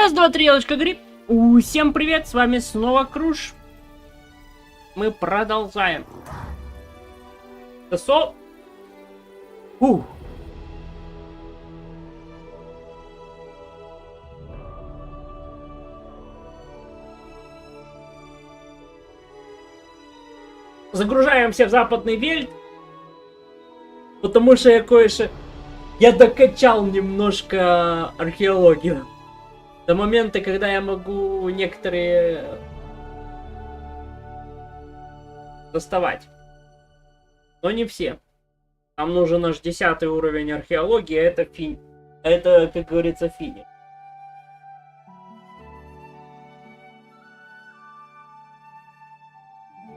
Раз, два, три, елочка гриб. Всем привет, с вами снова Круш. Мы продолжаем. Со. Загружаемся в западный вельт. Потому что я докачал немножко археологию. До момента, когда я могу некоторые доставать. Но не все. Нам нужен наш 10 уровень археологии, а это это, как говорится, фини.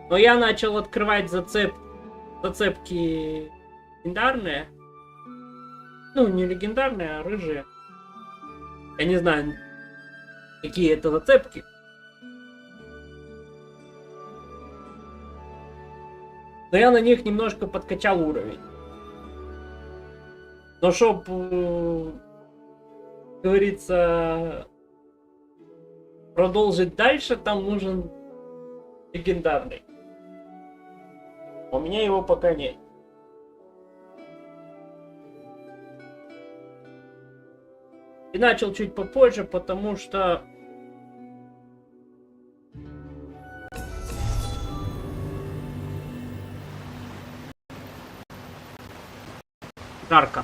Но я начал открывать зацепки легендарные. Ну, не легендарные, а рыжие. Я не знаю, какие это зацепки. Но я на них немножко подкачал уровень. Но чтоб, как говорится, продолжить дальше, там нужен легендарный. У меня его пока нет. И начал чуть попозже, потому что жарко.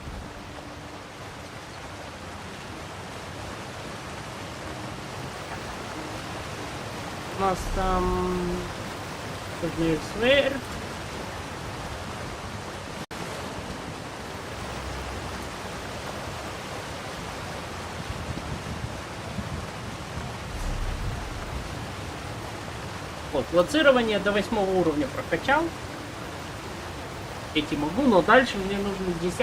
У нас там сверх. Вот, лоцирование до 8 уровня прокачал. Эти могу, но дальше мне нужно 10.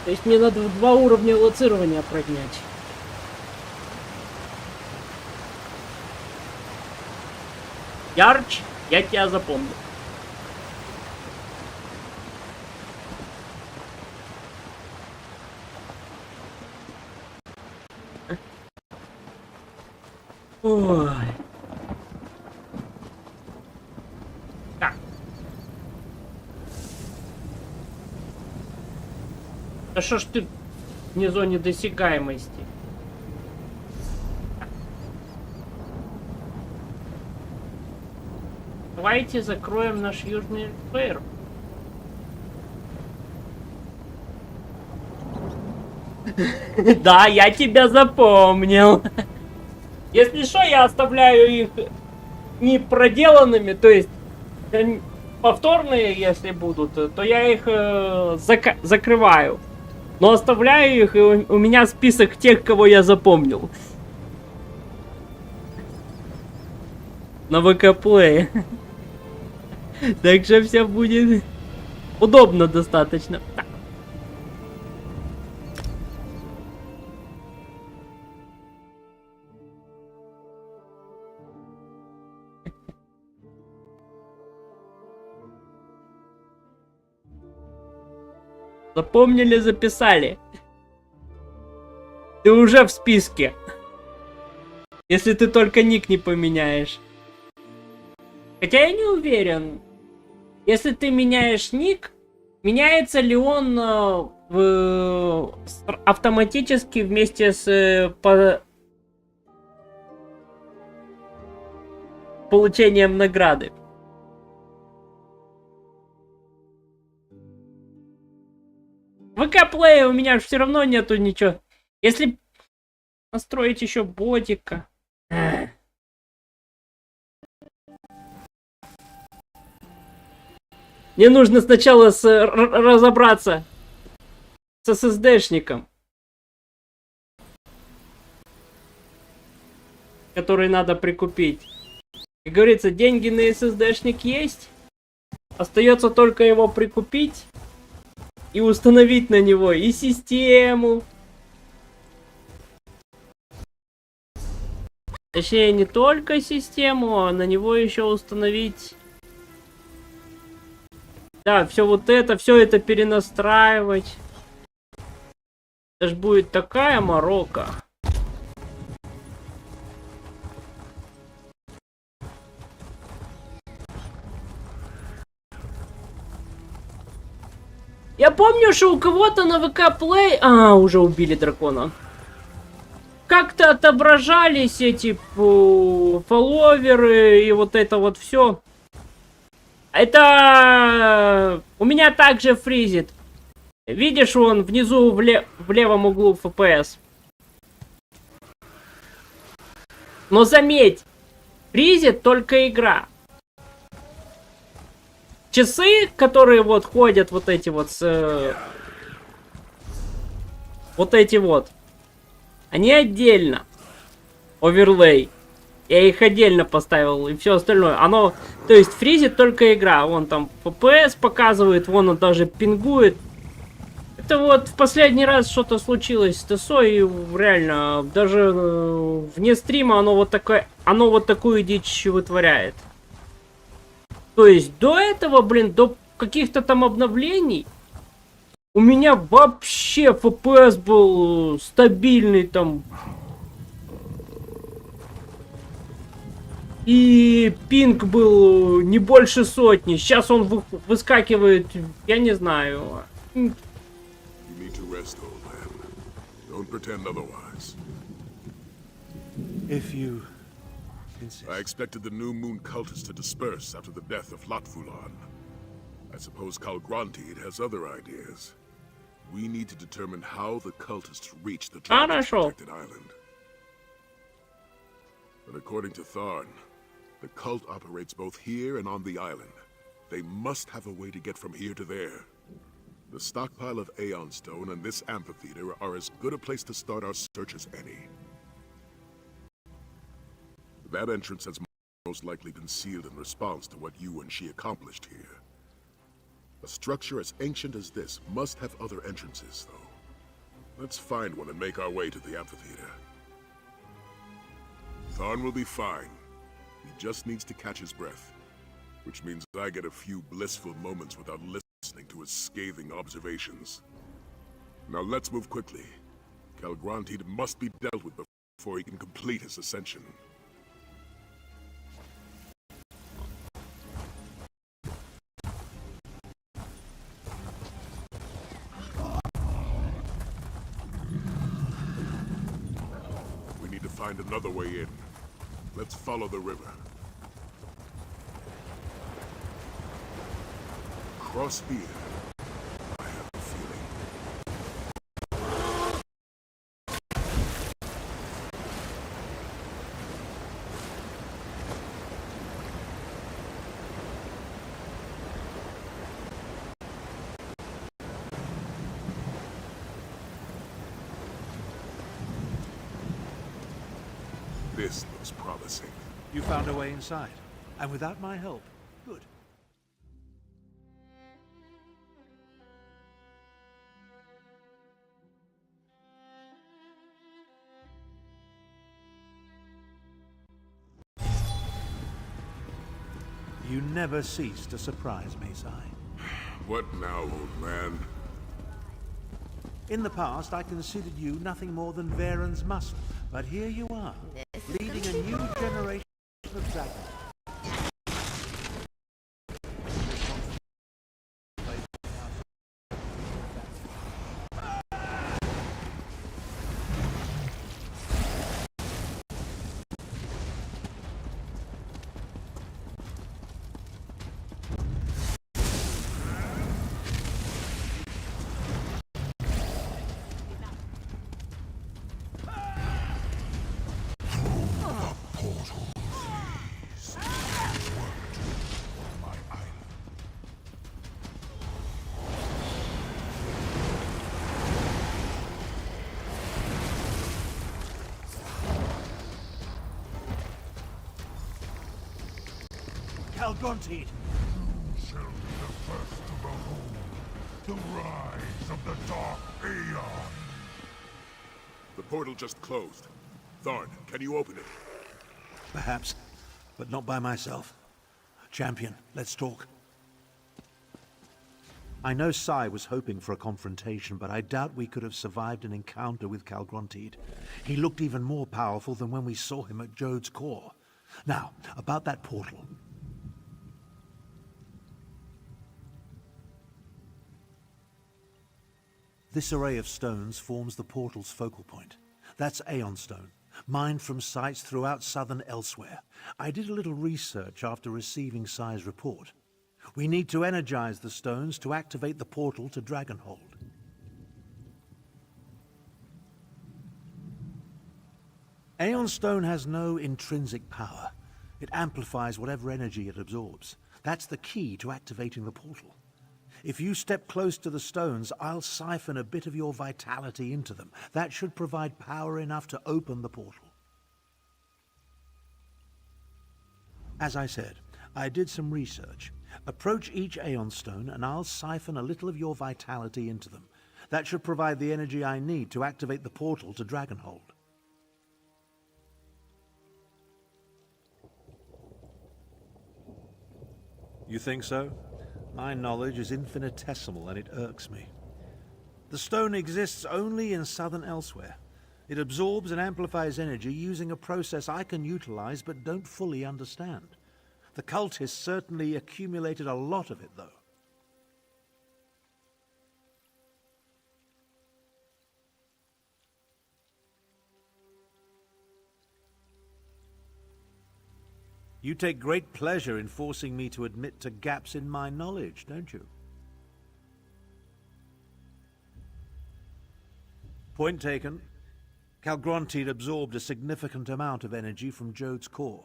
То есть мне надо 2 уровня лоцирования поднять. Ярч, я тебя запомнил. Ой. Так. Да что ж ты вне зоне досягаемости? Давайте закроем наш южный флэр. Да, я тебя запомнил. Если что, я оставляю их не проделанными, то есть повторные, если будут, то я их закрываю. Но оставляю их, и у меня список тех, кого я запомнил. На ВК-плее. Так что все будет удобно достаточно. Так. Запомнили, записали. Ты уже в списке. Если ты только ник не поменяешь. Хотя я не уверен. Если ты меняешь ник, меняется ли он автоматически вместе с получением награды. В ВК-плее у меня все равно нету ничего. Если настроить еще ботика. Мне нужно сначала разобраться с SSD-шником, который надо прикупить. Как говорится, деньги на SSD-шник есть. Остается только его прикупить и установить на него и систему. Точнее, не только систему, а на него еще установить... Да, все это перенастраивать. Это ж будет такая морока. помню, что у кого-то на ВК Play... уже убили дракона. Как-то отображались эти фолловеры и вот это вот все. Это... У меня также фризит. Видишь, вон внизу в левом углу FPS. Но заметь, фризит только игра. Часы, которые вот ходят, вот эти вот, вот эти вот, они отдельно. Оверлей. Я их отдельно поставил, и все остальное. Оно, то есть, фризит только игра. Вон там FPS показывает, вон он даже пингует. Это вот в последний раз что-то случилось с ТСО, и реально, даже вне стрима оно вот такую дичь вытворяет. То есть до этого, блин, до каких-то там обновлений у меня вообще FPS был стабильный там. И пинг был не больше 100. Сейчас он выскакивает, я не знаю. I expected the new moon cultists to disperse after the death of Latfulan. I suppose Kalgrantid has other ideas. We need to determine how the cultists reach the protected island. But according to Tharn, the cult operates both here and on the island. They must have a way to get from here to there. The stockpile of Aeon Stone and this amphitheater are as good a place to start our search as any. That entrance has most likely been sealed in response to what you and she accomplished here. A structure as ancient as this must have other entrances, though. Let's find one and make our way to the amphitheater. Tharn will be fine. He just needs to catch his breath, which means I get a few blissful moments without listening to his scathing observations. Now let's move quickly. Kalgrantid must be dealt with before he can complete his ascension. We need to find another way in. Let's follow the river. Cross here. I have a feeling. This looks promising. You found a way inside, and without my help. Good. You never cease to surprise me, Sai. What now, old man? In the past, I considered you nothing more than Varen's muscle, but here you are, leading a new generation of dragons. Kalgrantid! You shall be the first to behold the rise of the Dark Aeon. The portal just closed. Tharn, can you open it? Perhaps, but not by myself. Champion, let's talk. I know Sai was hoping for a confrontation, but I doubt we could have survived an encounter with Kalgrantid. He looked even more powerful than when we saw him at Jode's core. Now, about that portal. This array of stones forms the portal's focal point. That's Aeon Stone, mined from sites throughout southern elsewhere. I did a little research after receiving Sai's report. We need to energize the stones to activate the portal to Dragonhold. Aeon Stone has no intrinsic power. It amplifies whatever energy it absorbs. That's the key to activating the portal. If you step close to the stones, I'll siphon a bit of your vitality into them. That should provide power enough to open the portal. As I said, I did some research. Approach each Aeon Stone and I'll siphon a little of your vitality into them. That should provide the energy I need to activate the portal to Dragonhold. You think so? My knowledge is infinitesimal and it irks me. The stone exists only in southern elsewhere. It absorbs and amplifies energy using a process I can utilize but don't fully understand. The cultists certainly accumulated a lot of it, though. You take great pleasure in forcing me to admit to gaps in my knowledge, don't you? Point taken. Calgrontiid absorbed a significant amount of energy from Jode's core.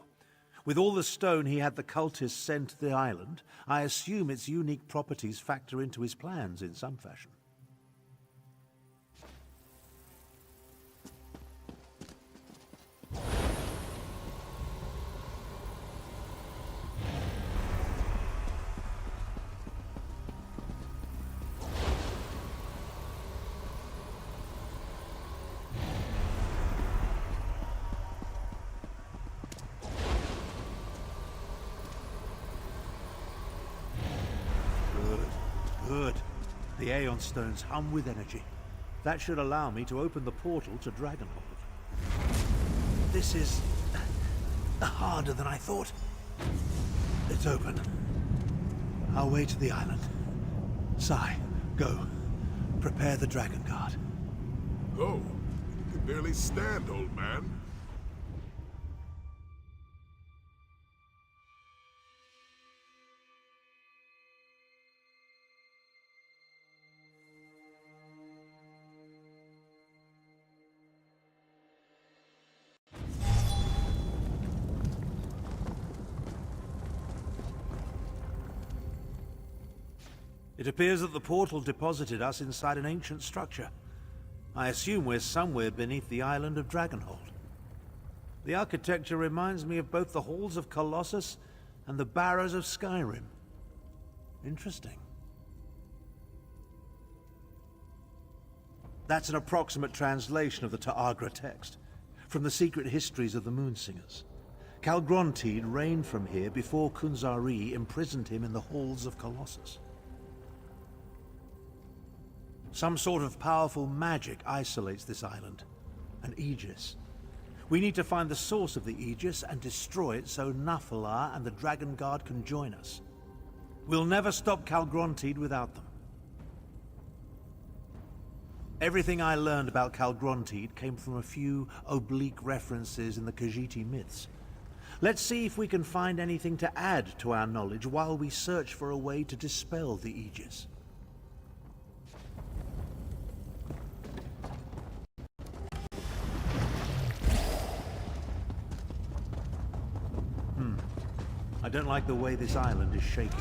With all the stone he had the cultists send to the island, I assume its unique properties factor into his plans in some fashion. Good. The Aeon Stones hum with energy. That should allow me to open the portal to Dragonhold. This is harder than I thought. It's open. Our way to the island. Sai, go. Prepare the Dragon Guard. Oh, you can barely stand, old man. It appears that the portal deposited us inside an ancient structure. I assume we're somewhere beneath the island of Dragonhold. The architecture reminds me of both the halls of Colossus and the barrows of Skyrim. Interesting. That's an approximate translation of the Ta'agra text, from the secret histories of the Moonsingers. Calgrontiid reigned from here before Kunzari imprisoned him in the halls of Colossus. Some sort of powerful magic isolates this island. An Aegis. We need to find the source of the Aegis and destroy it so Nafalar and the Dragon Guard can join us. We'll never stop Calgrontiid without them. Everything I learned about Calgrontiid came from a few oblique references in the Khajiit myths. Let's see if we can find anything to add to our knowledge while we search for a way to dispel the Aegis. I don't like the way this island is shaking.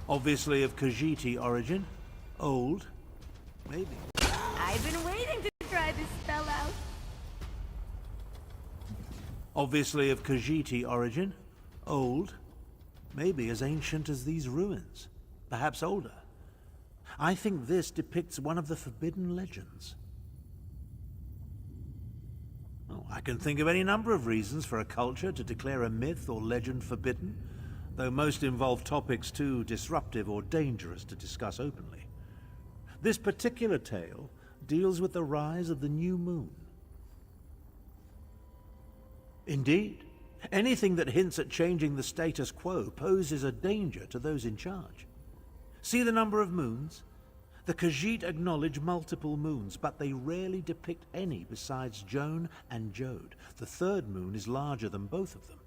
Obviously of Khajiiti origin. Old. Maybe. I've been waiting to try this spell out. Obviously of Khajiiti origin. Old. Maybe as ancient as these ruins. Perhaps older. I think this depicts one of the forbidden legends. Oh, I can think of any number of reasons for a culture to declare a myth or legend forbidden, though most involve topics too disruptive or dangerous to discuss openly. This particular tale deals with the rise of the new moon. Indeed, anything that hints at changing the status quo poses a danger to those in charge. See the number of moons? The Khajiit acknowledge multiple moons, but they rarely depict any besides Joan and Jode. The third moon is larger than both of them.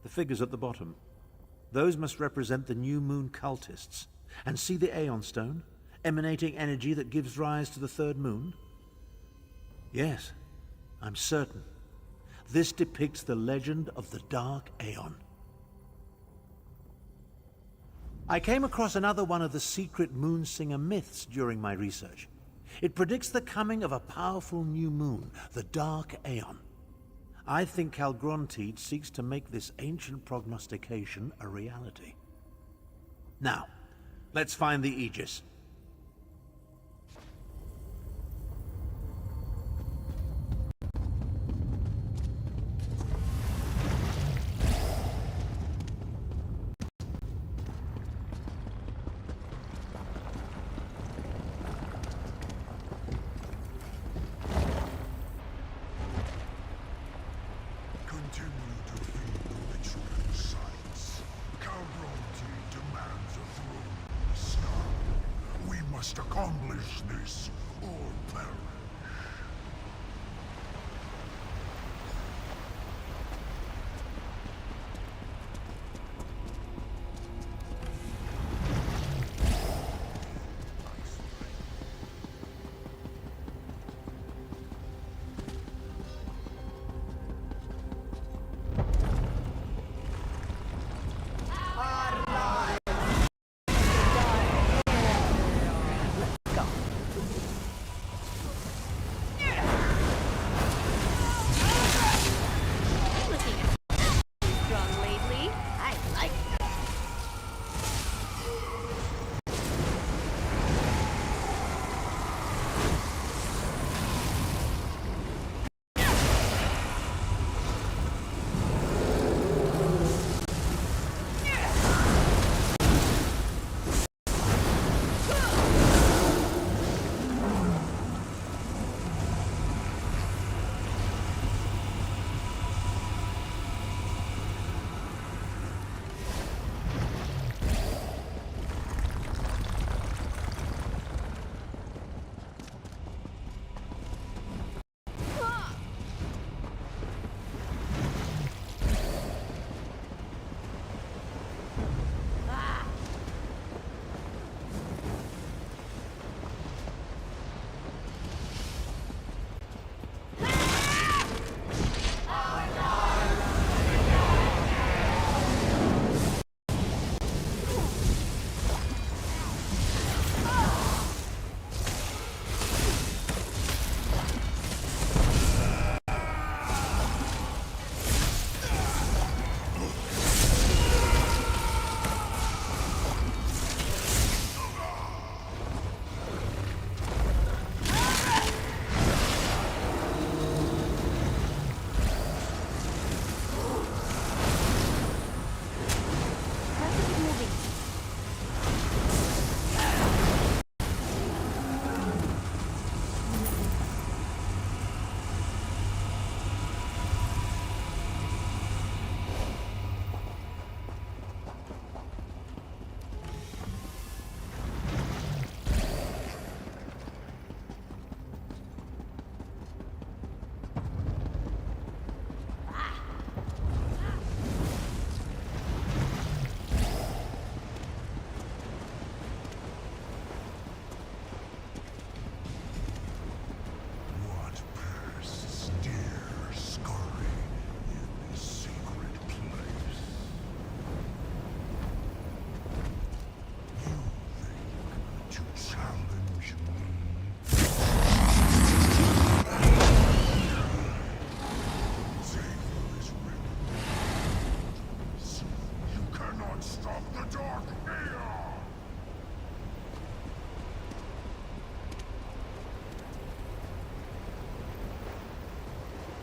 The figures at the bottom. Those must represent the new moon cultists. And see the Aeon Stone, emanating energy that gives rise to the third moon? Yes, I'm certain. This depicts the legend of the Dark Aeon. I came across another one of the secret Moonsinger myths during my research. It predicts the coming of a powerful new moon, the Dark Aeon. I think Calgrontiid seeks to make this ancient prognostication a reality. Now, let's find the Aegis. Continue to feed the ritual sites. Calgrontiid demands a throne now. We must accomplish this or perish.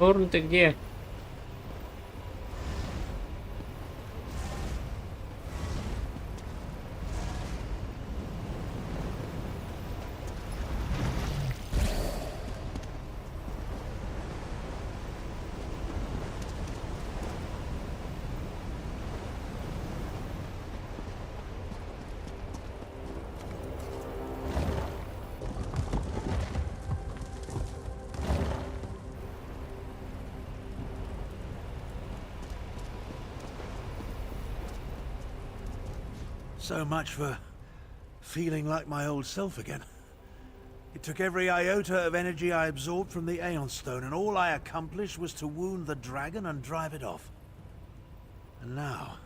Торн, ты где? So much for feeling like my old self again. It took every iota of energy I absorbed from the Aeon Stone, and all I accomplished was to wound the dragon and drive it off. And now,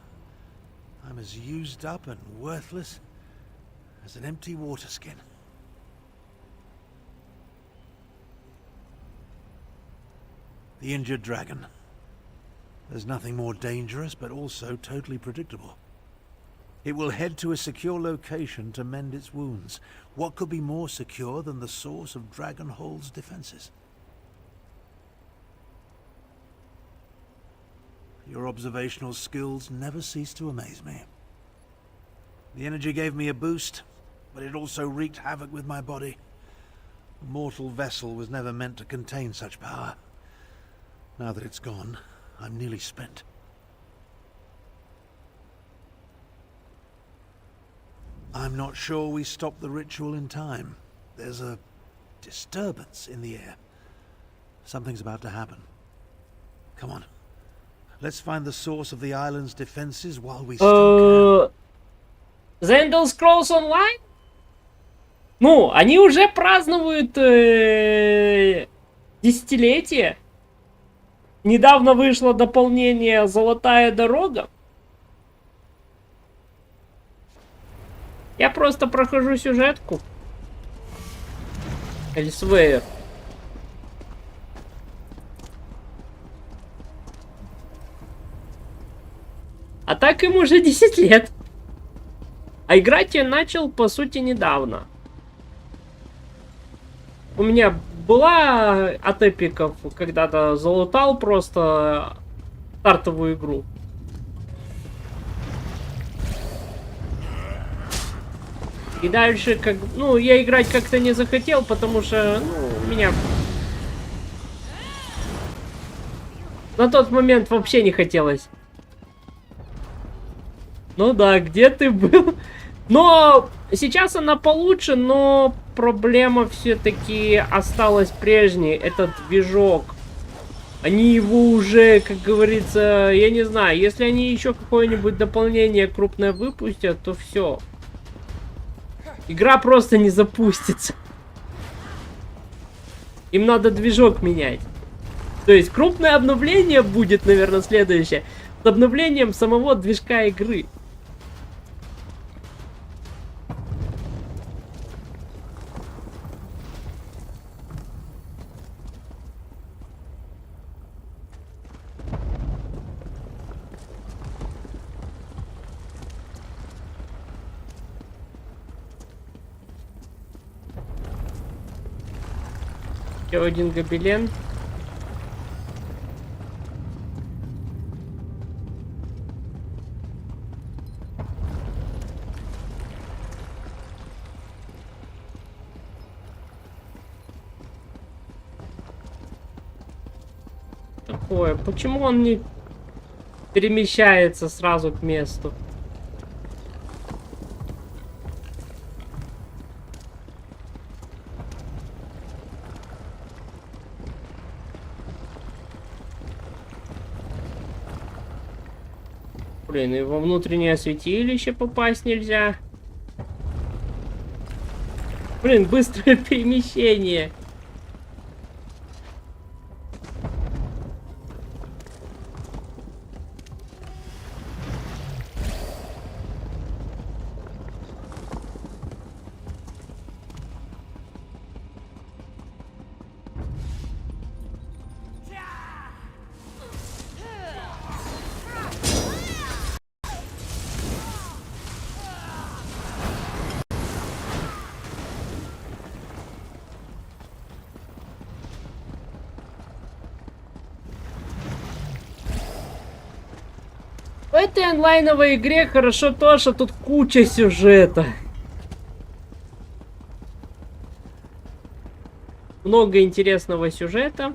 I'm as used up and worthless as an empty water skin. The injured dragon. There's nothing more dangerous, but also totally predictable. It will head to a secure location to mend its wounds. What could be more secure than the source of Dragonhold's defenses? Your observational skills never cease to amaze me. The energy gave me a boost, but it also wreaked havoc with my body. A mortal vessel was never meant to contain such power. Now that it's gone, I'm nearly spent. I'm not sure we stopped the ritual in time. There's a disturbance in the air. Something's about to happen. Come on. Let's find the source of the island's defenses while we still can. The Elder Scrolls Online? Ну, они уже празднуют десятилетие. Недавно вышло дополнение «Золотая дорога». Я просто прохожу сюжетку. Эльсвейр. А так ему уже 10 лет. А играть я начал, по сути, недавно. У меня была от эпиков, когда-то залутал просто стартовую игру. И дальше, как, ну, я играть как-то не захотел, потому что, ну, меня на тот момент вообще не хотелось. Ну да, где ты был? Но сейчас она получше, но проблема все-таки осталась прежней. Этот движок. Они его уже, как говорится, я не знаю, если они еще какое-нибудь дополнение крупное выпустят, то все. Игра просто не запустится. Им надо движок менять. То есть крупное обновление будет, наверное, следующее. С обновлением самого движка игры. Еще один гобелен. Такое. Почему он не перемещается сразу к месту? Блин, и во внутреннее святилище попасть нельзя. Блин, быстрое перемещение. этой онлайновой игре хорошо то, что тут куча сюжета. Много интересного сюжета.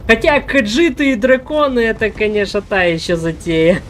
Хотя каджиты и драконы это, конечно, та еще затея.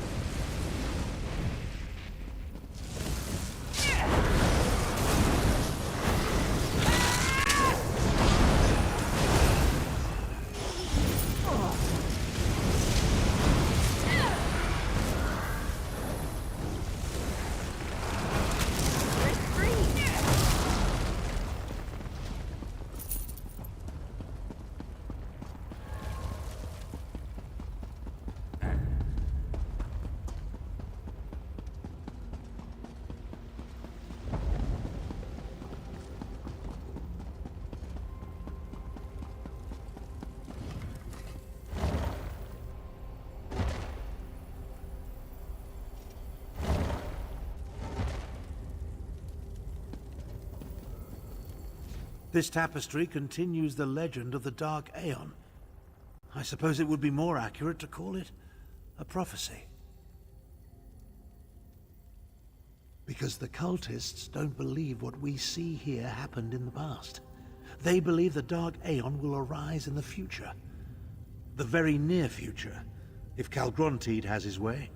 This tapestry continues the legend of the Dark Aeon. I suppose it would be more accurate to call it a prophecy. Because the cultists don't believe what we see here happened in the past. They believe the Dark Aeon will arise in the future. The very near future, if Calgrontiid has his way.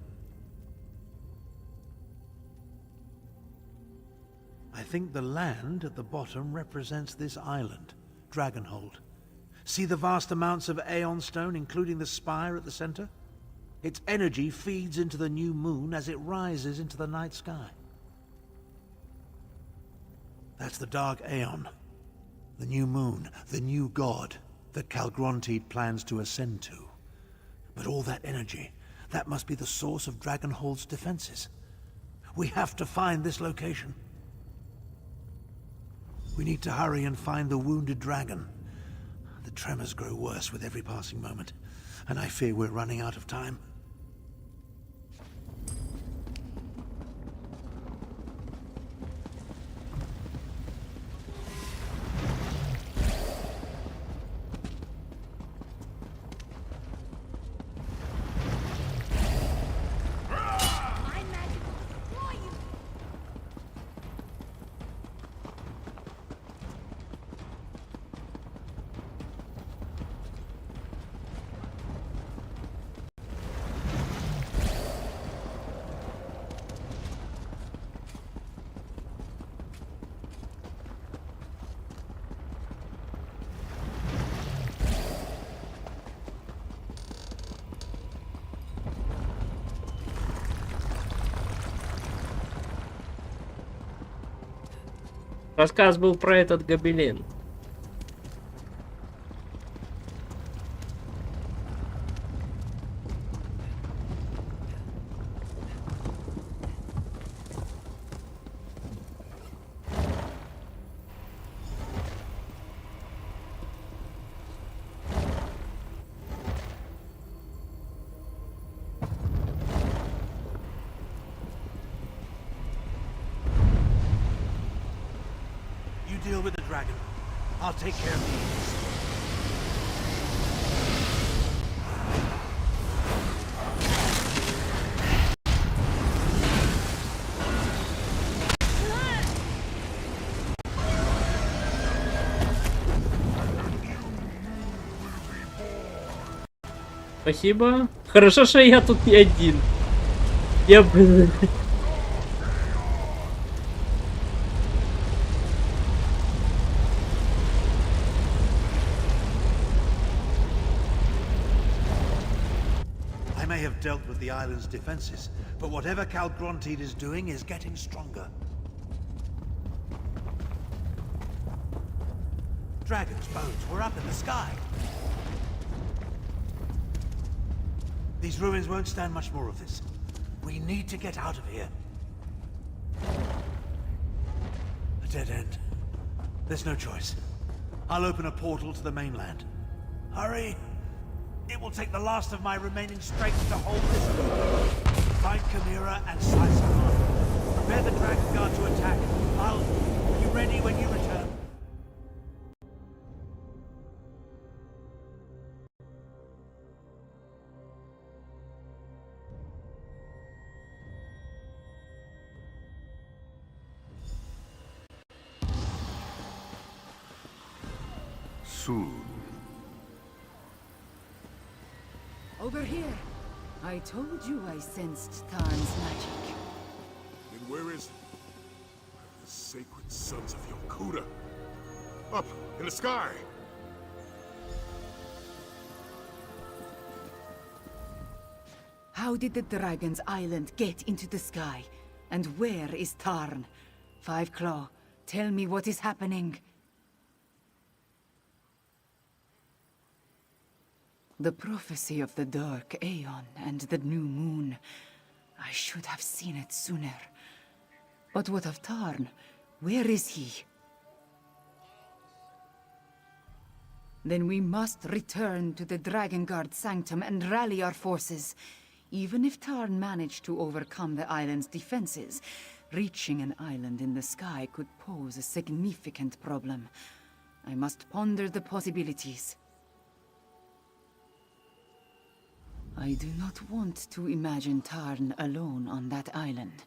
I think the land at the bottom represents this island, Dragonhold. See the vast amounts of Aeon stone, including the spire at the center? Its energy feeds into the new moon as it rises into the night sky. That's the Dark Aeon. The new moon, the new god that Calgrontiid plans to ascend to. But all that energy, that must be the source of Dragonhold's defenses. We have to find this location. We need to hurry and find the wounded dragon. The tremors grow worse with every passing moment, and I fear we're running out of time. Рассказ был про этот гобелен. Deal with the dragon. I'll take care of these. Спасибо. Хорошо, что я тут не один. Я бы... Dealt with the island's defenses, but whatever Calgrontiid is doing is getting stronger. Dragon's bones were up in the sky. These ruins won't stand much more of this. We need to get out of here. A dead end. There's no choice. I'll open a portal to the mainland. Hurry! It will take the last of my remaining strength to hold this. Find Chimera and slice her arm. Prepare the Dragon Guard to attack. I'll be ready when you return. soon. Over here. I told you I sensed Tarn's magic. Then where is the sacred sons of Yokuda? Up in the sky! How did the Dragon's Island get into the sky? And where is Tarn? Five Claw, tell me what is happening. The prophecy of the Dark Aeon and the New Moon. I should have seen it sooner. But what of Tarn? Where is he? Then we must return to the Drakengard Sanctum and rally our forces. Even if Tarn managed to overcome the island's defenses, reaching an island in the sky could pose a significant problem. I must ponder the possibilities. I do not want to imagine Tarn alone on that island.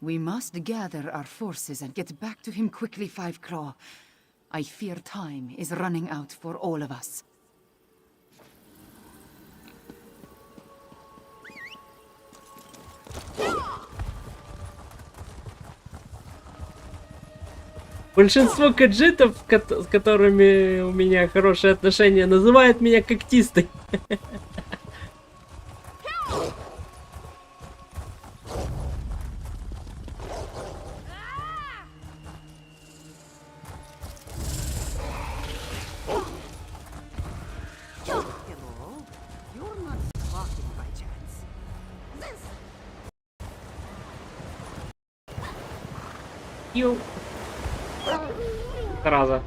We must gather our forces and get back to him quickly, Five Claw. I fear time is running out for all of us. Большинство каджитов, с которыми у меня хорошие отношения, называют меня когтистой. Ю. Раза.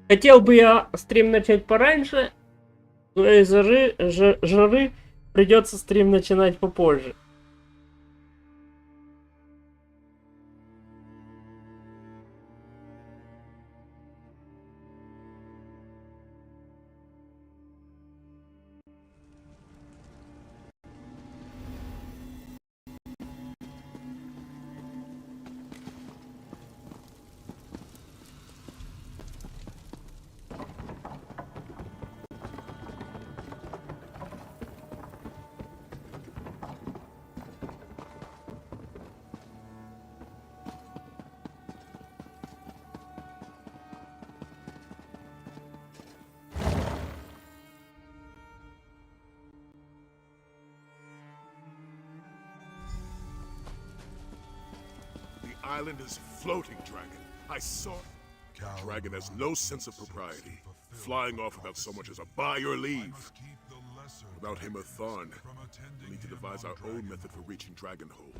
Хотел бы я стрим начать пораньше, но из-за жары придется стрим начинать попозже. The island is floating, Dragon. I saw it. Dragon has no sense of propriety, flying off without so much as a by your leave. Without him or Thorn, we need to devise our own method for reaching Dragonhold.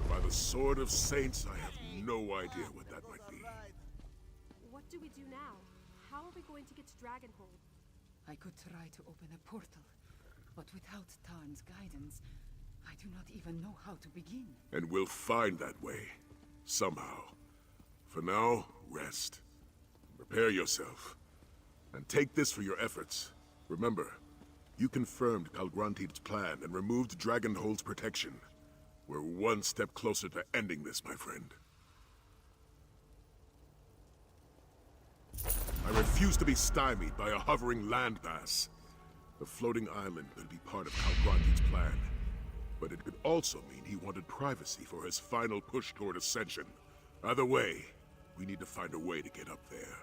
By the sword of saints, I have no idea what that might be. What do we do now? How are we going to get to Dragonhold? I could try to open a portal, but without Tarn's guidance, I do not even know how to begin. And we'll find that way. Somehow. For now, rest. Prepare yourself. And take this for your efforts. Remember, you confirmed Calgrantid's plan and removed Dragonhold's protection. We're one step closer to ending this, my friend. I refuse to be stymied by a hovering landmass. The floating island could be part of Calgrantid's plan. But it could also mean he wanted privacy for his final push toward ascension. Either way, we need to find a way to get up there.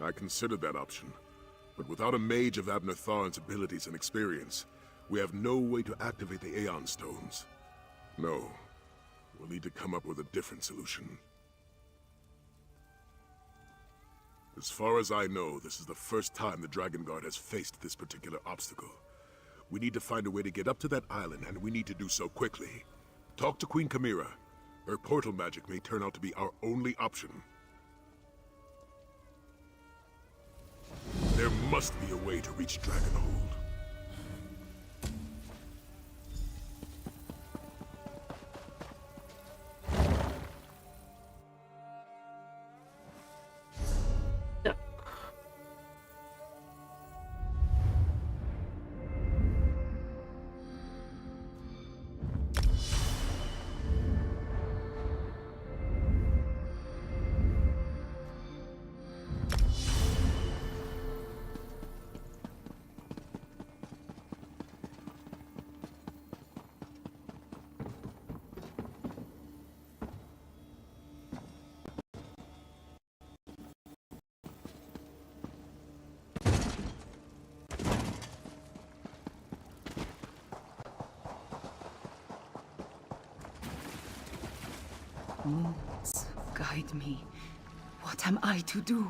I considered that option, but without a mage of Abner Tharn's abilities and experience, we have no way to activate the Aeon Stones. No. We'll need to come up with a different solution. As far as I know, this is the first time the Dragon Guard has faced this particular obstacle. We need to find a way to get up to that island, and we need to do so quickly. Talk to Queen Chimera. Her portal magic may turn out to be our only option. There must be a way to reach Dragonhold. Moons, guide me. What am I to do?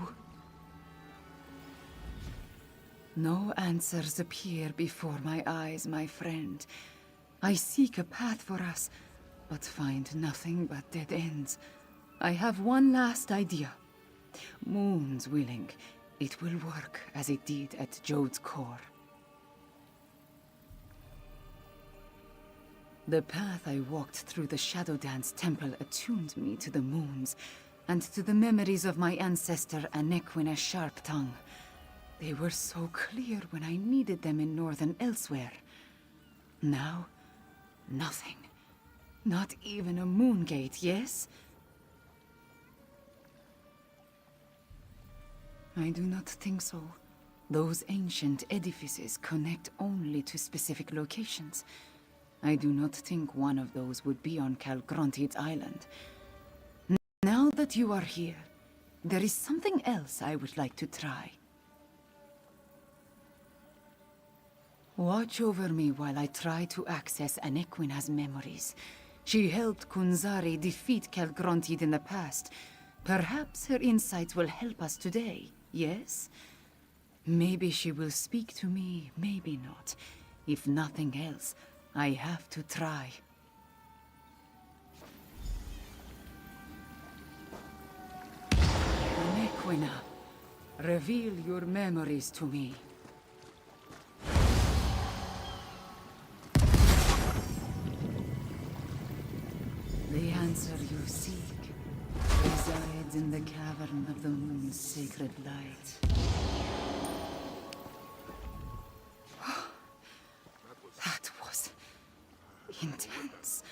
No answers appear before my eyes, my friend. I seek a path for us, but find nothing but dead ends. I have one last idea. Moons willing, it will work as it did at Jode's core. The path I walked through the Shadow Dance Temple attuned me to the moons, and to the memories of my ancestor Anequina's sharp tongue. They were so clear when I needed them in northern elsewhere. Now, nothing. Not even a moon gate, yes? I do not think so. Those ancient edifices connect only to specific locations. I do not think one of those would be on Calgronti's island. Now that you are here, there is something else I would like to try. Watch over me while I try to access Anequina's memories. She helped Kunzari defeat Calgrontid in the past. Perhaps her insights will help us today, yes? Maybe she will speak to me, maybe not. If nothing else, I have to try. Anequina, reveal your memories to me. The answer you seek resides in the cavern of the moon's sacred light. That was intense.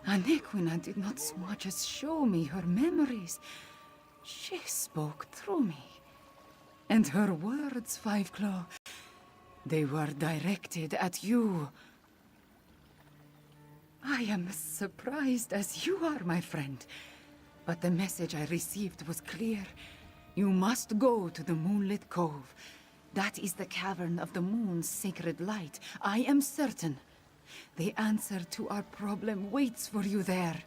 Anequina did not so much as show me her memories. She spoke through me. And her words, Five Claw, they were directed at you. I am as surprised as you are, my friend. But the message I received was clear. You must go to the Moonlit Cove. That is the cavern of the moon's sacred light. I am certain. The answer to our problem waits for you there.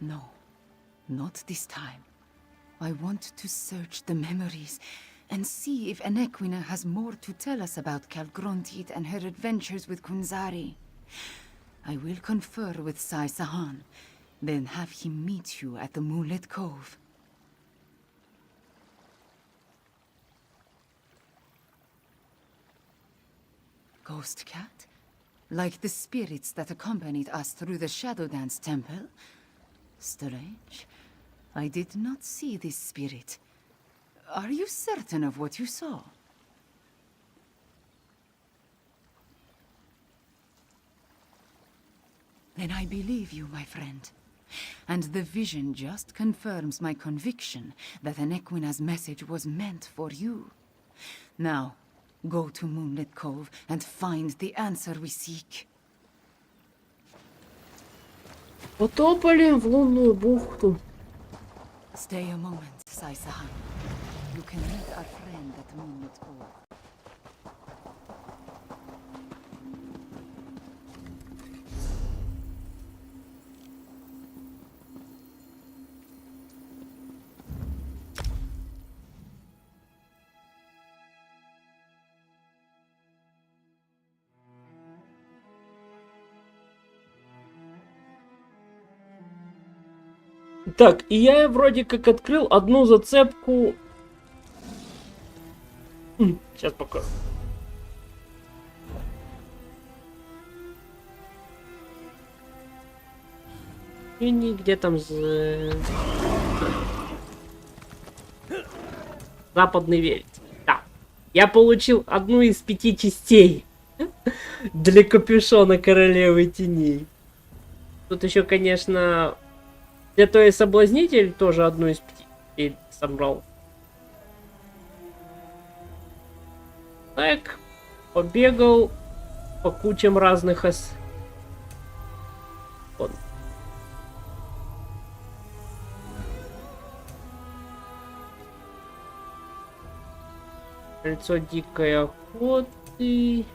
No, not this time. I want to search the memories and see if Anequina has more to tell us about Calgrontid and her adventures with Kunzari. I will confer with Sai Sahan, then have him meet you at the Moonlit Cove. Ghost cat? Like the spirits that accompanied us through the Shadow Dance Temple? Strange. I did not see this spirit. Are you certain of what you saw? Then I believe you, my friend. And the vision just confirms my conviction that Anequina's message was meant for you. Now, go to Moonlit Cove and find the answer we seek. Потопали в лунную бухту. Stay a moment, Sai Sahan. You can meet our friend at Moonlit Cove. Так, и я вроде как открыл одну зацепку. Сейчас покажу. И где там западный верить. Да. Я получил одну из 5 частей для капюшона королевы теней. Тут еще, конечно, для той соблазнитель тоже одну из 5 собрал. Так, побегал по кучам разных Вот. Кольцо дикой охоты.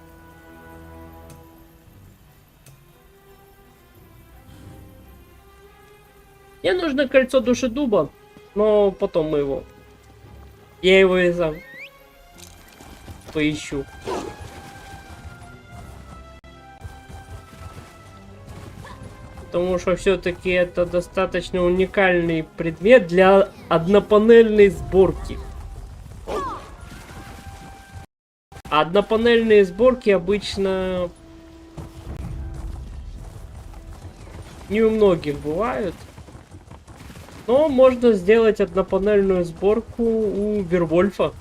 Мне нужно кольцо душедуба, но потом мы его... Я его и сам поищу. Потому что все-таки это достаточно уникальный предмет для однопанельной сборки. А однопанельные сборки обычно не у многих бывают. Но можно сделать однопанельную сборку у Вервольфа.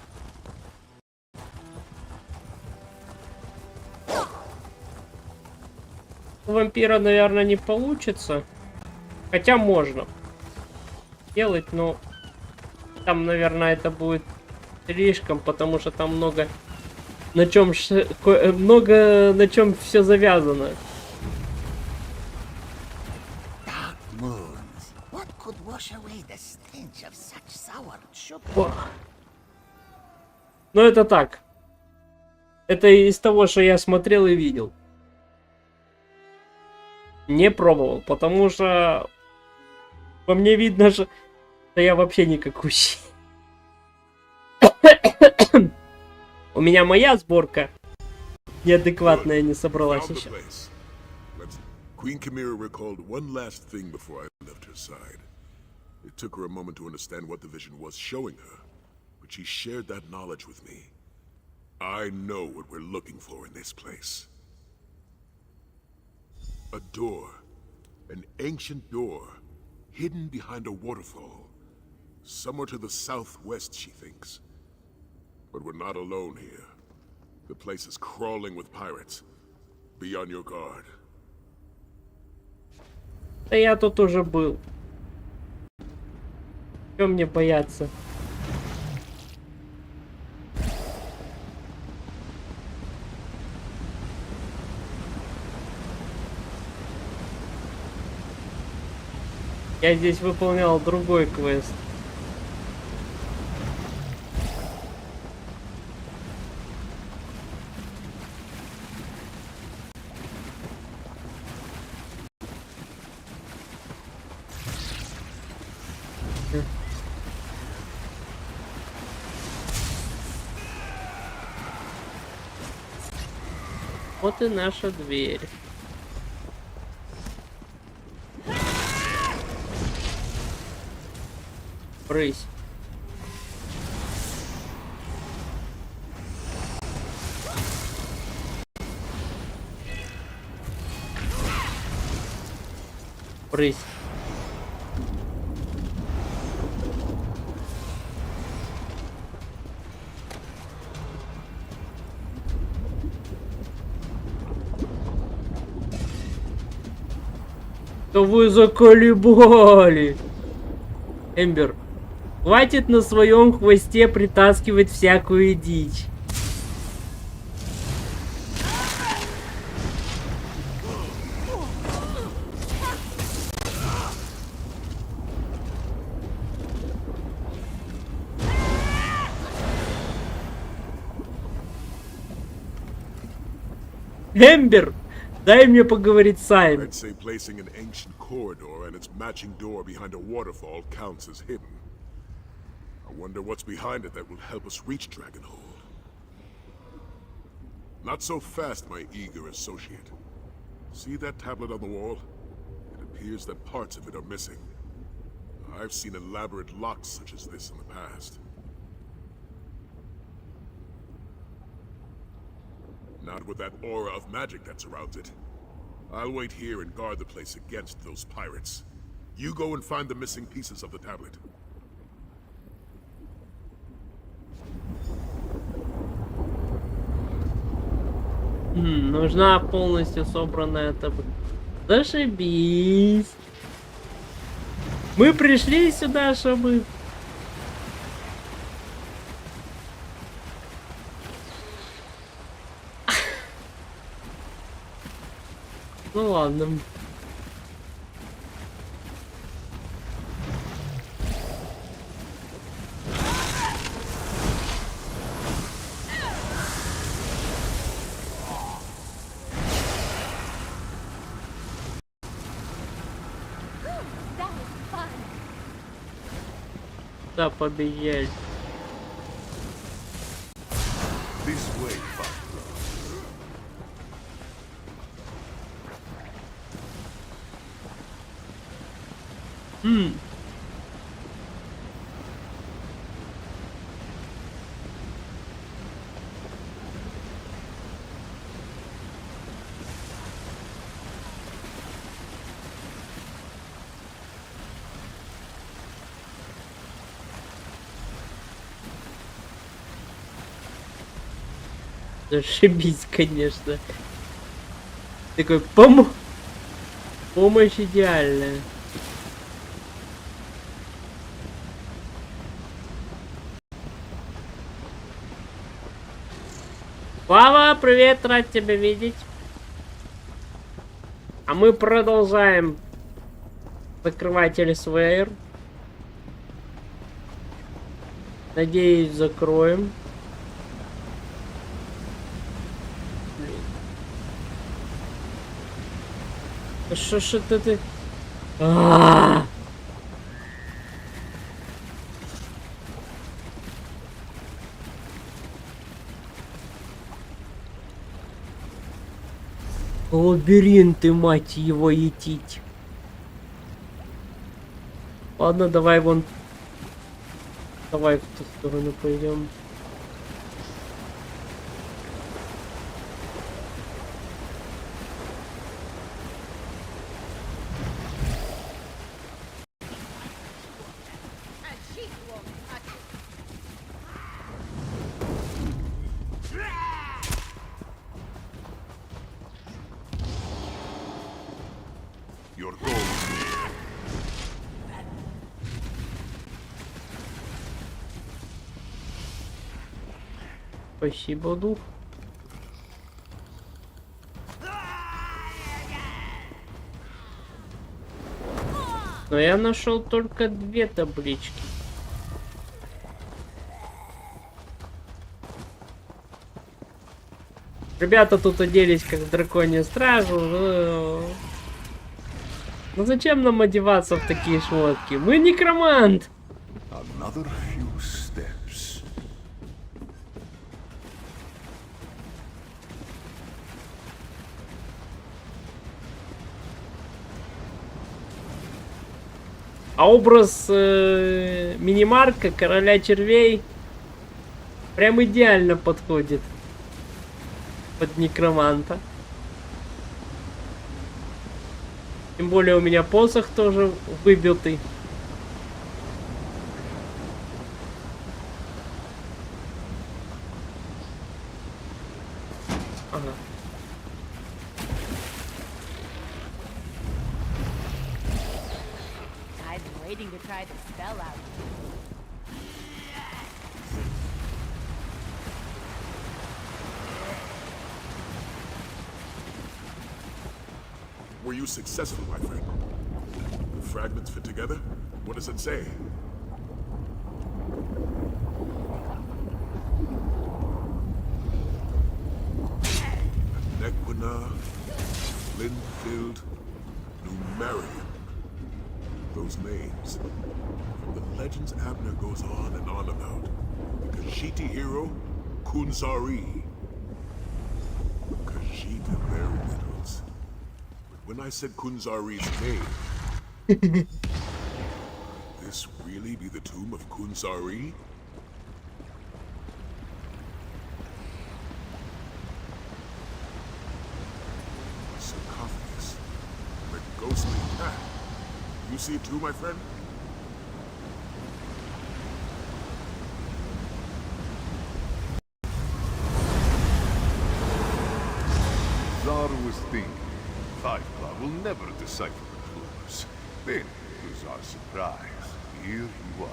У вампира, наверное, не получится. Хотя можно делать, но там, наверное, это будет слишком, потому что там много на чем все завязано. Но это так. Это из того, что я смотрел и видел. Не пробовал, потому что по мне видно, что я вообще никакущий. У меня моя сборка неадекватная не собралась еще. Queen Chimera recalled one last thing before I left her side. It took her a moment to understand what the vision was showing her, but she shared that knowledge with me. I know what we're looking for in this place. A door. An ancient door. Hidden behind a waterfall. Somewhere to the southwest, she thinks. But we're not alone here. The place is crawling with pirates. Be on your guard. Да я тут уже был. Чего мне бояться? Я здесь выполнял другой квест. Вот и наша дверь. Брысь. Брысь. Да вы заколебали. Эмбер, хватит на своем хвосте притаскивать всякую дичь. Эмбер, дай мне поговорить с Саймом. I'd say placing an ancient corridor and its matching door behind a waterfall counts as hidden. I wonder what's behind it that will help us reach Dragonhold. Not so fast, my eager associate. See that tablet on the wall? It appears that parts of it are missing. I've seen elaborate locks such as this in the past. Not with that aura of magic that surrounds it. I'll wait here and guard the place against those pirates. You go and find the missing pieces of the tablet. Нужна полностью собранная таблица. Зашибись. Мы пришли сюда, чтобы... Ну ладно. That was fun. Да, побежали. This way, Father. Зашибись, конечно. Такой помощь идеальная. Слава, привет, рад тебя видеть. А мы продолжаем закрывать Эльсвейр. Надеюсь, закроем. Что ж это ты? Лабиринты, мать его, етить. Ладно, давай вон. Давай в ту сторону пойдем. Your goal is near. Спасибо, дух. Но я нашел только 2 таблички. Ребята тут оделись как в драконью стражу. Ну зачем нам одеваться в такие шмотки? Мы некромант! Another few steps. А образ мини-марка короля червей прям идеально подходит под некроманта. Тем более у меня посох тоже выбитый. Ага. I've been waiting to try the spell out. Were you successful, my friend? The fragments fit together? What does it say? Nequina, Linfield, Numerian. Those names. From the legends Abner goes on and on about. The Khajiit hero, Kunzari. Khajiit and their riddles. But when I said Kunzari's name, this this really be the tomb of Kunzari? Sarcophagus. The ghostly cat. You see it too, my friend? Zar was thinking, Fiveclaw will never decipher the clues. Then, to Zar's surprise, here you are.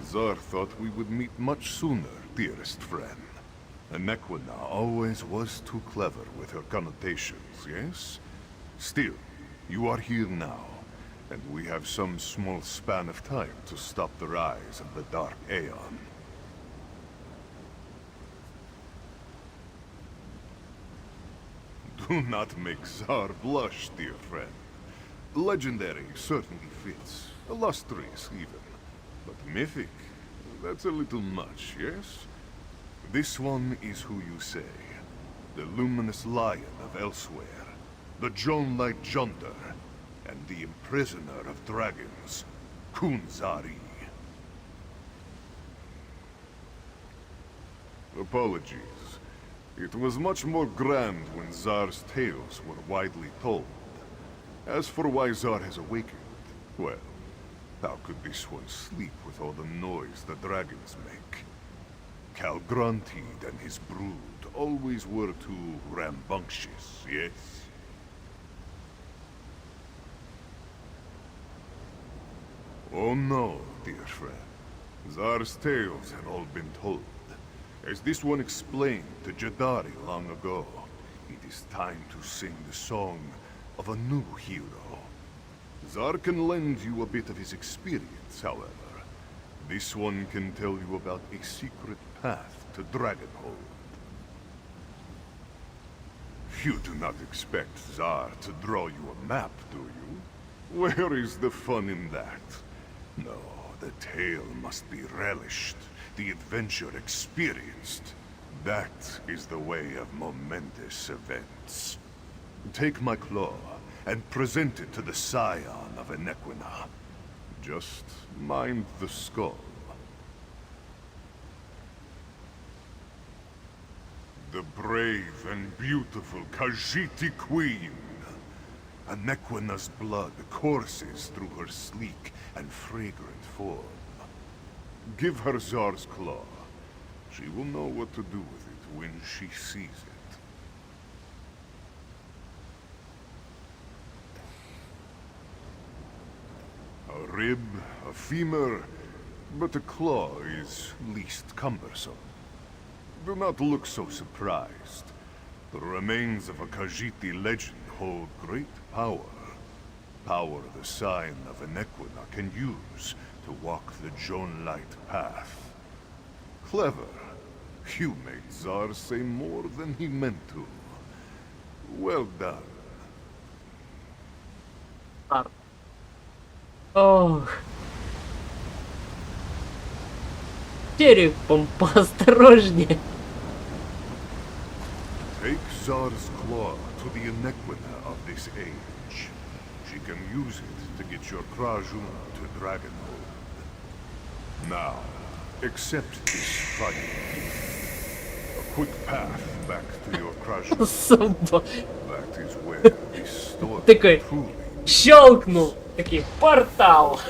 Zar thought we would meet much sooner, dearest friend. Anequina always was too clever with her connotations, yes? Still, you are here now, and we have some small span of time to stop the rise of the Dark Aeon. Do not make Zar blush, dear friend. Legendary certainly fits, illustrious even. But mythic, that's a little much, yes? This one is who you say. The luminous lion of elsewhere, the Jonelight Jonder, and the imprisoner of dragons, Kunzari. Apologies. It was much more grand when Zar's tales were widely told. As for why Zar has awakened, well, how could this one sleep with all the noise the dragons make? Calgrontied and his brood always were too rambunctious, yes? Oh no, dear friend. Zar's tales had all been told. As this one explained to Jadari long ago, it is time to sing the song of a new hero. Zar can lend you a bit of his experience, however. This one can tell you about a secret path to Dragonhold. You do not expect Zar to draw you a map, do you? Where is the fun in that? No, the tale must be relished, the adventure experienced. That is the way of momentous events. Take my claw and present it to the scion of Anequina. Just mind the skull. The brave and beautiful Khajiit Queen. Anequina's blood courses through her sleek and fragrant form. Give her Zar's claw. She will know what to do with it when she sees it. A rib, a femur, but a claw is least cumbersome. Do not look so surprised. The remains of a Khajiit legend hold great power. Power the scion of Anequina can use to walk the Jonelight path. Clever. You made Zar say more than he meant to. Well done. Ох. Черепом поосторожнее. Take Zar's claw to the Anequina of this age. She can use it to get your Krajun to Dragonhold. Now, accept this fight. A quick path back to your Krajun. That is where this story Такой truly... щелкнул. Такой портал.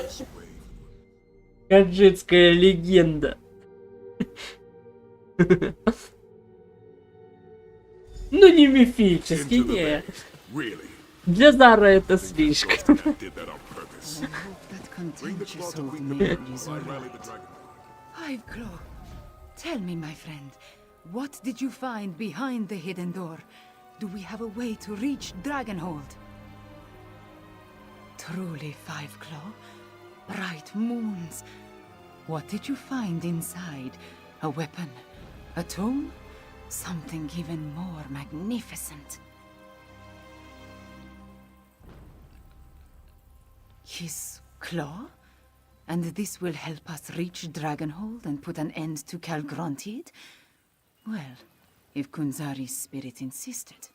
Каджитская легенда. Ну не мифический, не. Для Зара это слишком. Fiveclaw, tell me, my friend, what did you find behind the hidden door? Do we have a way to reach Dragonhold? Truly, Fiveclaw, bright moons. What did you find inside? A weapon? A tomb? Something even more magnificent. His claw? And this will help us reach Dragonhold and put an end to Calgrontied? Well, if Kunzari's spirit insisted.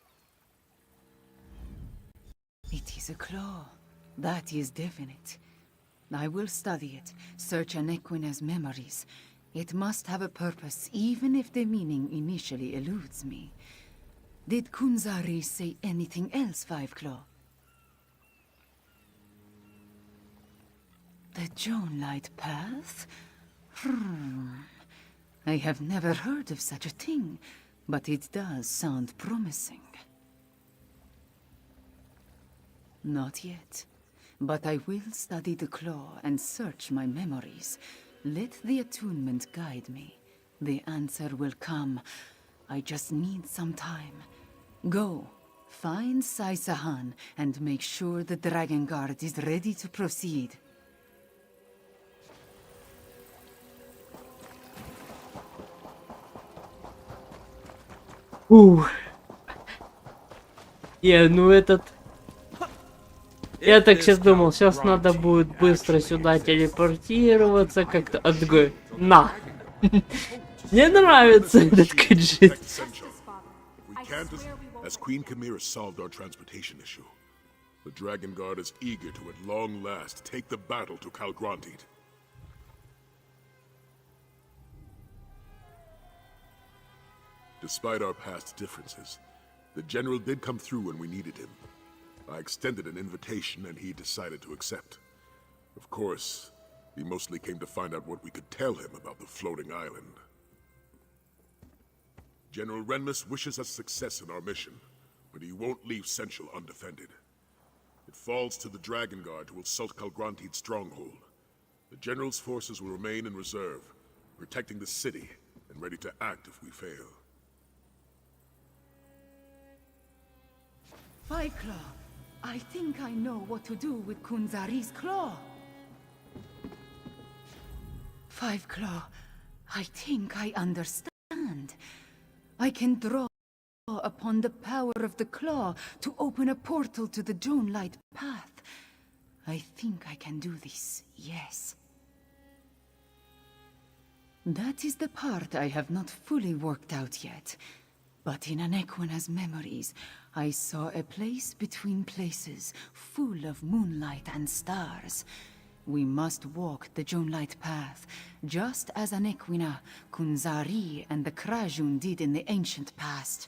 It is is a claw. That is definite. I will study it, search Anequina's memories. It must have a purpose, even if the meaning initially eludes me. Did Kunzari say anything else, Five Claw? The Jonelight Path? I have never heard of such a thing, but it does sound promising. Not yet. But I will study the claw and search my memories. Let the attunement guide me. The answer will come. I just need some time. Go, find Sai-Sahan and make sure the Dragon Guard is ready to proceed. Ну этот... Я так сейчас думал, сейчас надо будет быстро сюда телепортироваться как-то. А такой, на! Мне нравится этот гаджет. As Queen Chimera solved our transportation issue, the Dragon Guard is eager to at long last take the battle to Calgronteed. Despite our past differences, the General did come through when we needed him. I extended an invitation and he decided to accept. Of course, he mostly came to find out what we could tell him about the floating island. General Renmus wishes us success in our mission, but he won't leave Central undefended. It falls to the Dragon Guard to assault Calgronteed's stronghold. The General's forces will remain in reserve, protecting the city and ready to act if we fail. Five Claw, I think I know what to do with Kunzari's claw. Five Claw, I think I understand. I can draw upon the power of the claw to open a portal to the Jonelight Path. I think I can do this, yes. That is the part I have not fully worked out yet. But in Anequina's memories, I saw a place between places, full of moonlight and stars. We must walk the Jonelight Path, just as Anequina, Kunzari, and the Krajun did in the ancient past.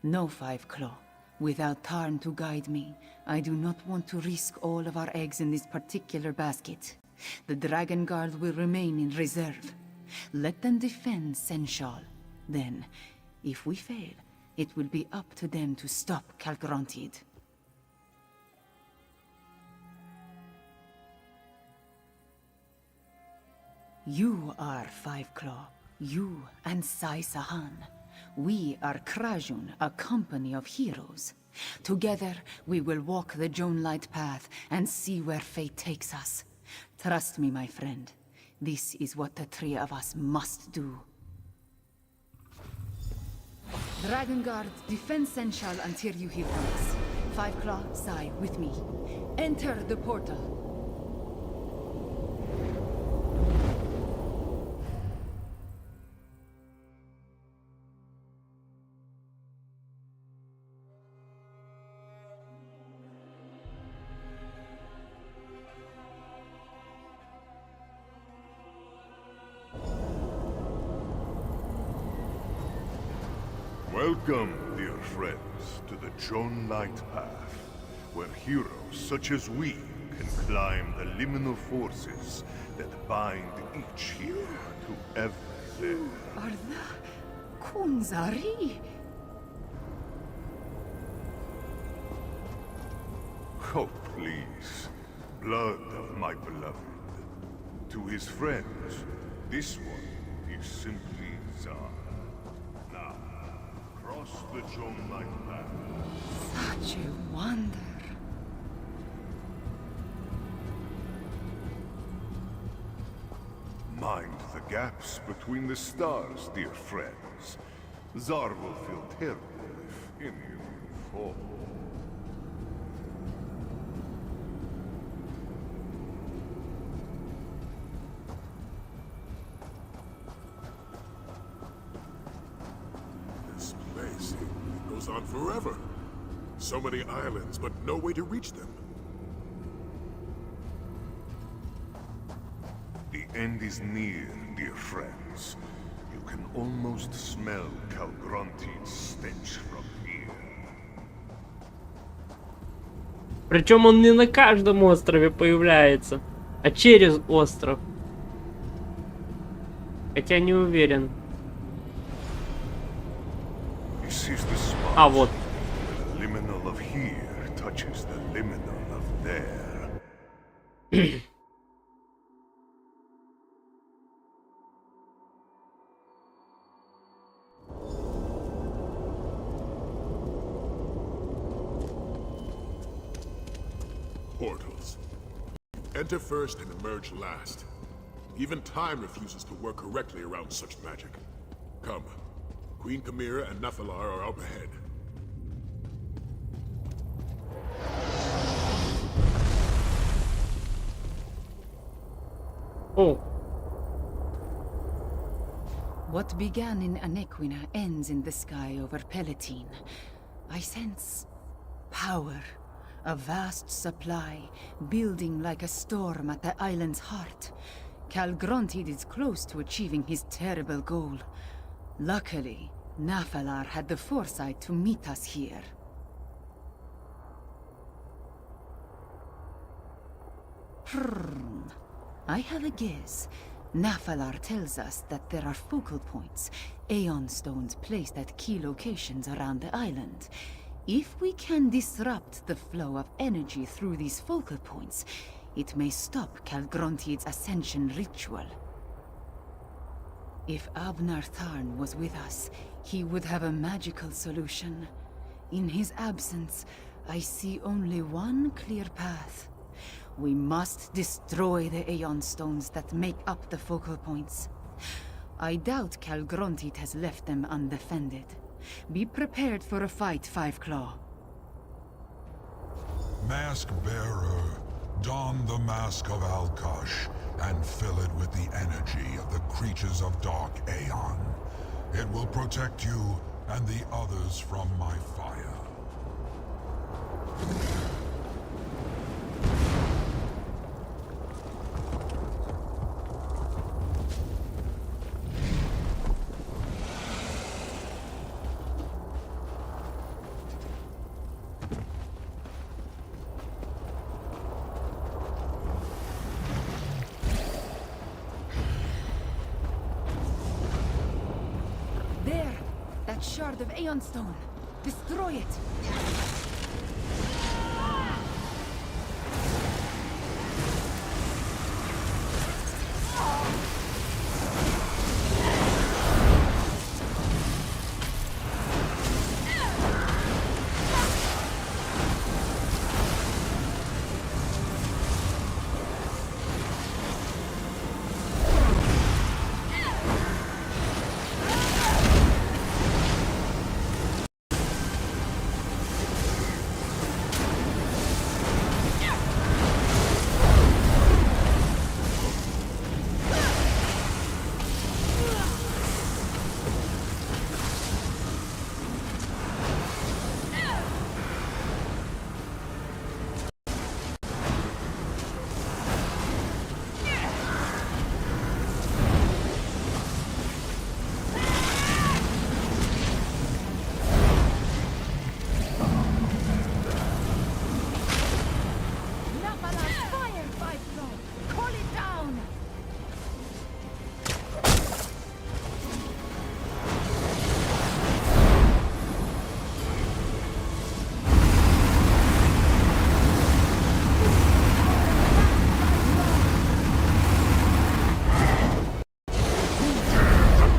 No, Five Claw. Without Tarn to guide me, I do not want to risk all of our eggs in this particular basket. The Dragon Guard will remain in reserve. Let them defend Senshal. Then, if we fail, it will be up to them to stop Calgronteed. You are Five Claw. You and Sai-Sahan. We are Krajun, a company of heroes. Together, we will walk the Jonelight Path and see where fate takes us. Trust me, my friend. This is what the three of us must do. Dragon Guard, defend Senshal until you hear from us. Five Claw, Sai, with me. Enter the portal. Welcome, dear friends, to the Jonelight Path, where heroes such as we can climb the liminal forces that bind each hero to every lair. Are the Kunzari? Oh, please. Blood of my beloved. To his friends, this one is simply Zar. Now, cross the Jonelight Path. Such a wonder. Mind the gaps between the stars, dear friends. Zar will feel terrible if any of you fall. This place, it goes on forever. So many islands, but no way to reach them. The end is near, dear friends. You can almost smell Calgronti's stench from here. Причем он не на каждом острове появляется, а через остров. Хотя не уверен. This is the spot. А вот. The liminal of here touches the liminal of there. Portals. Enter first and emerge last. Even time refuses to work correctly around such magic. Come. Queen Chimera and Nephilar are up ahead. О, What began in Anequina ends in the sky over Palatine. I sense power, a vast supply, building like a storm at the island's heart. Calgrontiid is close to achieving his terrible goal. Luckily, Nephilar had the foresight to meet us here. I have a guess. Nephilar tells us that there are focal points, Aeon Stones placed at key locations around the island. If we can disrupt the flow of energy through these focal points, it may stop Calgrontiid's ascension ritual. If Abnar Tharn was with us, he would have a magical solution. In his absence, I see only one clear path. We must destroy the Aeon Stones that make up the focal points. I doubt Calgrontiid has left them undefended. Be prepared for a fight, Five Claw. Mask Bearer, don the mask of Alkosh and fill it with the energy of the creatures of Dark Aeon. It will protect you and the others from my fire. There! That shard of Aeon Stone! Destroy it!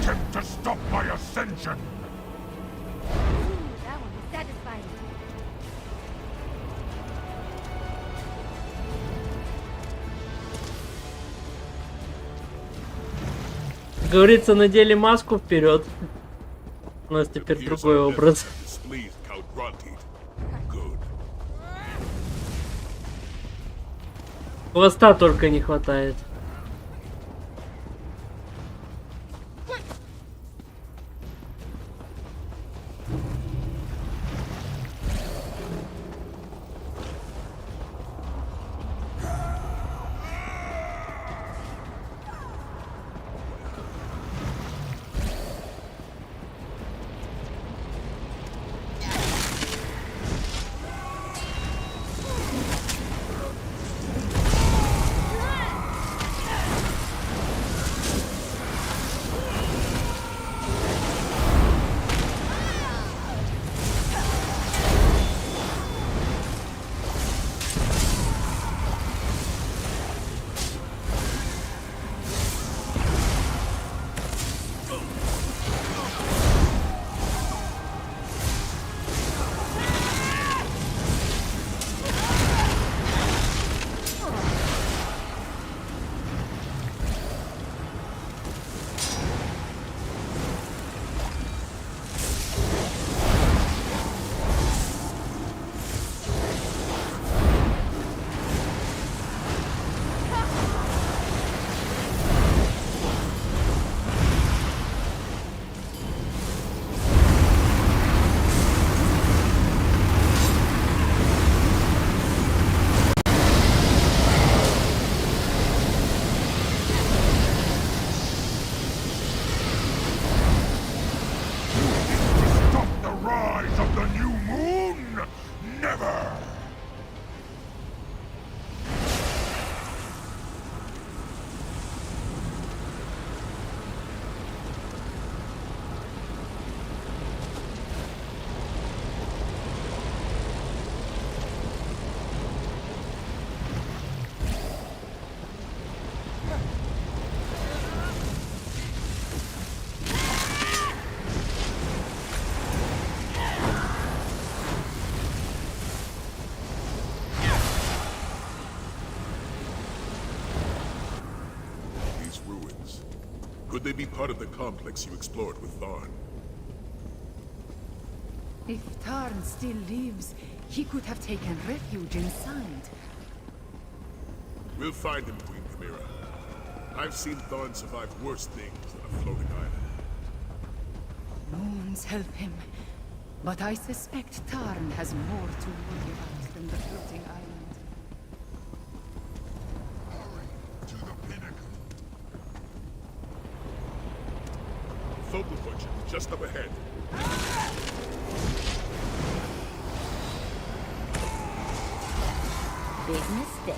Attempt to stop my ascension! That one was satisfying. говорится, надели маску вперед. У нас теперь другой образ. Displeased Calgrontiid. Good. Хвоста только не хватает. they be part of the complex you explored with Tharn? If Tarn still lives, he could have taken refuge inside. We'll find him, Queen Chimera. I've seen Tharn survive worse things than a floating island. Moons help him, but I suspect Tarn has more to worry about than the floating island. Hurry to the pinnacle. Focal point should be just up ahead. Big mistake.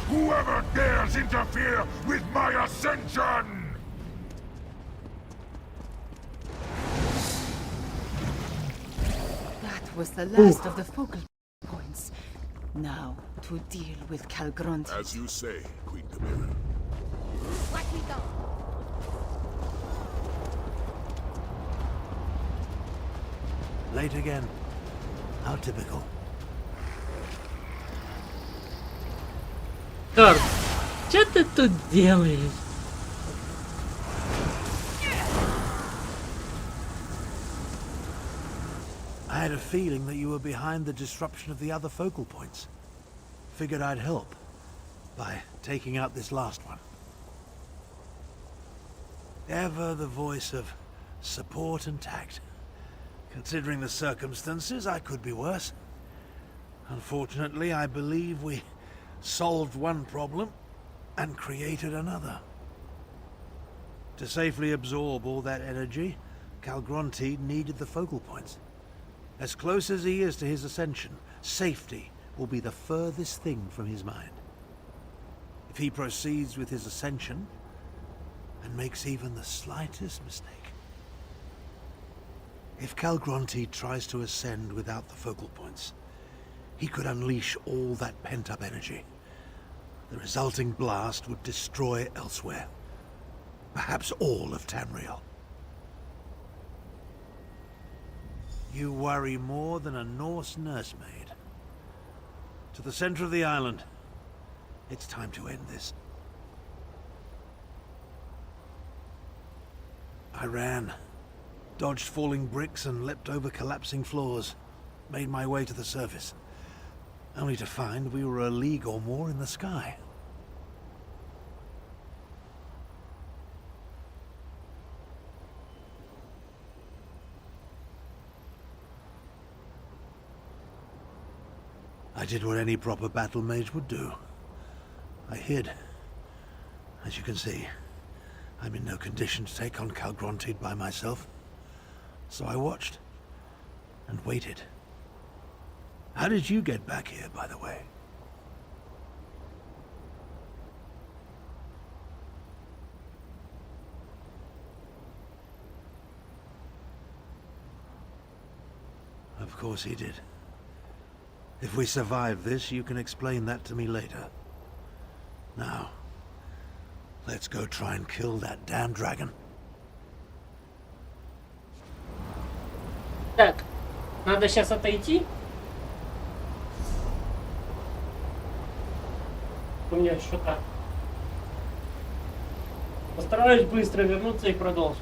Whoever dares interfere with my ascension! That was the last of the focal points. Now, to deal with Calgronti. As you say, Queen Chimera. Watch me go. Late again. How typical. Торн, что ты тут делаешь? I had a feeling that you were behind the disruption of the other focal points. Figured I'd help by taking out this last one. Ever the voice of support and tact. Considering the circumstances, I could be worse. Unfortunately, I believe we solved one problem and created another. To safely absorb all that energy, Calgronti needed the focal points. As close as he is to his ascension, safety will be the furthest thing from his mind. If he proceeds with his ascension and makes even the slightest mistake. If Calgronti tries to ascend without the focal points, he could unleash all that pent-up energy. The resulting blast would destroy elsewhere. Perhaps all of Tamriel. You worry more than a Norse nursemaid. To the center of the island. It's time to end this. I ran, dodged falling bricks and leapt over collapsing floors, made my way to the surface, only to find we were a league or more in the sky. I did what any proper battle mage would do. I hid. As you can see, I'm in no condition to take on Calgronti by myself. So I watched and waited. How did you get back here, by the way? Of course he did. If we survive this, you can explain that to me later. Now, let's go try and kill that damn dragon. Так, надо сейчас отойти. У меня что-то. Постараюсь быстро вернуться и продолжить.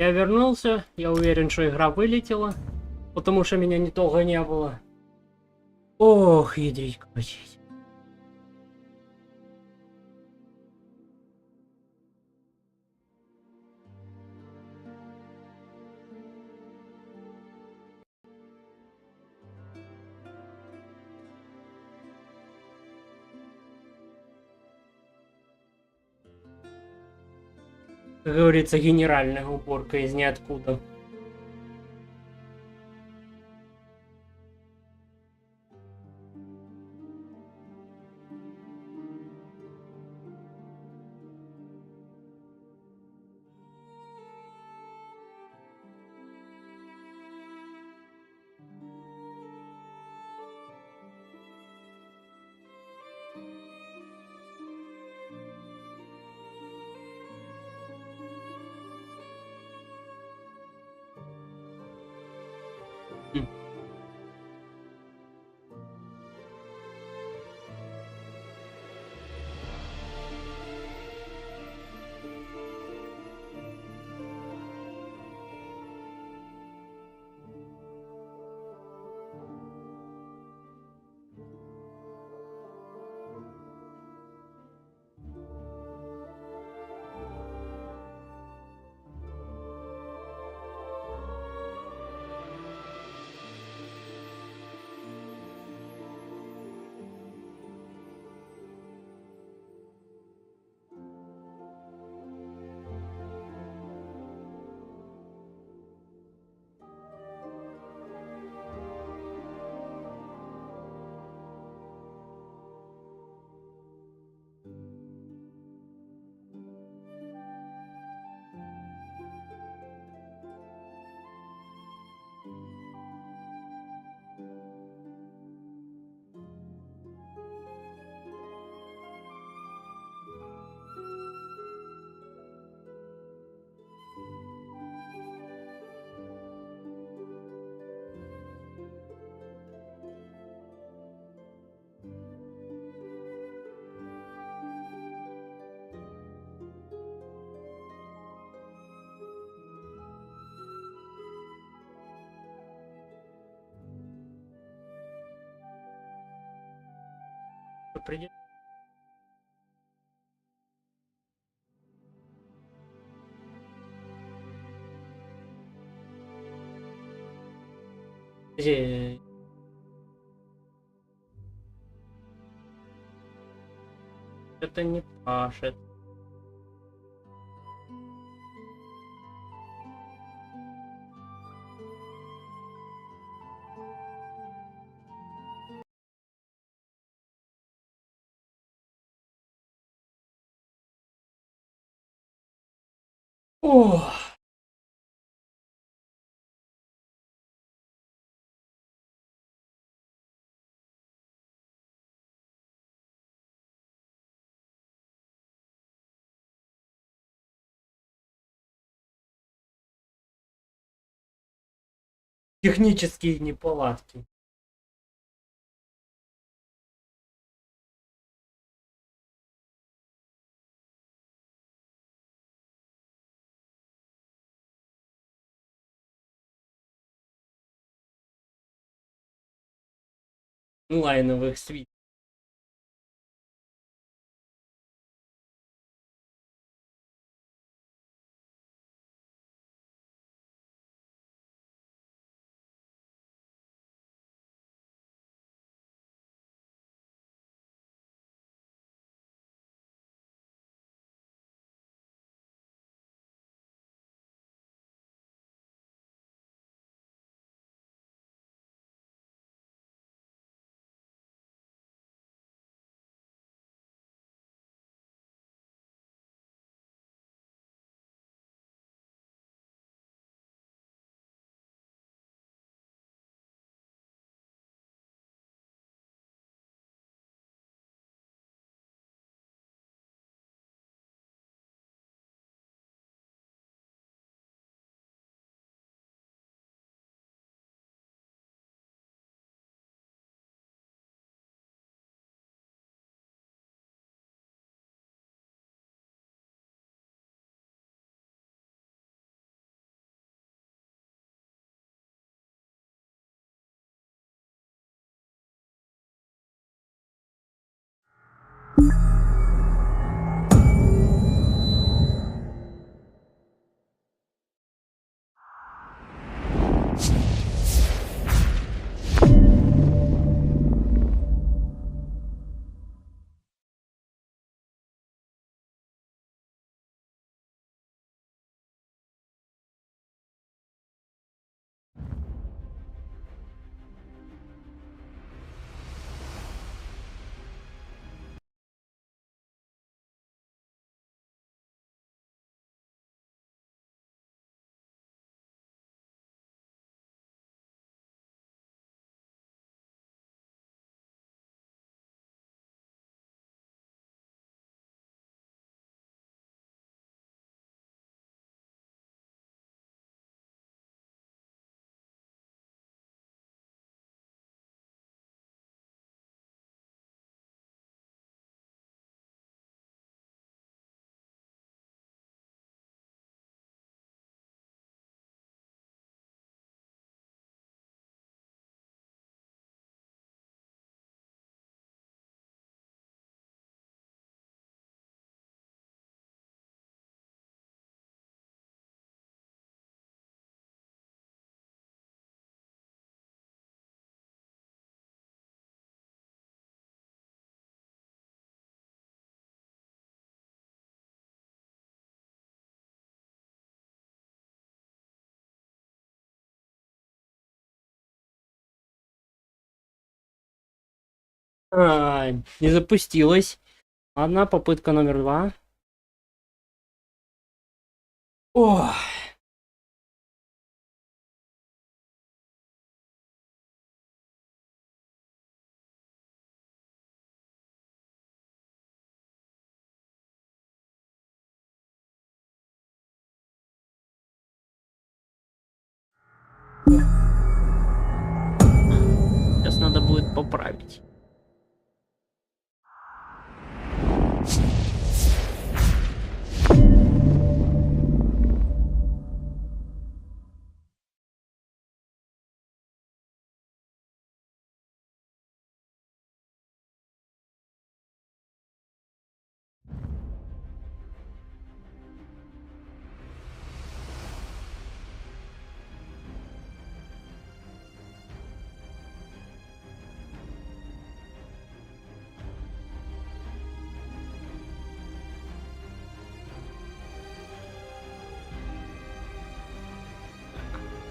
Я вернулся, я уверен, что игра вылетела, потому что меня недолго не было. Ох, ядрить крутить. Как говорится, генеральная уборка из ниоткуда. Придет. Это не пашет. Ох. Технические неполадки. Лайновых свит. Не запустилась. Ладно, попытка номер 2. Ох. Сейчас надо будет поправить.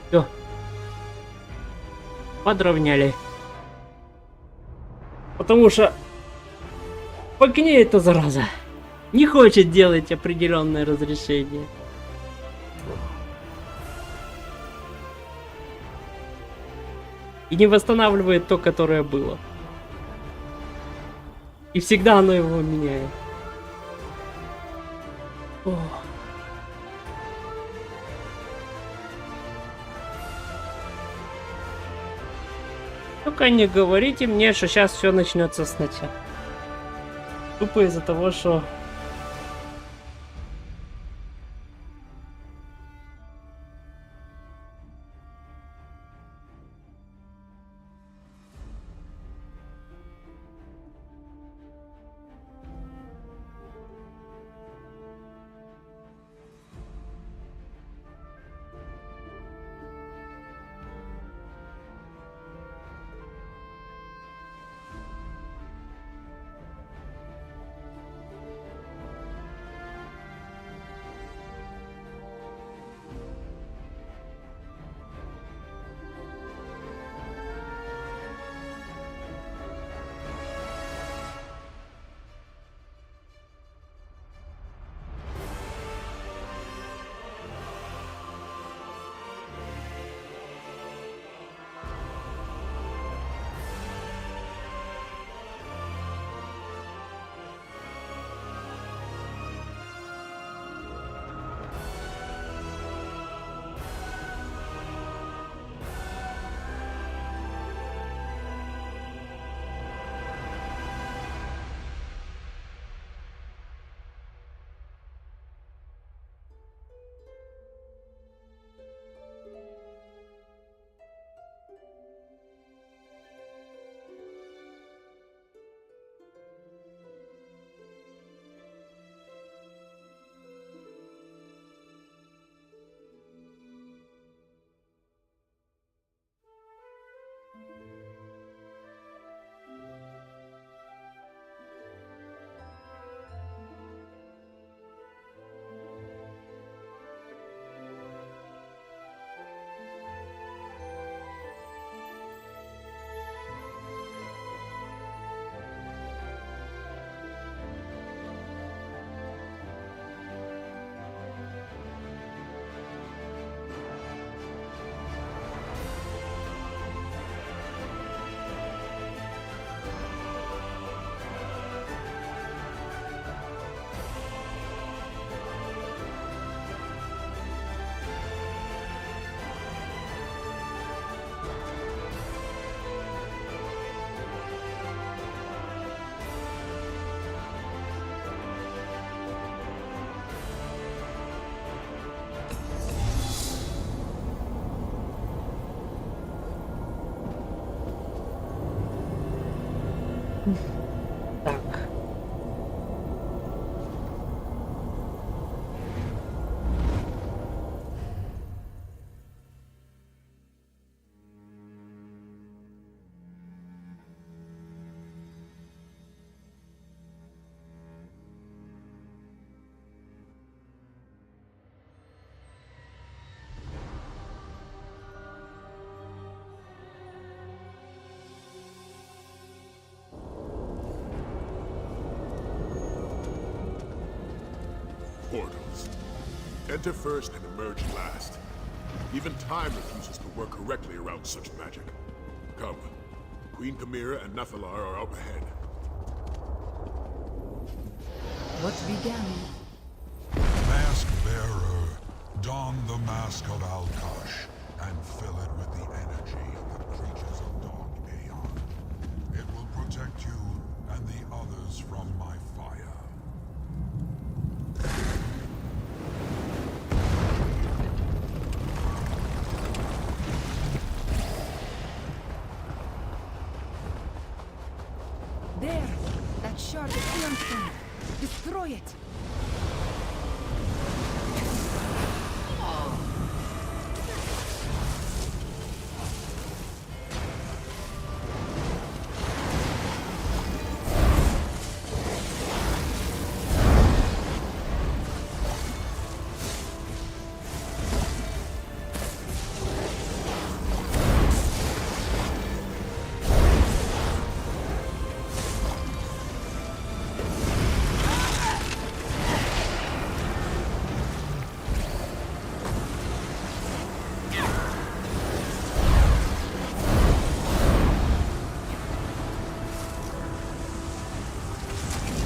Все. Подровняли. Потому что в окне эта зараза не хочет делать определенное разрешение. И не восстанавливает то, которое было. И всегда оно его меняет. Ох. Только не говорите мне, что сейчас все начнется сначала. Тупо из-за того, что... Так. Portals. Enter first and emerge last. Even time refuses to work correctly around such magic. Come. Queen Chimera and Nephilar are up ahead. What began? Mask bearer, don the mask of Alkash and fill it with the energy of the creatures of Dog Aeon. It will protect you and the others from my fire. There! That shard of Aeonstone! Destroy it!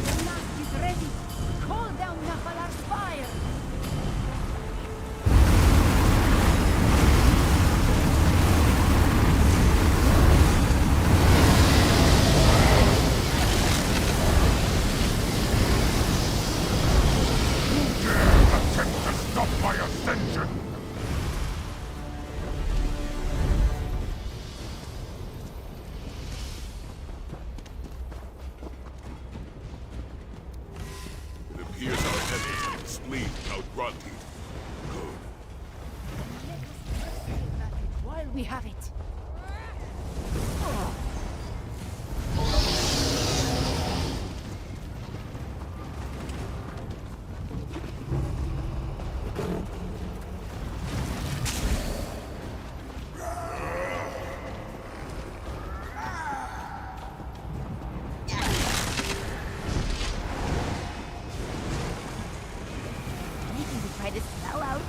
The mask is ready! Call down Naphalar's fire! Attempt to stop my ascension! It appears our enemies have displayed Calgronti. Good. Let us press the advantage while we have it. Making me try to spell out.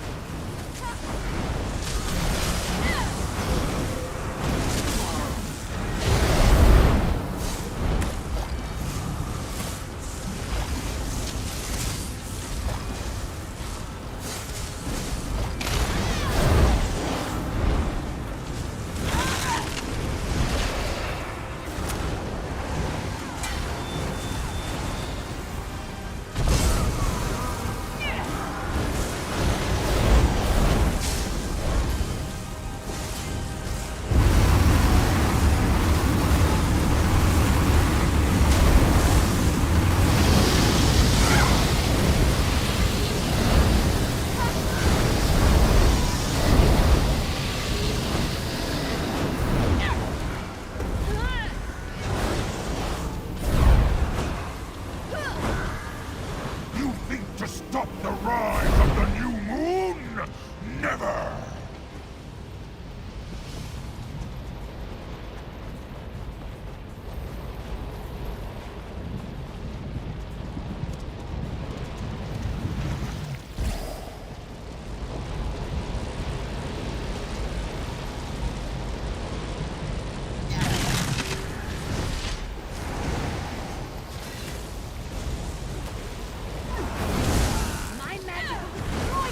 You think to stop the rise of the new moon? Never! My magic will destroy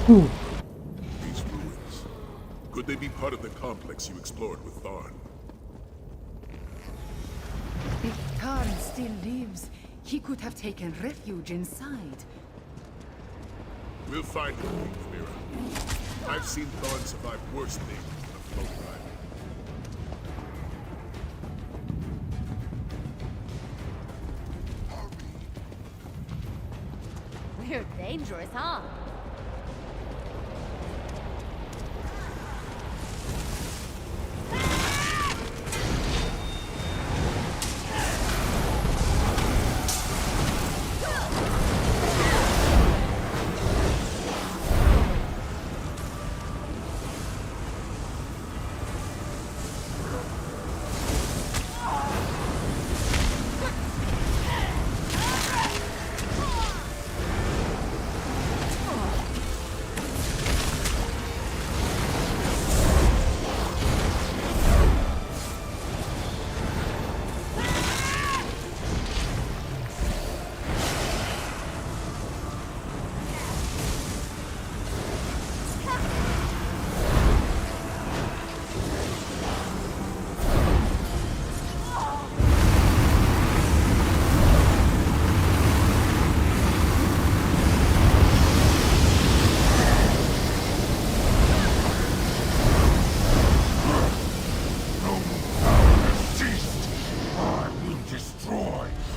you! These ruins. Could they be part of the complex you explored with Tharn? If Tarn still lives, he could have taken refuge inside. We'll find him, Queen Chimera. I've seen Thorn survive worse things than a float ride. We're dangerous, huh?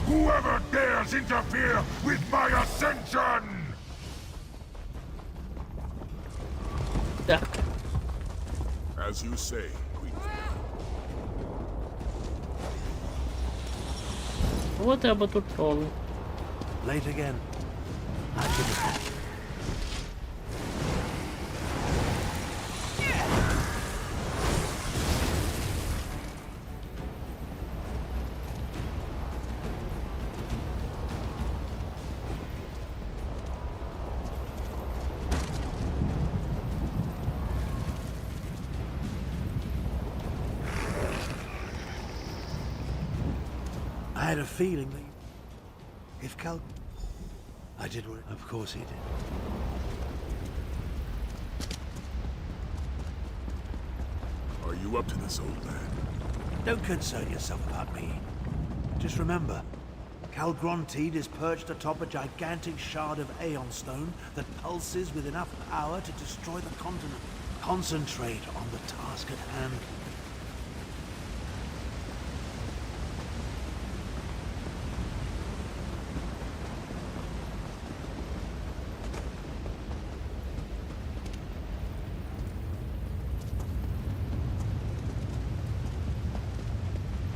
Whoever dares interfere with my ascension! Так. As you say, Queen. Вот я бы тут трогал. Late again. I should have... I had a feeling that if Cal... I did worry. Of course he did. Are you up to this, old man? Don't concern yourself about me. Just remember, Calgrontied is perched atop a gigantic shard of Aeon Stone that pulses with enough power to destroy the continent. Concentrate on the task at hand.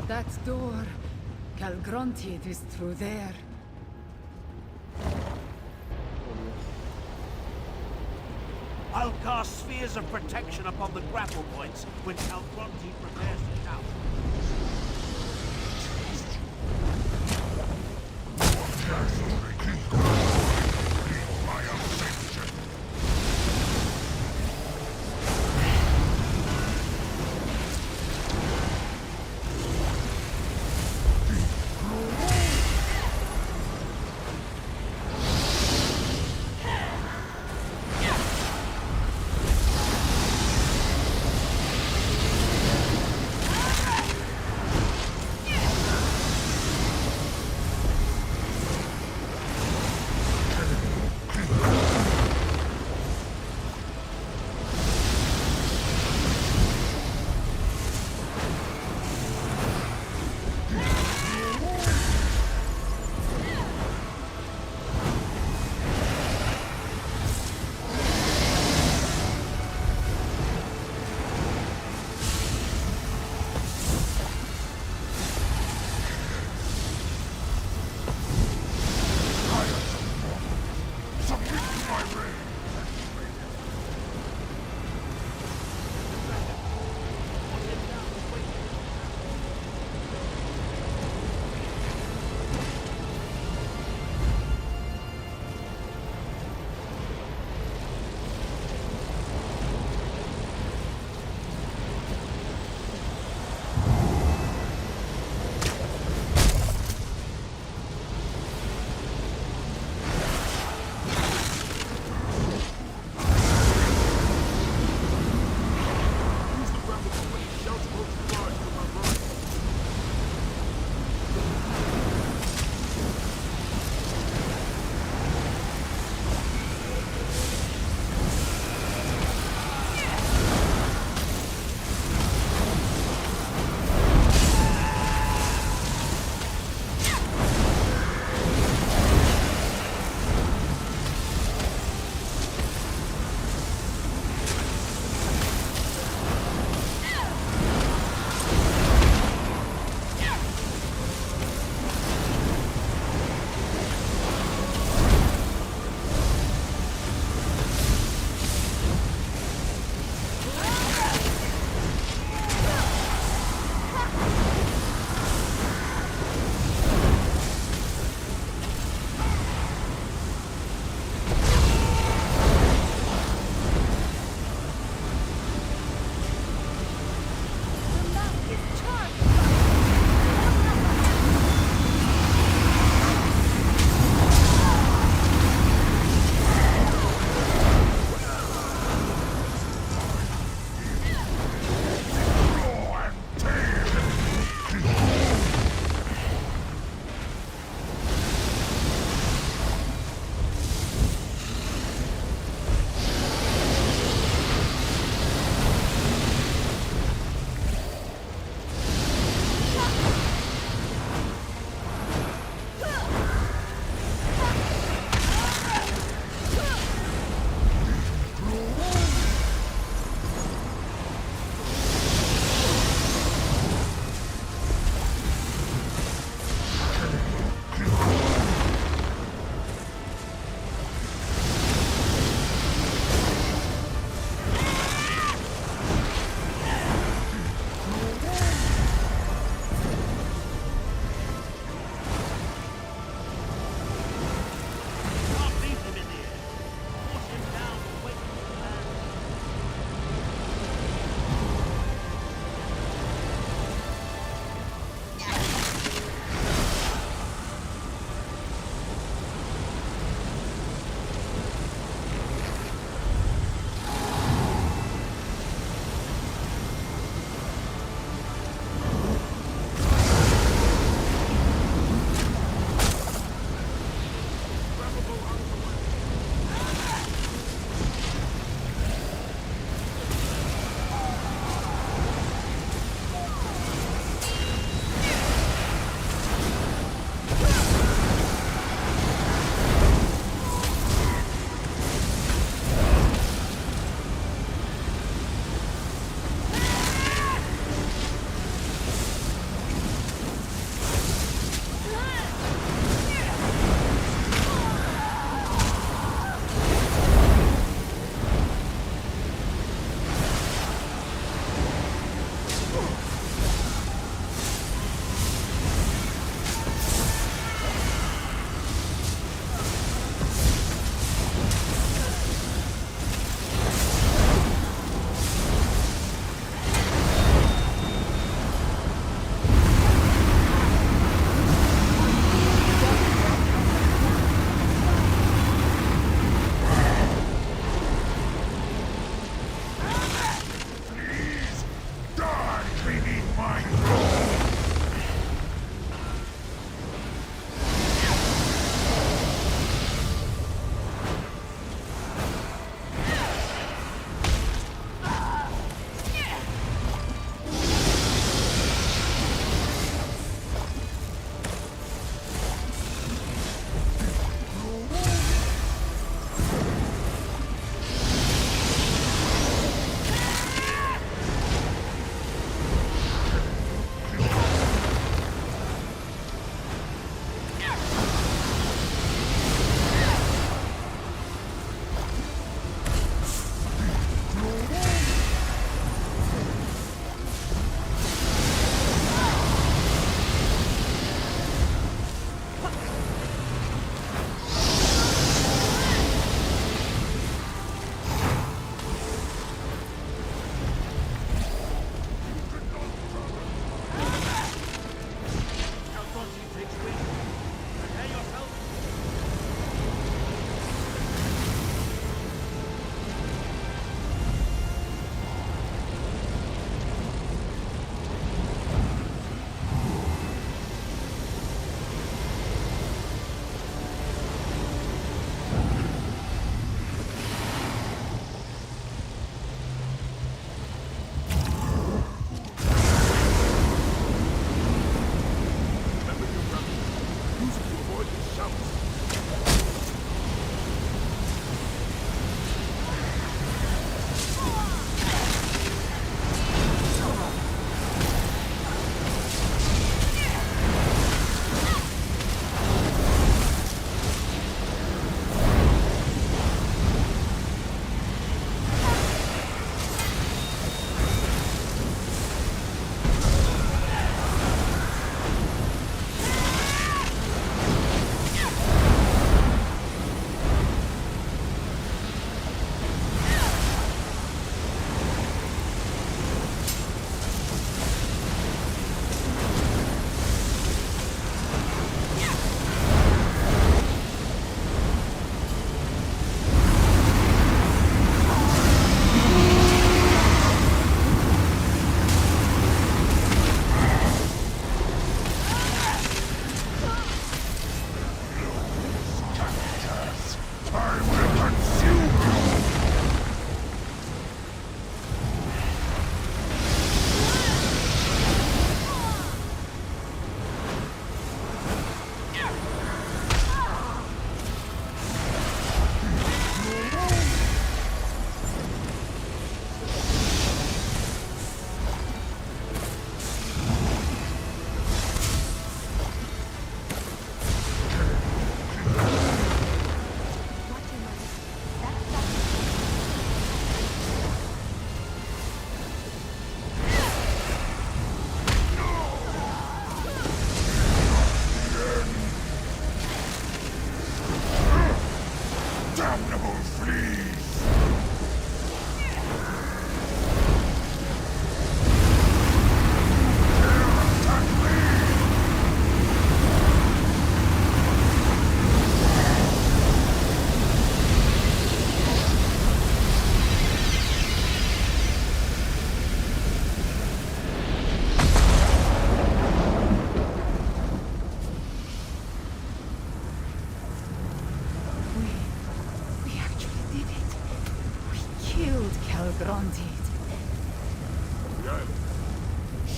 That door. Calgrontied is through there. I'll cast spheres of protection upon the grapple points when Calgrontied prepares to shout. My ascension!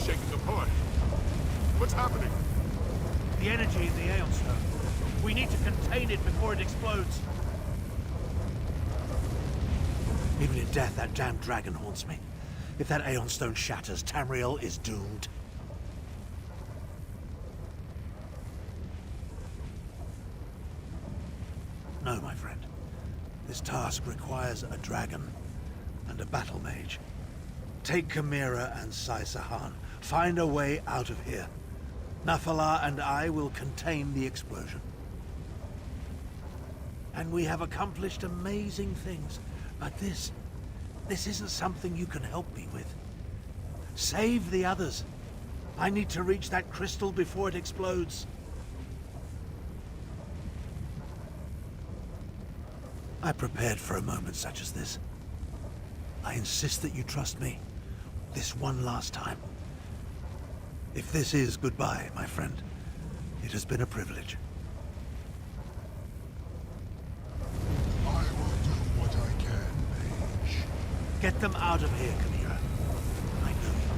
Shaking apart. What's happening? The energy in the Aeon Stone. We need to contain it before it explodes. Even in death, that damned dragon haunts me. If that Aeon Stone shatters, Tamriel is doomed. No, my friend. This task requires a dragon and a battle mage. Take Chimera and Sai Sahan. Find a way out of here. Nafala and I will contain the explosion. And we have accomplished amazing things. But this isn't something you can help me with. Save the others. I need to reach that crystal before it explodes. I prepared for a moment such as this. I insist that you trust me. This one last time. If this is goodbye, my friend, it has been a privilege. I will do what I can, mage. Get them out of here, Kamira. I know you.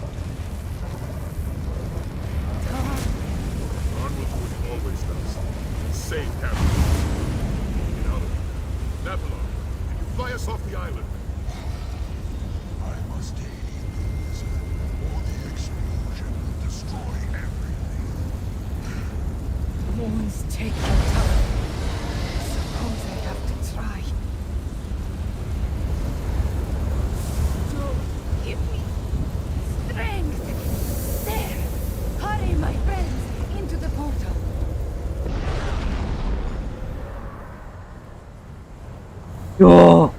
On with what he always does. Save Harry. Get out of here. Napalon, can you fly us off the island? I must aid these, or the explosion will destroy everything. Wounds take your time. Suppose I have to try. So, give me strength. There! Hurry, my friends, into the portal. О!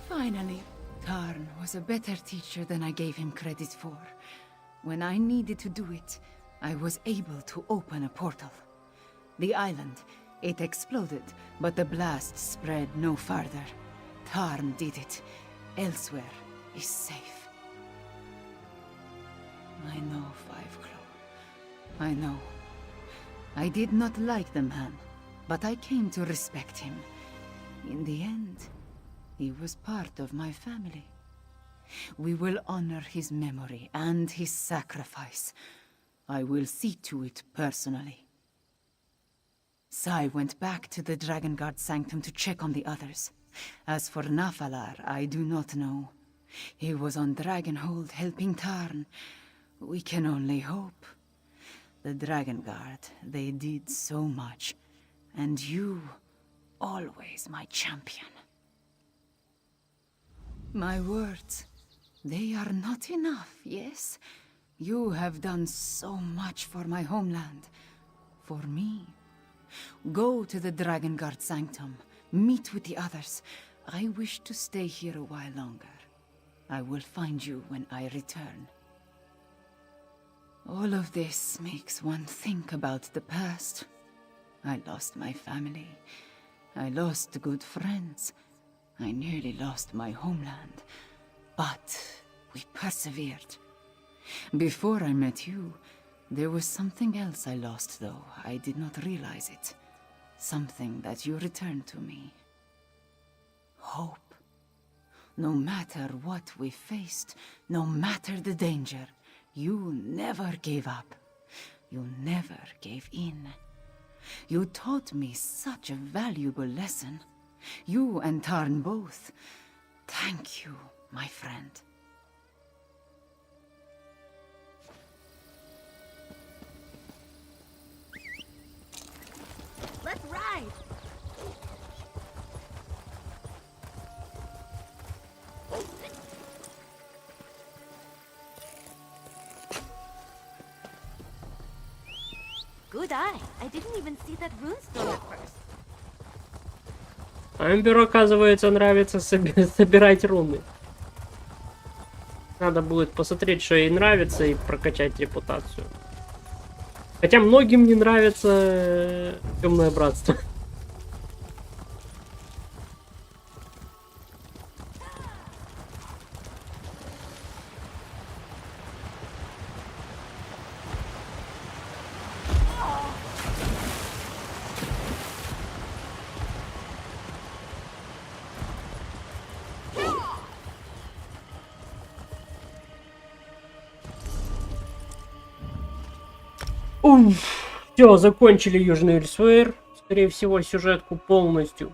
Finally, Tarn was a better teacher than I gave him credit for. When I needed to do it, I was able to open a portal. The island, it exploded, but the blast spread no farther. Tarn did it. Elsewhere is safe. I know, Five Claw. I know. I did not like the man, but I came to respect him. In the end, he was part of my family. We will honor his memory and his sacrifice. I will see to it personally. Sai went back to the Dragon Guard Sanctum to check on the others. As for Nafalar, I do not know. He was on Dragonhold helping Tarn. We can only hope. The Dragon Guard, they did so much. And you, always my champion. My words, they are not enough, yes? You have done so much for my homeland. For me. Go to the Dragon Guard Sanctum. Meet with the others. I wish to stay here a while longer. I will find you when I return. All of this makes one think about the past. I lost my family. I lost good friends. I nearly lost my homeland. But we persevered. Before I met you, there was something else I lost, though. I did not realize it. Something that you returned to me. Hope. No matter what we faced, no matter the danger, you never gave up. You never gave in. You taught me such a valuable lesson. You and Tarn both. Thank you, my friend. Let's ride! Good eye. I didn't even see that runestone at first. Амберу, оказывается, нравится собирать руны. Надо будет посмотреть, что ей нравится, и прокачать репутацию. Хотя многим не нравится Темное Братство. Все, закончили Южный Эльсвейр. Скорее всего, сюжетку полностью.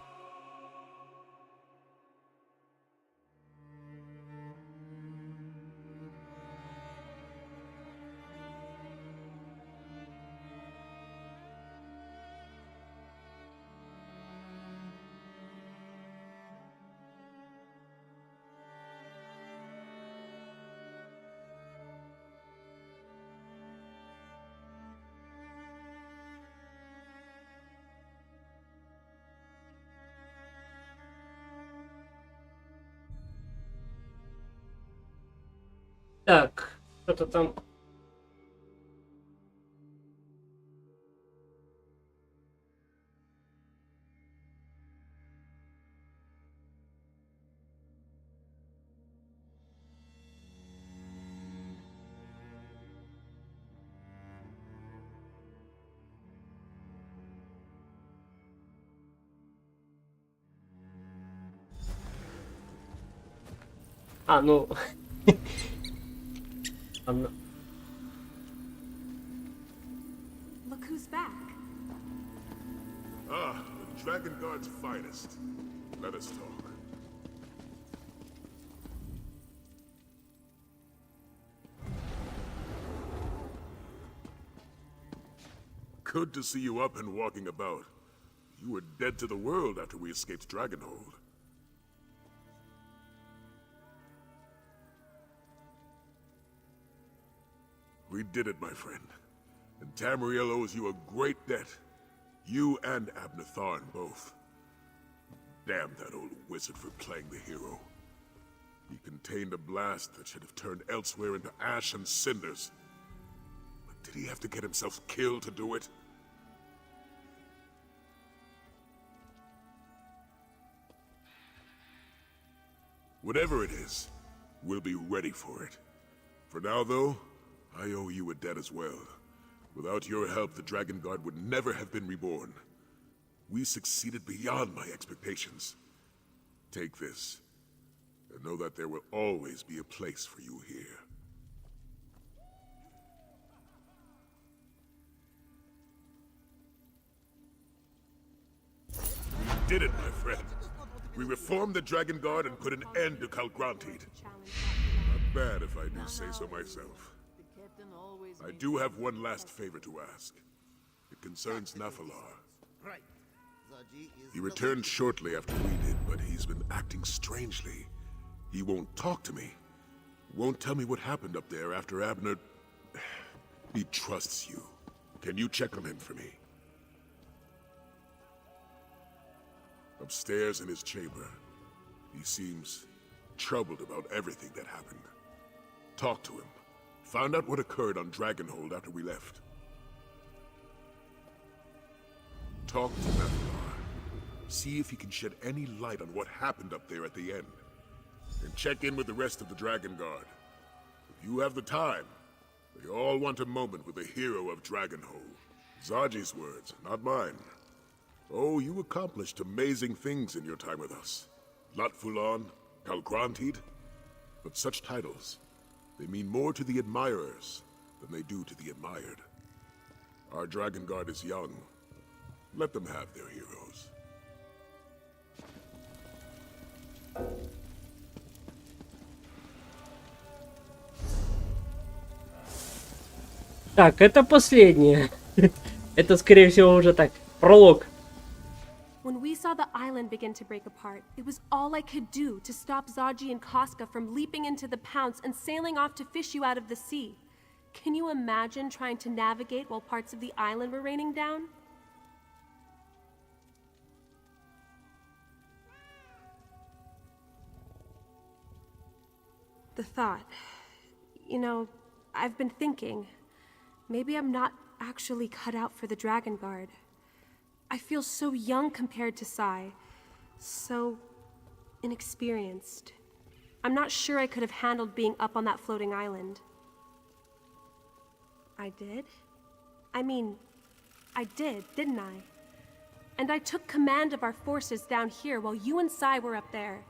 Так, что-то там А, ну... Ладно. Look who's back. Ah, the Dragon Guard's finest. Let us talk. Good to see you up and walking about. You were dead to the world after we escaped Dragonhold. We did it, my friend. And Tamriel owes you a great debt. You and Abner Tharn both. Damn that old wizard for playing the hero. He contained a blast that should have turned elsewhere into ash and cinders. But did he have to get himself killed to do it? Whatever it is, we'll be ready for it. For now, though, I owe you a debt as well. Without your help, the Dragon Guard would never have been reborn. We succeeded beyond my expectations. Take this, and know that there will always be a place for you here. We did it, my friend. We reformed the Dragon Guard and put an end to Calgronteed. Not bad if I do say so myself. I do have one last favor to ask. It concerns Nafalar. He returned shortly after we did, but he's been acting strangely. He won't talk to me. Won't tell me what happened up there after Abner... He trusts you. Can you check on him for me? Upstairs in his chamber, he seems troubled about everything that happened. Talk to him. Find out what occurred on Dragonhold after we left. Talk to Nafalar. See if he can shed any light on what happened up there at the end. And check in with the rest of the Dragon Guard. If you have the time, they all want a moment with the hero of Dragonhold. Zaji's words, not mine. Oh, you accomplished amazing things in your time with us. Latfulan, Calgronteed. But such titles, they mean more to the admirers than they do to the admired. Our Dragon Guard is young. Let them have their heroes. Так, это последнее. Это, скорее всего, уже так. Пролог. When we saw the island begin to break apart, it was all I could do to stop Zaji and Casca from leaping into the pounce and sailing off to fish you out of the sea. Can you imagine trying to navigate while parts of the island were raining down? The thought, you know, I've been thinking, maybe I'm not actually cut out for the Dragon Guard. I feel so young compared to Sai, so inexperienced. I'm not sure I could have handled being up on that floating island. I did? I mean, I did, didn't I? And I took command of our forces down here while you and Sai were up there.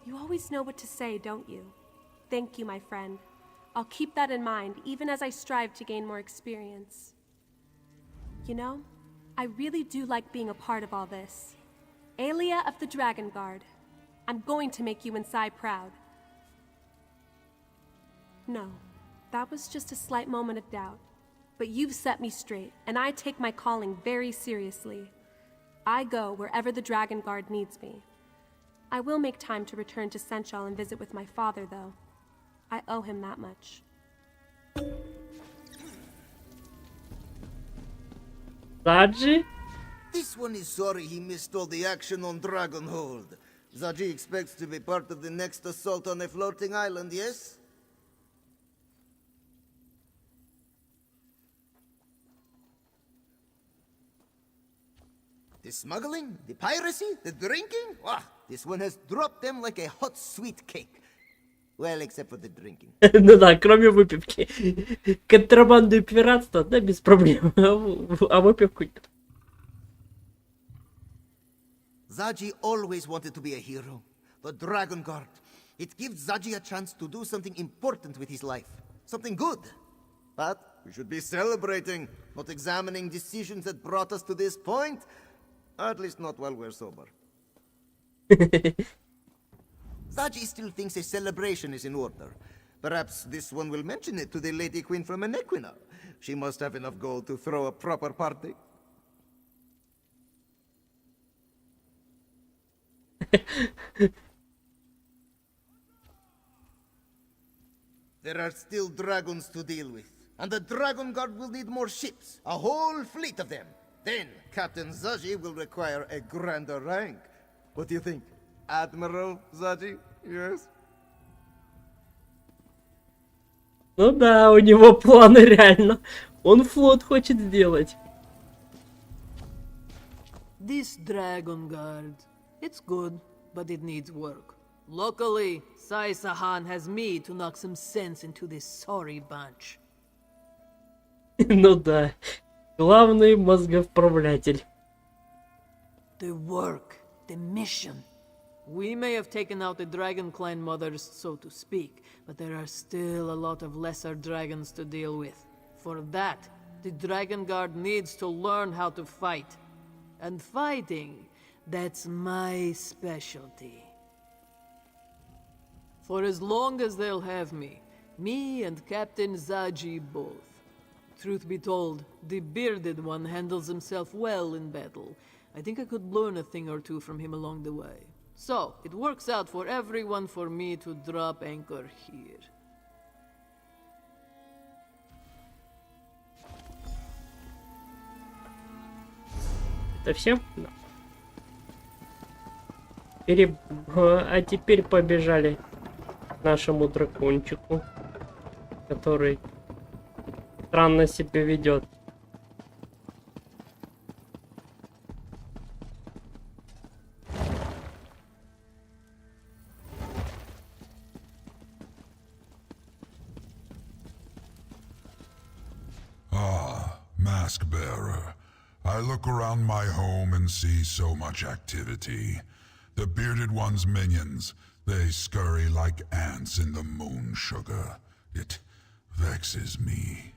You always know what to say, don't you? Thank you, my friend. I'll keep that in mind, even as I strive to gain more experience. You know, I really do like being a part of all this. Aelia of the Dragon Guard. I'm going to make you and Sai proud. No, that was just a slight moment of doubt. But you've set me straight, and I take my calling very seriously. I go wherever the Dragon Guard needs me. I will make time to return to Senchal and visit with my father, though. I owe him that much. Zaji? This one is sorry he missed all the action on Dragonhold. Zaji expects to be part of the next assault on a floating island, yes? The smuggling, the piracy, the drinking? Ah, this one has dropped them like a hot sweet cake. Well, except for the drinking. Ну да, кроме выпивки. Контрабанду и пиратство, да, без проблем. А выпивку нет. Zaji always wanted to be a hero. The Dragon Guard. It gives Zaji a chance to do something important with his life. Something good. But we should be celebrating, not examining decisions that brought us to this point. At least not while we're sober. Zaji still thinks a celebration is in order. Perhaps this one will mention it to the Lady Queen from Enequina. She must have enough gold to throw a proper party. There are still dragons to deal with, and the Dragon Guard will need more ships, a whole fleet of them. Then Captain Zaji will require a grander rank. What do you think? Admiral Zaji? Yes? Ну да, у него планы реально. Он флот хочет сделать. This Dragon Guard, it's good, but it needs work. Luckily, Sai-Sahan has me to knock some sense into this sorry bunch. Ну да, главный мозговправлятель. The work, the mission. We may have taken out the Dragon Clan mothers, so to speak, but there are still a lot of lesser dragons to deal with. For that, the Dragon Guard needs to learn how to fight. And fighting, that's my specialty. For as long as they'll have me and Captain Zaji both. Truth be told, the bearded one handles himself well in battle. I think I could learn a thing or two from him along the way. So, it works out for everyone for me to drop anchor here. Это все? Да. А теперь побежали к нашему дракончику, который странно себя ведет. Mask bearer. I look around my home and see so much activity. The bearded one's minions, they scurry like ants in the moon sugar. It vexes me.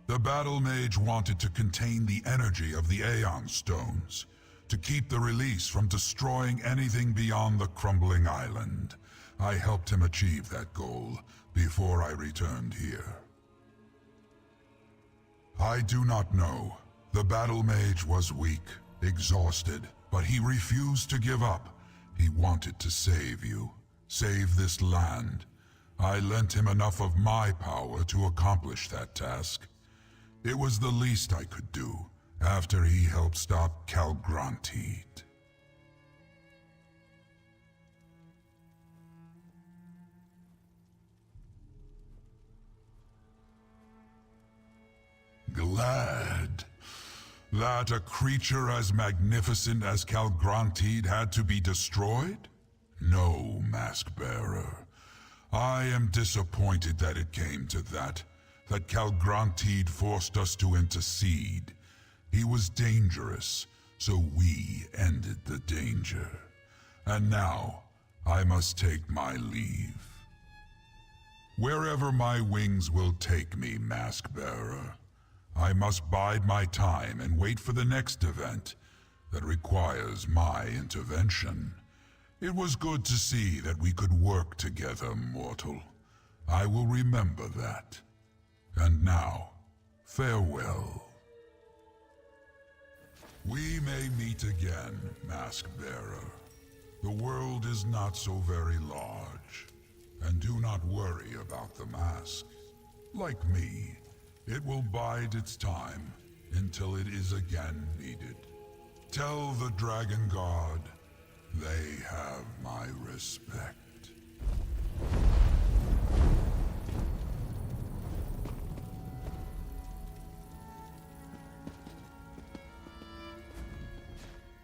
The battle mage wanted to contain the energy of the Aeon Stones, to keep the release from destroying anything beyond the crumbling island. I helped him achieve that goal before I returned here. I do not know. The battle mage was weak, exhausted, but he refused to give up. He wanted to save you, save this land. I lent him enough of my power to accomplish that task. It was the least I could do after he helped stop Calgronteed. Glad that a creature as magnificent as Calgronteed had to be destroyed? No, Mask Bearer. I am disappointed that it came to that Calgronteed forced us to intercede. He was dangerous, so we ended the danger. And now, I must take my leave. Wherever my wings will take me, Mask Bearer, I must bide my time and wait for the next event that requires my intervention. It was good to see that we could work together, mortal. I will remember that. And now, farewell. We may meet again, Mask Bearer. The world is not so very large. And do not worry about the mask. Like me, it will bide its time until it is again needed. Tell the Dragon Guard they have my respect.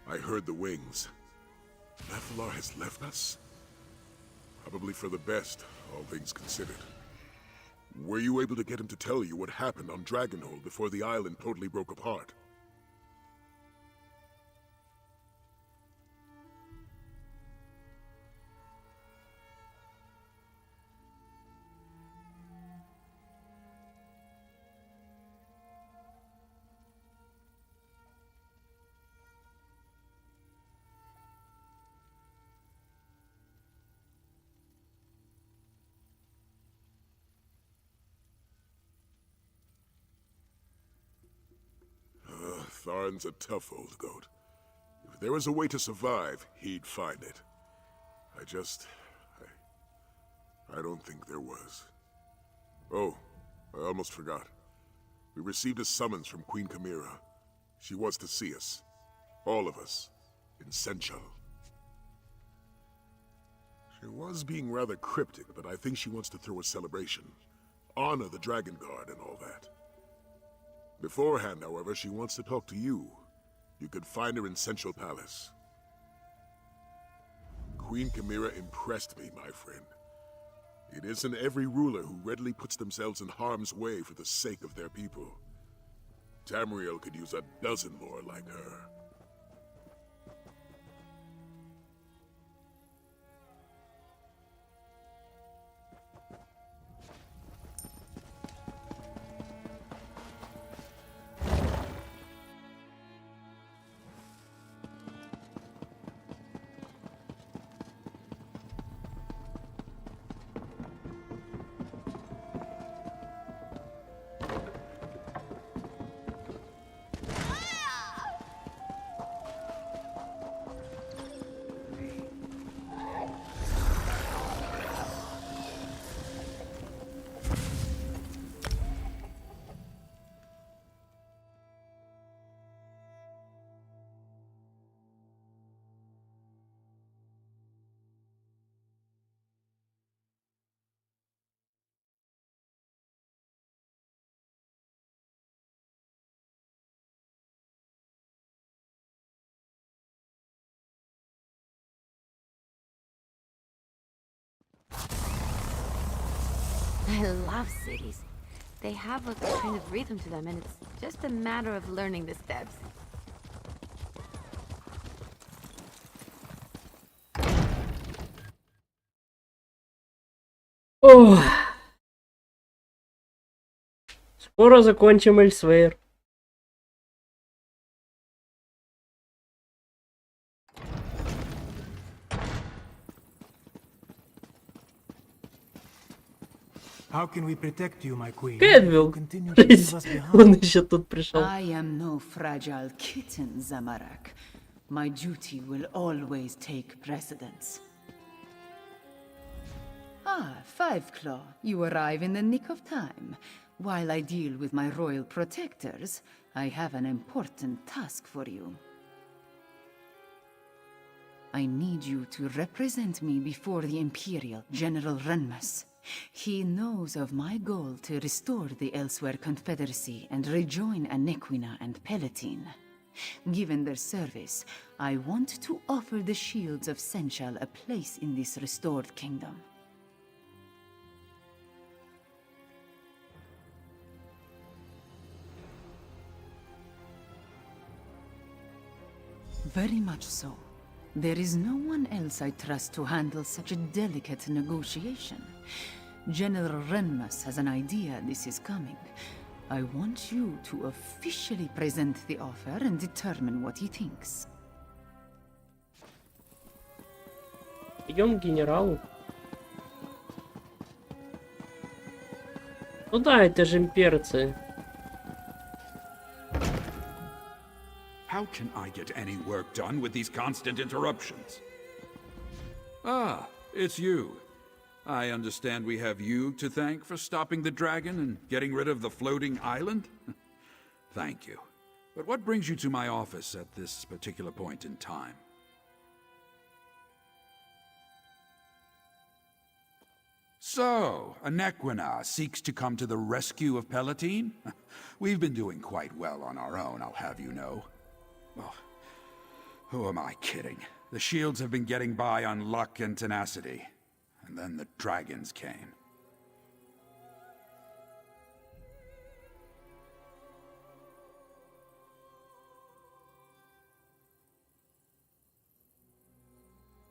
I heard the wings. Nephilar has left us? Probably for the best, all things considered. Were you able to get him to tell you what happened on Dragonhold before the island totally broke apart? Tharn's a tough old goat. If there was a way to survive, he'd find it. I don't think there was. Oh, I almost forgot. We received a summons from Queen Chimera. She wants to see us. All of us. In Senchal. She was being rather cryptic, but I think she wants to throw a celebration. Honor the Dragon Guard and all that. Beforehand, however, she wants to talk to you. You could find her in Central Palace. Queen Chimera impressed me, my friend. It isn't every ruler who readily puts themselves in harm's way for the sake of their people. Tamriel could use a dozen more like her. I love cities. They have a kind of rhythm to them, and it's just a matter of learning the steps. Ох. Скоро закончим Эльсвейр. How can we protect you, my queen? Кэдвилл. Continue to leave us behind. Он еще тут пришел. I am no fragile kitten, Zamarak. My duty will always take precedence. Ah, Five Claw, you arrive in the nick of time. While I deal with my royal protectors, I have an important task for you. I need you to represent me before the Imperial General Renmus. He knows of my goal to restore the Elsewhere Confederacy and rejoin Anequina and Palatine. Given their service, I want to offer the Shields of Senchal a place in this restored kingdom. Very much so. There is no one else I trust to handle such a delicate negotiation. General Renmus has an idea this is coming. I want you to officially present the offer and determine what he thinks. Идем к генералу. Ну да, это же имперцы. How can I get any work done with these constant interruptions? Ah, it's you. I understand we have you to thank for stopping the dragon and getting rid of the floating island? Thank you. But what brings you to my office at this particular point in time? So, Anequina seeks to come to the rescue of Palatine? We've been doing quite well on our own, I'll have you know. Well, who am I kidding? The shields have been getting by on luck and tenacity. And then the dragons came.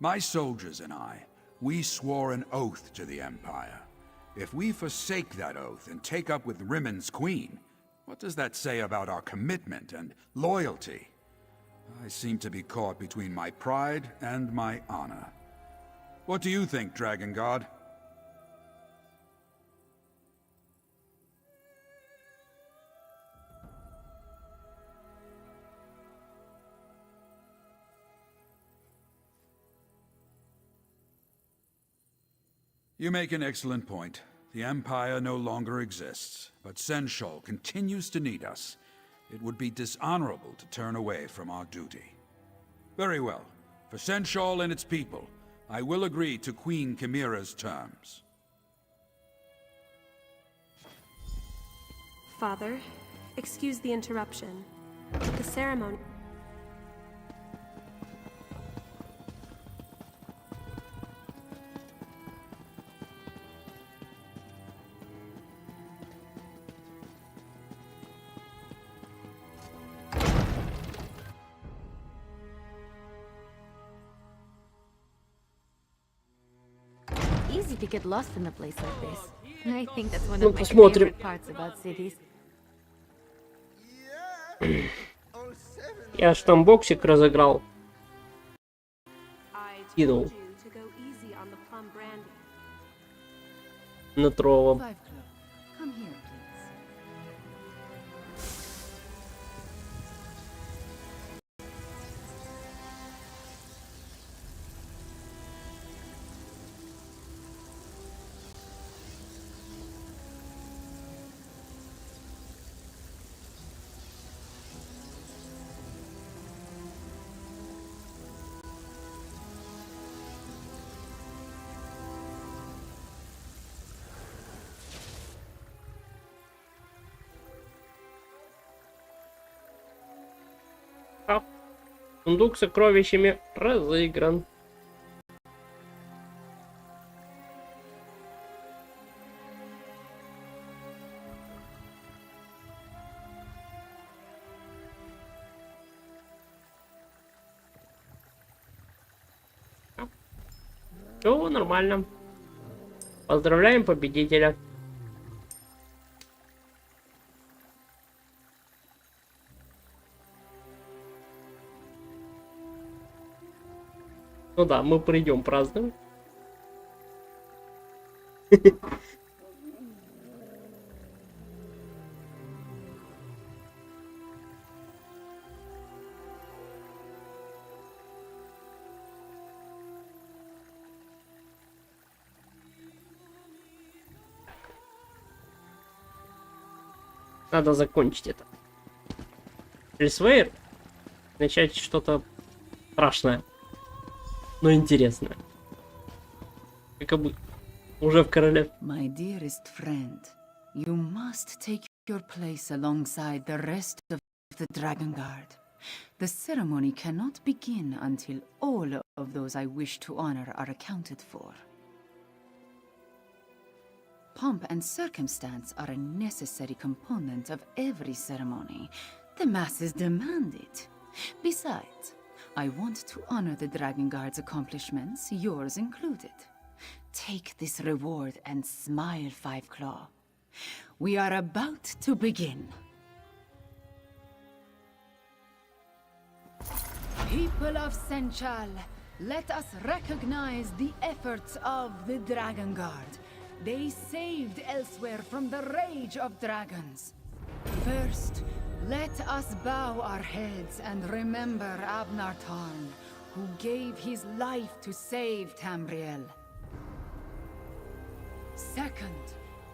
My soldiers and I, we swore an oath to the Empire. If we forsake that oath and take up with Rimmond's queen, what does that say about our commitment and loyalty? I seem to be caught between my pride and my honor. What do you think, Dragon God? You make an excellent point. The Empire no longer exists, but Senshal continues to need us. It would be dishonorable to turn away from our duty. Very well. For Senshal and its people, I will agree to Queen Chimera's terms. Father, excuse the interruption. The ceremony... Easy to get lost in a place like this. I think that's one Ну, of my посмотрим. favorite parts about cities. Я ж там боксик разыграл. Кинул. На трово. 5 Claw, come here, please. Сундук с сокровищами разыгран. Все нормально. Поздравляем победителя. Ну да, мы придем праздновать. Надо закончить это. Эльсвейр. Начать что-то страшное. Но интересное. Как бы уже в короле. My dearest friend, you must take your place alongside the rest of the Dragon Guard. The ceremony cannot begin until all of those I wish to honor are accounted for. Pomp and circumstance are a necessary component of every ceremony. The masses demand it. Besides, I want to honor the Dragon Guard's accomplishments, yours included. Take this reward and smile, 5 Claw. We are about to begin. People of Senchal, let us recognize the efforts of the Dragon Guard. They saved elsewhere from the rage of dragons. First, let us bow our heads and remember Abnar Tarn, who gave his life to save Tamriel. Second,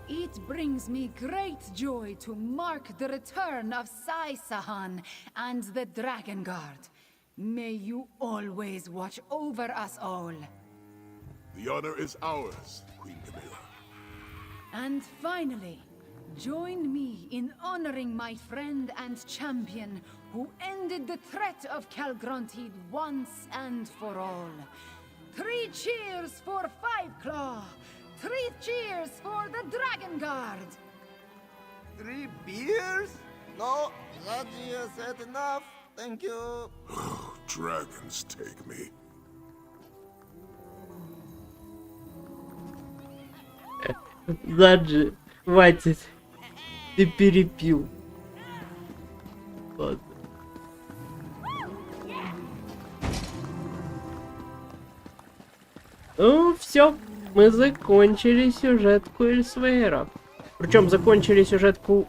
it brings me great joy to mark the return of Sai Sahan and the Dragon Guard. May you always watch over us all. The honor is ours, Queen Camilla. And finally, join me in honoring my friend and champion who ended the threat of Calgrontied once and for all. 3 cheers for 5 Claw! 3 cheers for the Dragon Guard! 3 beers? No, Zaji has had enough. Thank you. Dragons take me. Заджи, хватит. Ты перепил. Ладно. Ну, все. Мы закончили сюжетку Эльсвейра. Причем закончили сюжетку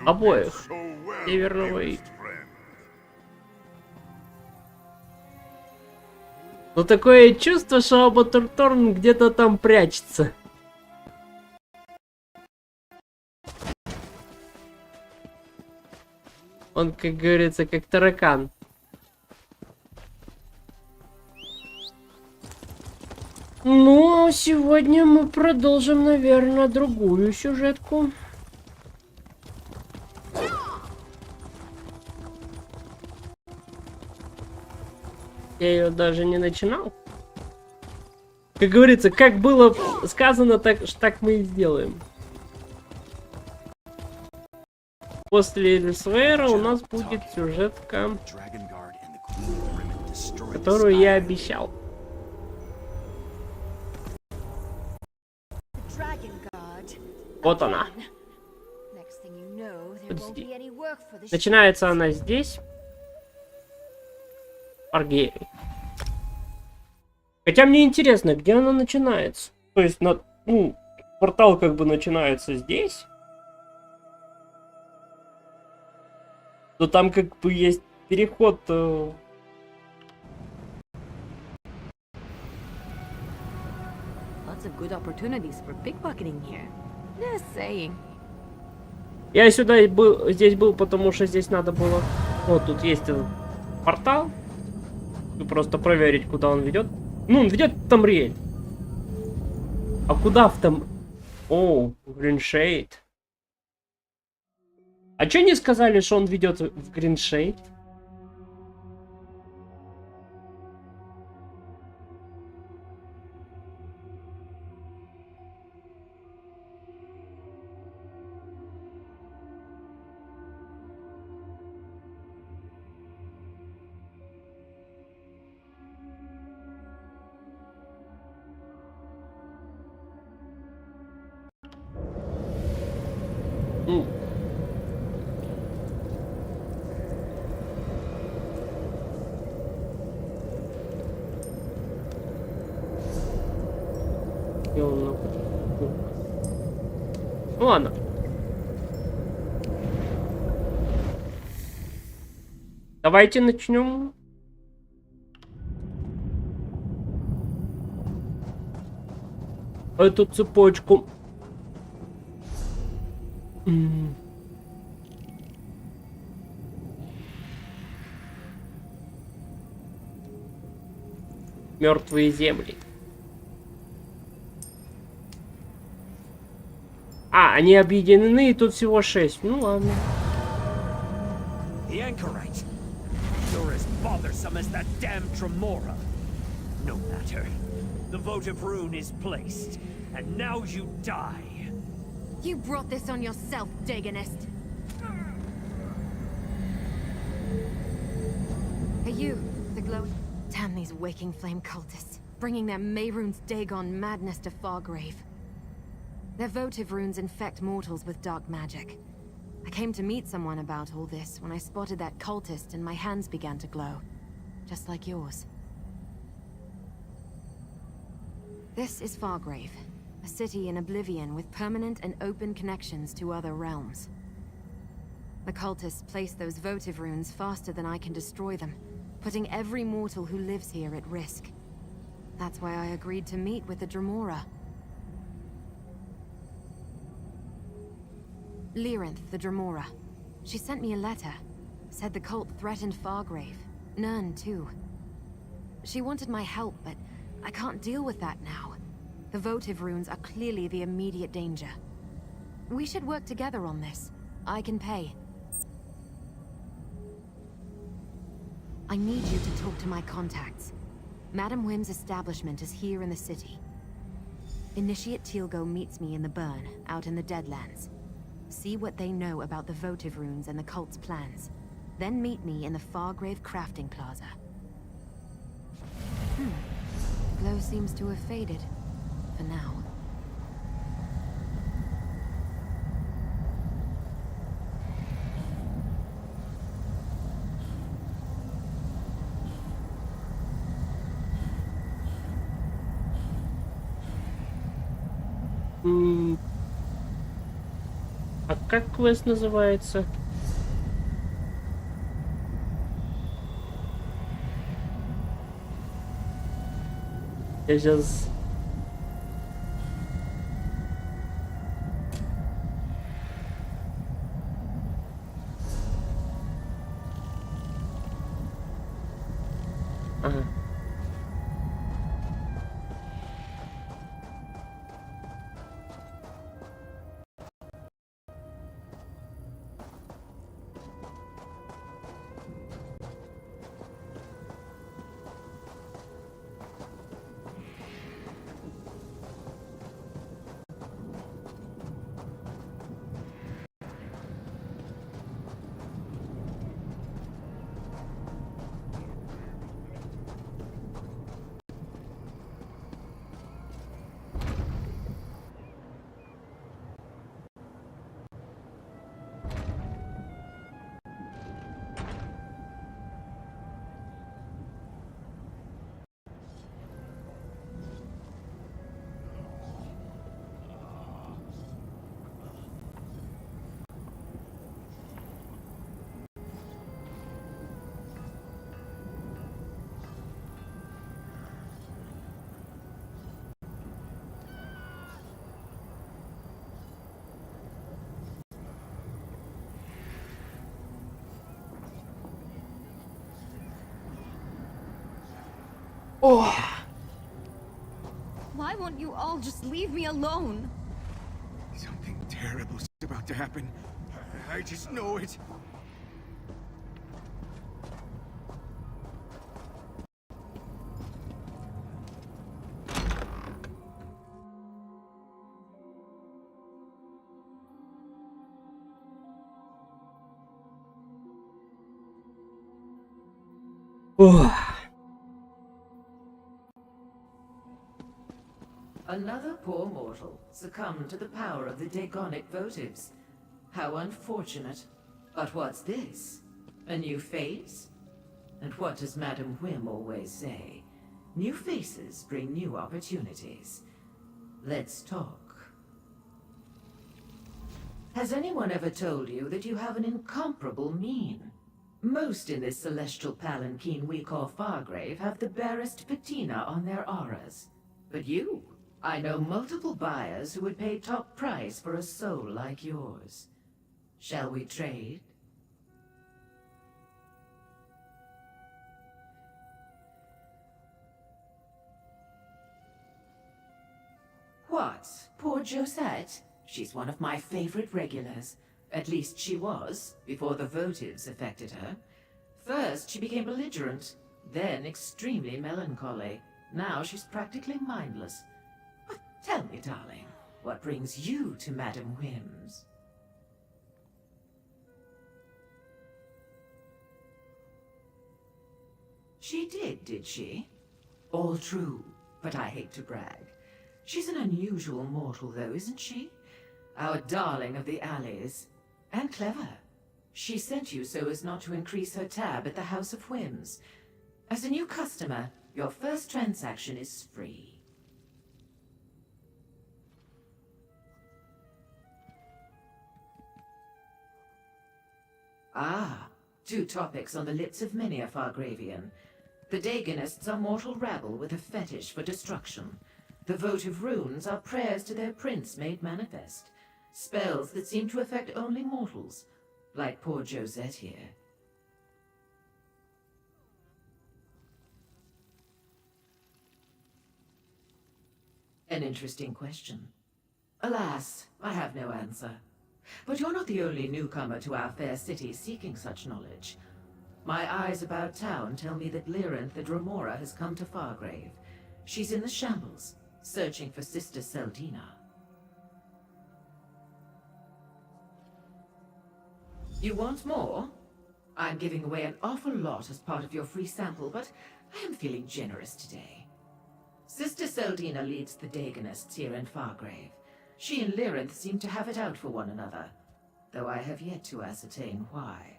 обоих. Северного и... Но такое чувство, что Аботурторн где-то там прячется. Он, как говорится, как таракан. Ну, а сегодня мы продолжим, наверное, другую сюжетку. Я ее даже не начинал. Как говорится, как было сказано, так мы и сделаем. После Эльсвейра у нас будет сюжетка, которую я обещал. Вот она. Начинается она здесь. Аргеи. Хотя мне интересно, где она начинается. То есть, портал как бы начинается здесь. Но там как бы есть переход. Я здесь был, потому что здесь надо было. Вот тут есть этот портал. И просто проверить, куда он ведет. Ну, он ведет в Тамриэль. А куда в там? О, Гриншейд. А чё не сказали, что он ведет в Гриншейд? Ну ладно. Давайте начнем. Эту цепочку. Мертвые земли. А, они объединены, и тут всего 6. Ну ладно. The anchorite. You're as bothersome as that damn Tremora. No matter. The votive rune is placed, and now you die. You brought this on yourself, Dagonist. Are you the glowing? Damn these waking flame cultists, bringing their Mehrunes Dagon madness to Fargrave. Their votive runes infect mortals with dark magic. I came to meet someone about all this when I spotted that cultist and my hands began to glow. Just like yours. This is Fargrave, a city in oblivion with permanent and open connections to other realms. The cultists place those votive runes faster than I can destroy them, putting every mortal who lives here at risk. That's why I agreed to meet with the Dremora. Lyrinth, the Dremora. She sent me a letter. Said the cult threatened Fargrave. Nern, too. She wanted my help, but I can't deal with that now. The votive runes are clearly the immediate danger. We should work together on this. I can pay. I need you to talk to my contacts. Madam Wim's establishment is here in the city. Initiate Teal'go meets me in the burn, out in the Deadlands. See what they know about the votive runes and the cult's plans. Then meet me in the Fargrave Crafting Plaza. Glow seems to have faded. For now. А как квест называется? Я сейчас... Ага. Oh. Why won't you all just leave me alone? Something terrible's about to happen. I just know it. Another poor mortal succumbed to the power of the Dagonic votives. How unfortunate. But what's this? A new face? And what does Madam Whim always say? New faces bring new opportunities. Let's talk. Has anyone ever told you that you have an incomparable mien? Most in this celestial palanquin we call Fargrave have the barest patina on their auras. But you? I know multiple buyers who would pay top price for a soul like yours. Shall we trade? What? Poor Josette? She's one of my favorite regulars. At least she was, before the votives affected her. First, she became belligerent, then extremely melancholy. Now she's practically mindless. But tell me, darling, what brings you to Madam Whim's? She did she? All true, but I hate to brag. She's an unusual mortal, though, isn't she? Our darling of the alleys. And clever. She sent you so as not to increase her tab at the House of Whims. As a new customer, your first transaction is free. Ah, two topics on the lips of many a Fargravian. The Dagonists are mortal rabble with a fetish for destruction. The votive runes are prayers to their prince made manifest. Spells that seem to affect only mortals, like poor Josette here. An interesting question. Alas, I have no answer. But you're not the only newcomer to our fair city seeking such knowledge. My eyes about town tell me that Lyranth the Dremora has come to Fargrave. She's in the shambles, searching for Sister Seldina. You want more? I'm giving away an awful lot as part of your free sample, but I am feeling generous today. Sister Seldina leads the Dagonists here in Fargrave. She and Lyranth seem to have it out for one another, though I have yet to ascertain why.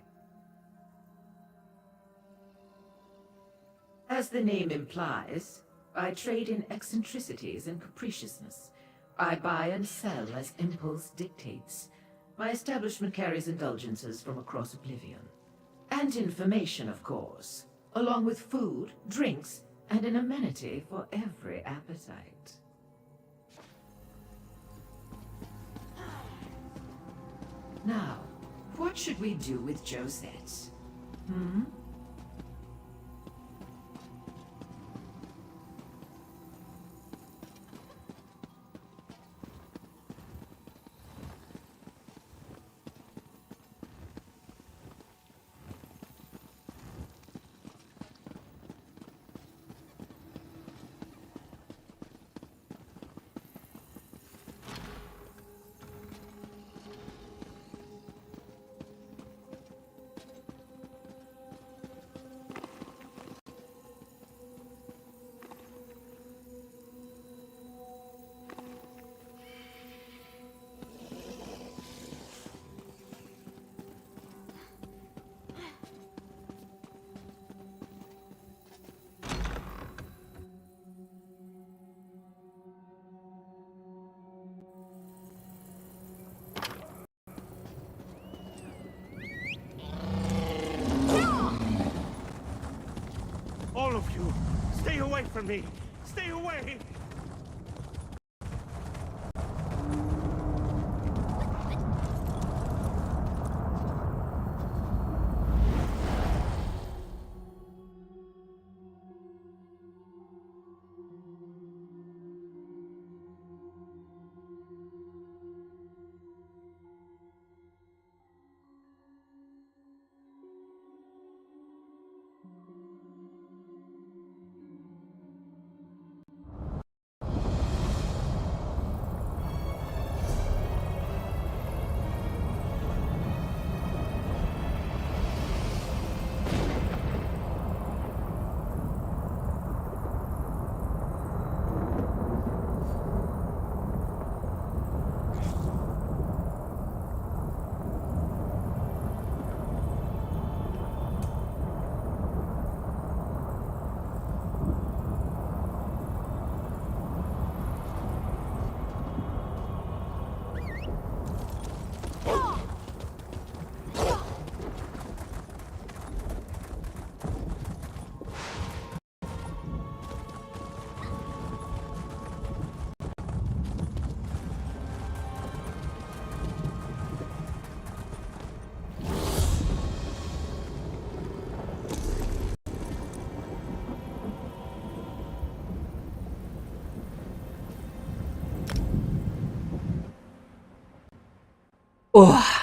As the name implies, I trade in eccentricities and capriciousness. I buy and sell as impulse dictates. My establishment carries indulgences from across Oblivion. And information, of course, along with food, drinks, and an amenity for every appetite. Now, what should we do with Josette? Hmm? All of you, stay away from me! Stay away! Ох.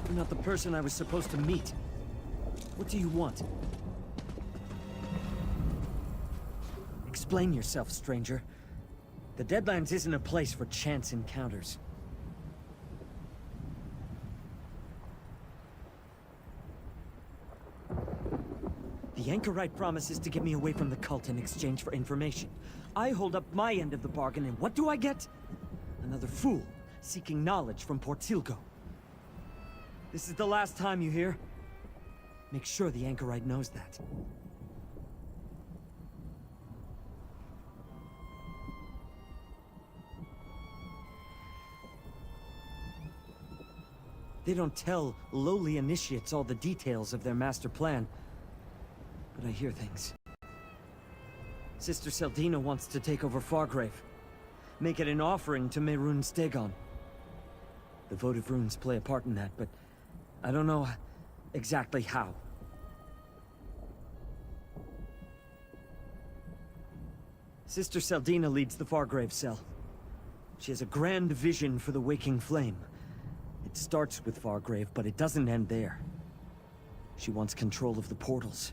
You're not the person I was supposed to meet. What do you want? Explain yourself, stranger. The Deadlands isn't a place for chance encounters. The Anchorite promises to get me away from the cult in exchange for information. I hold up my end of the bargain, and what do I get? Another fool seeking knowledge from Portilgo. This is the last time, you hear? Make sure the Anchorite knows that. They don't tell lowly initiates all the details of their master plan, but I hear things. Sister Seldina wants to take over Fargrave, make it an offering to Mehrunes Dagon. The votive runes play a part in that, but I don't know exactly how. Sister Seldina leads the Fargrave cell. She has a grand vision for the waking flame. It starts with Fargrave, but it doesn't end there. She wants control of the portals.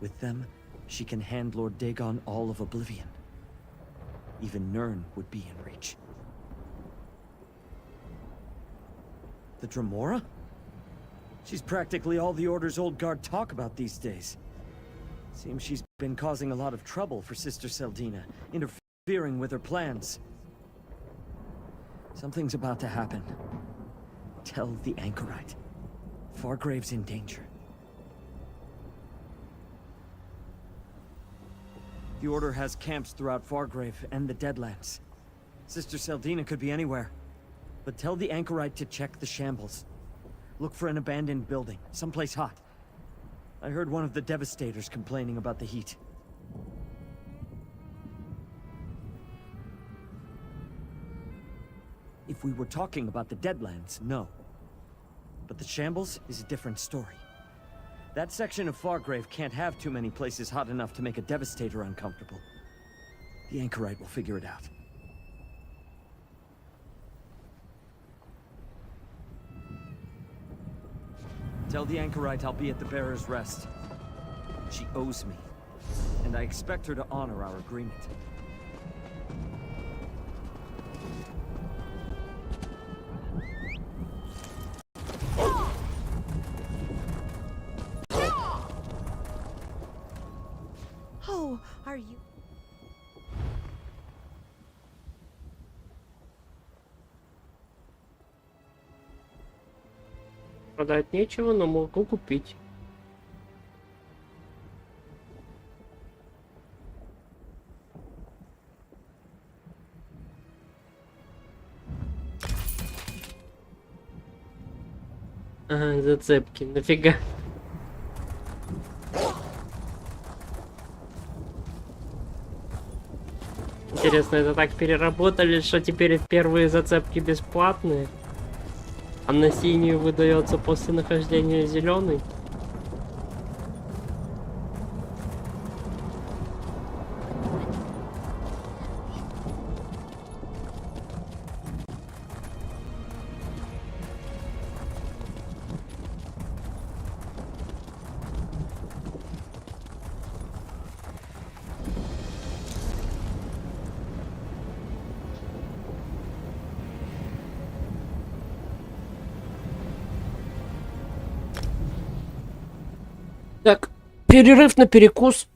With them, she can hand Lord Dagon all of Oblivion. Even Nirn would be in reach. The Dremora? She's practically all the Order's old guard talk about these days. Seems she's been causing a lot of trouble for Sister Seldina, interfering with her plans. Something's about to happen. Tell the Anchorite. Fargrave's in danger. The Order has camps throughout Fargrave and the Deadlands. Sister Seldina could be anywhere. But tell the Anchorite to check the shambles. Look for an abandoned building, someplace hot. I heard one of the Devastators complaining about the heat. If we were talking about the Deadlands, no. But the shambles is a different story. That section of Fargrave can't have too many places hot enough to make a Devastator uncomfortable. The Anchorite will figure it out. Tell the Anchorite I'll be at the Bearer's Rest. She owes me, and I expect her to honor our agreement. Oh, are you... Продать нечего, но могу купить. Ага, зацепки. Нафига? Интересно, это так переработали, что теперь первые зацепки бесплатные, а на синюю выдается после нахождения зеленый. Так, перерыв на перекус.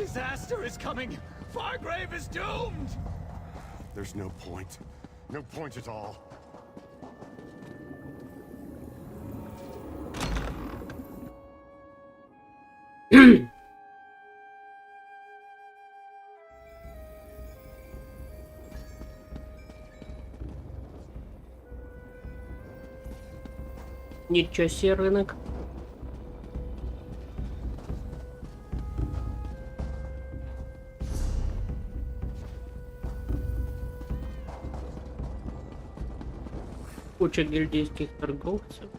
Disaster is coming! Fargrave is doomed! There's no point. No point at all. Ничего себе рынок. Куча гильдейских торговцев.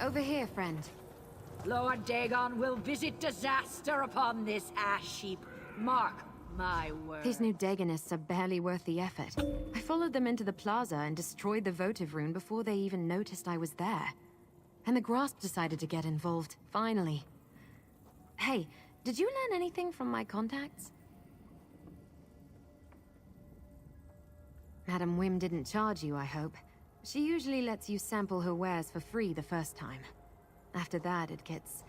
Over here, friend. Lord Dagon will visit disaster upon this ash heap. Mark my word. These new Dagonists are barely worth the effort. I followed them into the plaza and destroyed the votive rune before they even noticed I was there. And the Grasp decided to get involved, finally. Hey, did you learn anything from my contacts? Madam Wim didn't charge you, I hope. She usually lets you sample her wares for free the first time. After that, it gets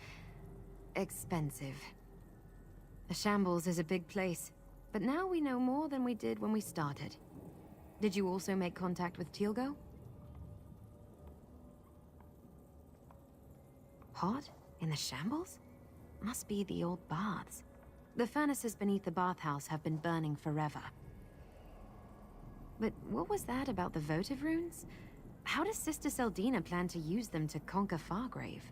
expensive. The Shambles is a big place, but now we know more than we did when we started. Did you also make contact with Teal'co? Hot? In the Shambles? Must be the old baths. The furnaces beneath the bathhouse have been burning forever. But what was that about the votive runes? How does Sister Seldina plan to use them to conquer Fargrave?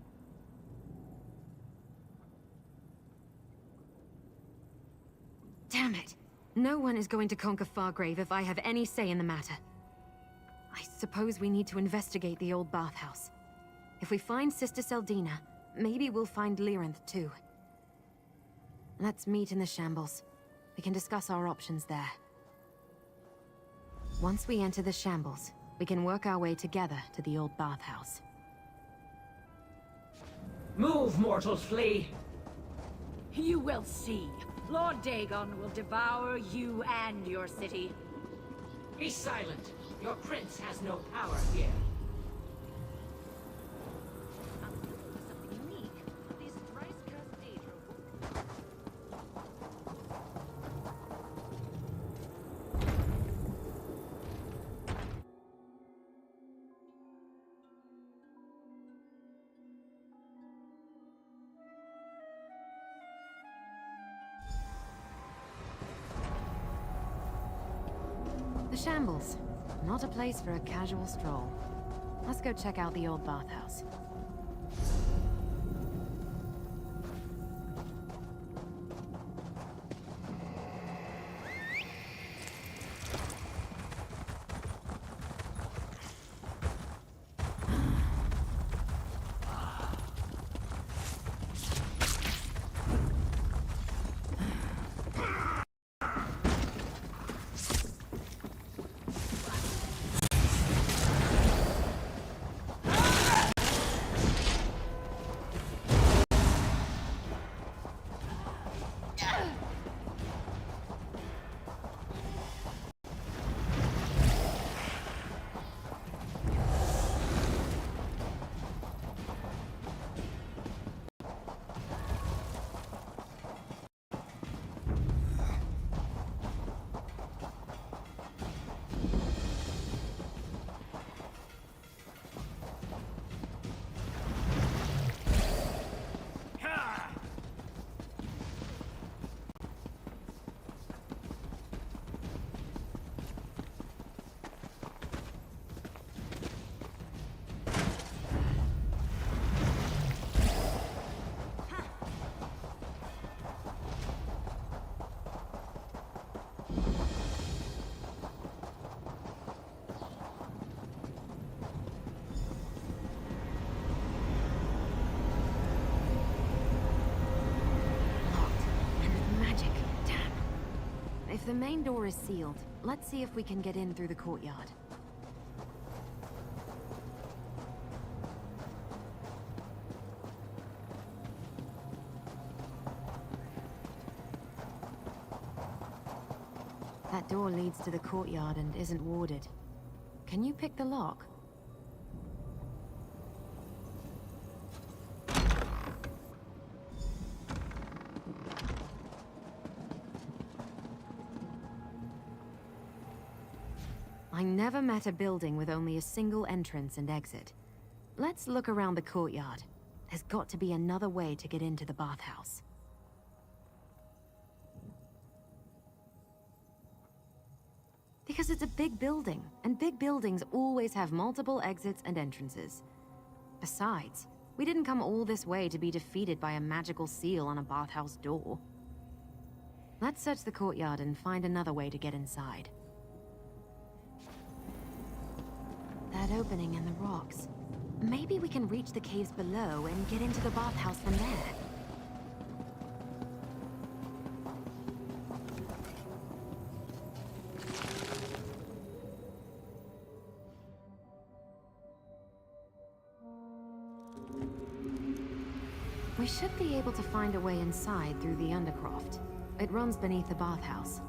Damn it! No one is going to conquer Fargrave if I have any say in the matter. I suppose we need to investigate the old bathhouse. If we find Sister Seldina, maybe we'll find Lyranth too. Let's meet in the Shambles. We can discuss our options there. Once we enter the Shambles, we can work our way together to the old bathhouse. Move, mortals, flee! You will see. Lord Dagon will devour you and your city. Be silent. Your prince has no power here. The Shambles. Not a place for a casual stroll. Let's go check out the old bathhouse. If the main door is sealed, let's see if we can get in through the courtyard. That door leads to the courtyard and isn't warded. Can you pick the lock? I never met a building with only a single entrance and exit. Let's look around the courtyard. There's got to be another way to get into the bathhouse. Because it's a big building, and big buildings always have multiple exits and entrances. Besides, we didn't come all this way to be defeated by a magical seal on a bathhouse door. Let's search the courtyard and find another way to get inside. That opening in the rocks. Maybe we can reach the caves below and get into the bathhouse from there. We should be able to find a way inside through the undercroft. It runs beneath the bathhouse.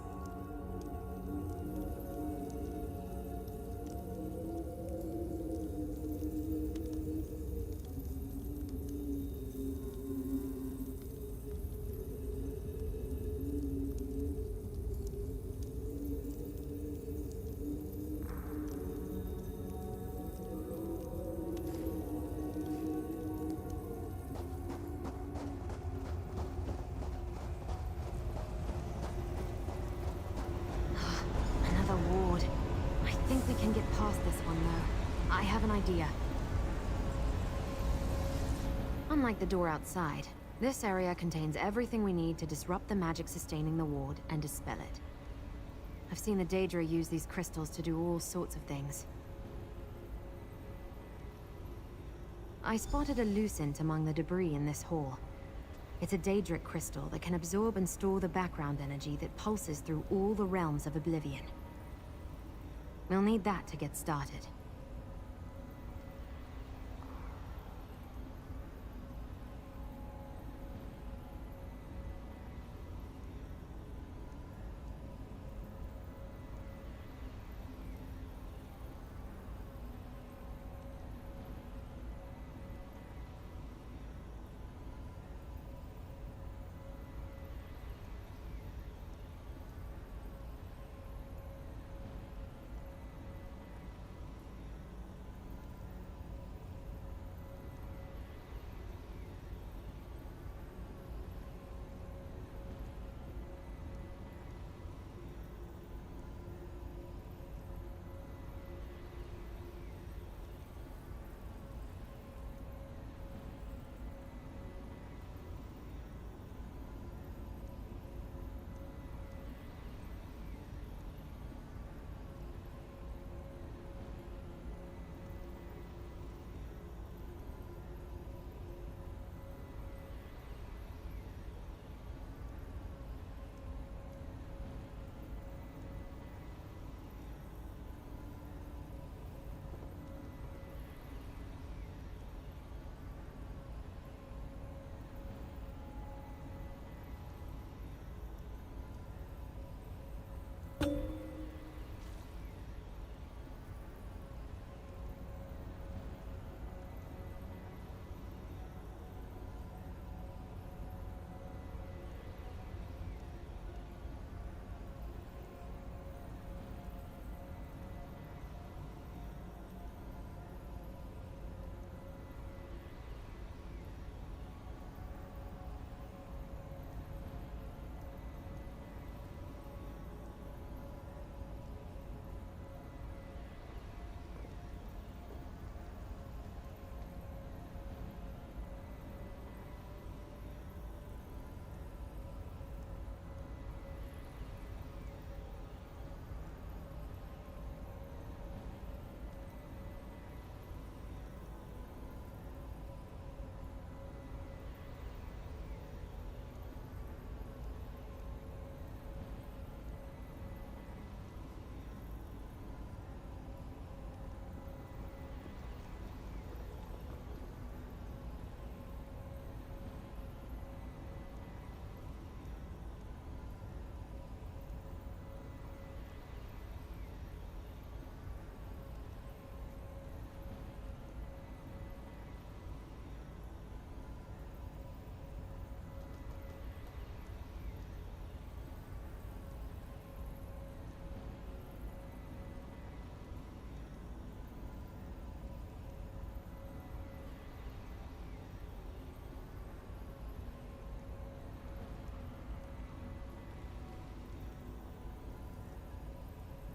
Unlike the door outside, this area contains everything we need to disrupt the magic sustaining the ward and dispel it. I've seen the Daedra use these crystals to do all sorts of things. I spotted a lucent among the debris in this hall. It's a Daedric crystal that can absorb and store the background energy that pulses through all the realms of Oblivion. We'll need that to get started.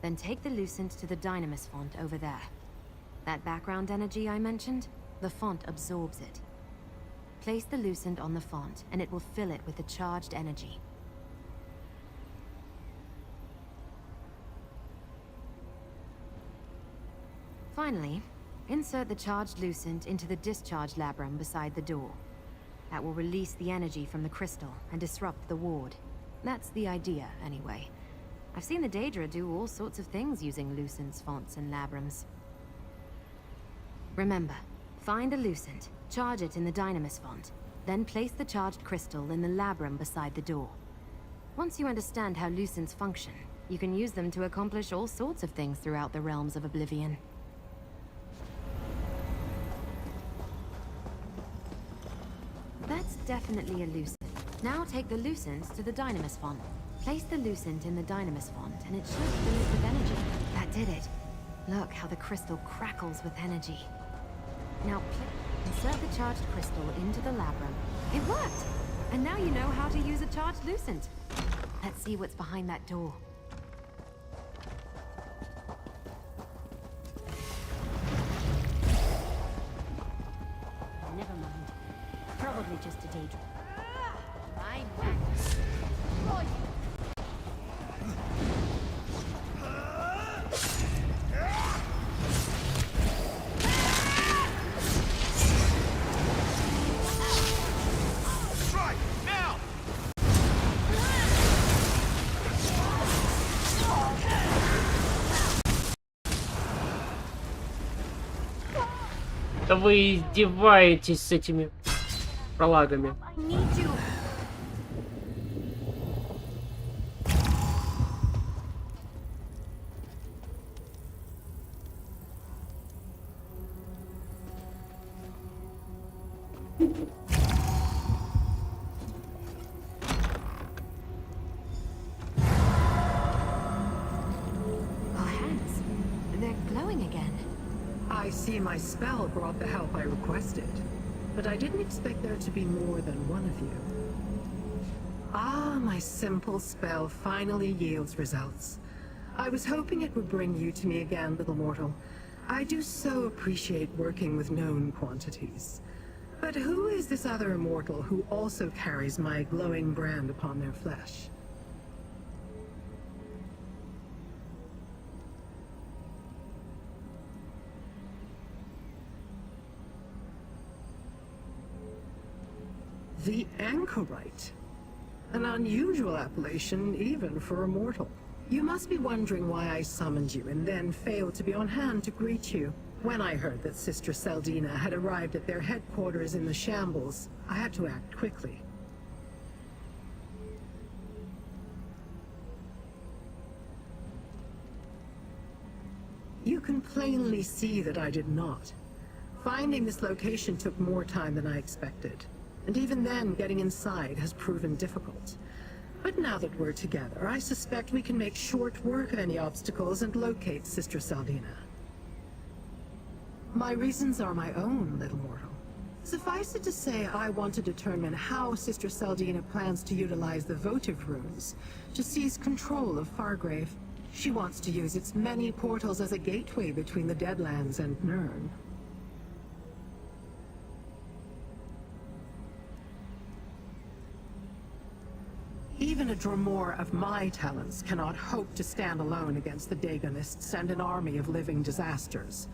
Then take the Lucent to the Dynamis font over there. That background energy I mentioned, the font absorbs it. Place the Lucent on the font, and it will fill it with the charged energy. Finally, insert the charged Lucent into the discharge labrum beside the door. That will release the energy from the crystal and disrupt the ward. That's the idea, anyway. I've seen the Daedra do all sorts of things using Lucents, fonts, and labrums. Remember, find a Lucent, charge it in the Dynamis font, then place the charged crystal in the labrum beside the door. Once you understand how Lucents function, you can use them to accomplish all sorts of things throughout the realms of Oblivion. That's definitely a Lucent. Now take the Lucent to the Dynamis font. Place the Lucent in the Dynamis font, and it should fill it with energy. That did it. Look how the crystal crackles with energy. Now, insert the charged crystal into the labrum. It worked! And now you know how to use a charged Lucent. Let's see what's behind that door. Never mind. Probably just a Daedra. My madness. Roy! Да вы издеваетесь с этими пролагами. I see my spell brought the help I requested, but I didn't expect there to be more than one of you. Ah, my simple spell finally yields results. I was hoping it would bring you to me again, little mortal. I do so appreciate working with known quantities. But who is this other immortal who also carries my glowing brand upon their flesh? The Anchorite. An unusual appellation even for a mortal. You must be wondering why I summoned you and then failed to be on hand to greet you. When I heard that Sister Seldina had arrived at their headquarters in the Shambles, I had to act quickly. You can plainly see that I did not. Finding this location took more time than I expected. And even then, getting inside has proven difficult. But now that we're together, I suspect we can make short work of any obstacles and locate Sister Seldina. My reasons are my own, little mortal. Suffice it to say, I want to determine how Sister Seldina plans to utilize the votive runes to seize control of Fargrave. She wants to use its many portals as a gateway between the Deadlands and Nirn. Even a Dromore of my talents cannot hope to stand alone against the Dagonists and an army of living disasters.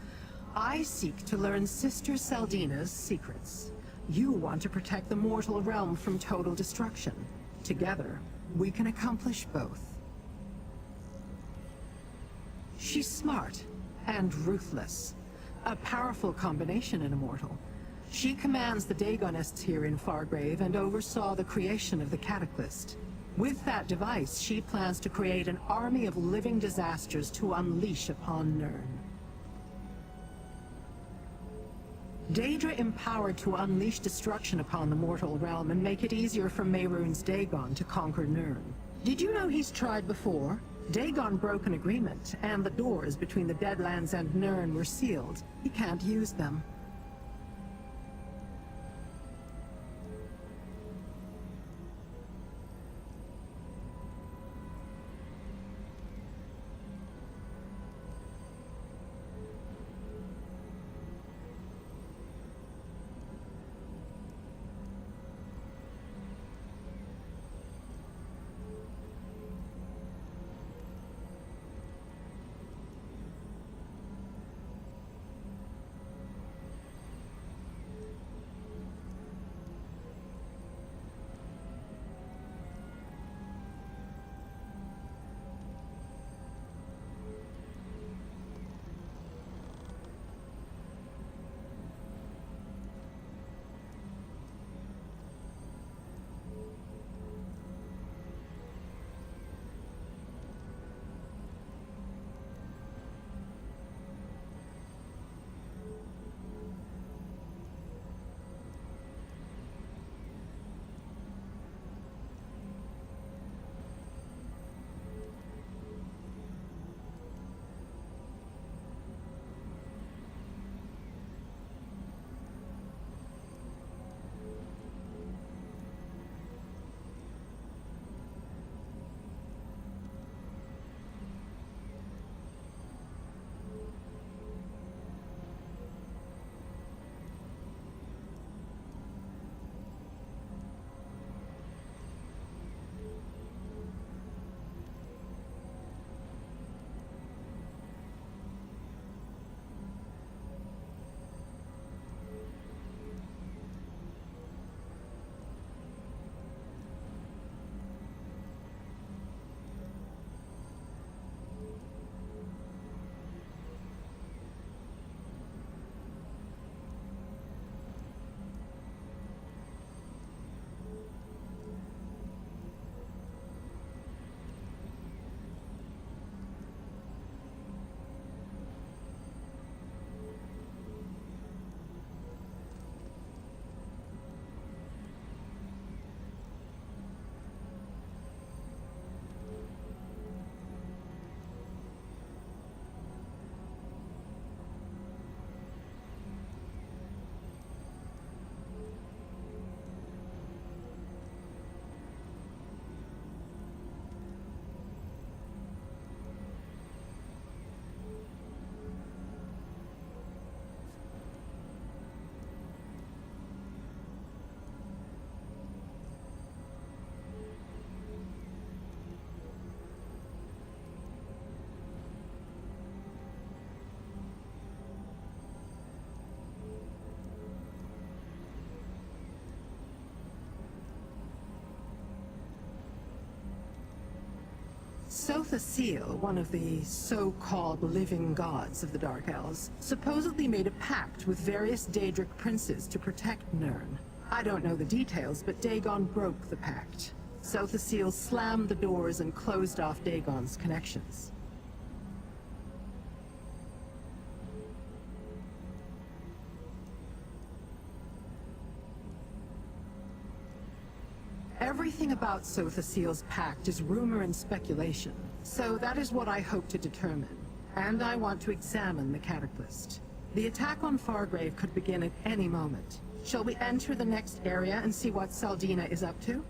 I seek to learn Sister Seldina's secrets. You want to protect the mortal realm from total destruction. Together, we can accomplish both. She's smart and ruthless. A powerful combination in a mortal. She commands the Dagonists here in Fargrave and oversaw the creation of the Cataclysm. With that device, she plans to create an army of living disasters to unleash upon Nirn. Daedra empowered to unleash destruction upon the mortal realm and make it easier for Mehrunes Dagon to conquer Nirn. Did you know he's tried before? Dagon broke an agreement, and the doors between the Deadlands and Nirn were sealed. He can't use them. Sotha Seal, one of the so-called living gods of the Dark Elves, supposedly made a pact with various Daedric princes to protect Nirn. I don't know the details, but Dagon broke the pact. Sotha Seal slammed the doors and closed off Dagon's connections. Everything about Sotha Seal's pact is rumor and speculation, so that is what I hope to determine. And I want to examine the Cataclysm. The attack on Fargrave could begin at any moment. Shall we enter the next area and see what Saldina is up to?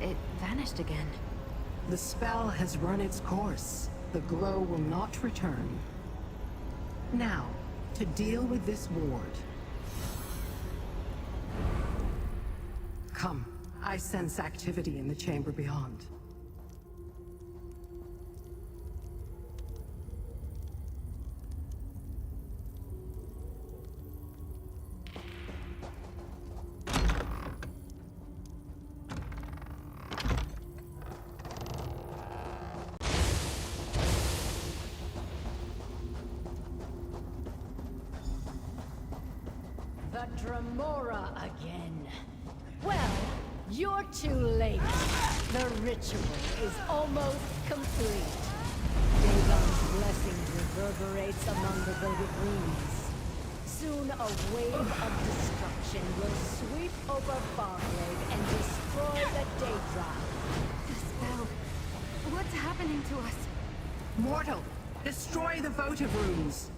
It vanished again. The spell has run its course. The glow will not return. Now, to deal with this ward. Come, I sense activity in the chamber beyond. The Dremora again. Well, you're too late. The ritual is almost complete. Dagon's blessing reverberates among the votive runes. Soon a wave of destruction will sweep over Fargrave and destroy the Daedra. The spell. What's happening to us? Mortal, destroy the votive runes.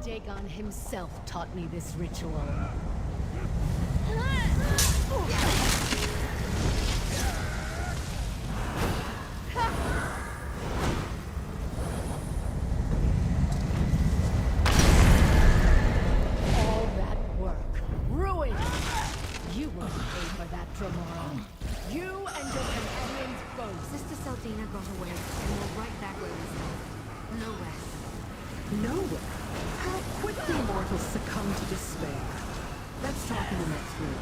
Dagon himself taught me this ritual. All that work, ruined. You will pay for that, Dremora. You and your companions both. Sister Saldina got away, and we're right back where we started. Nowhere. Nowhere? How quickly mortals succumb to despair. Let's talk in the next room.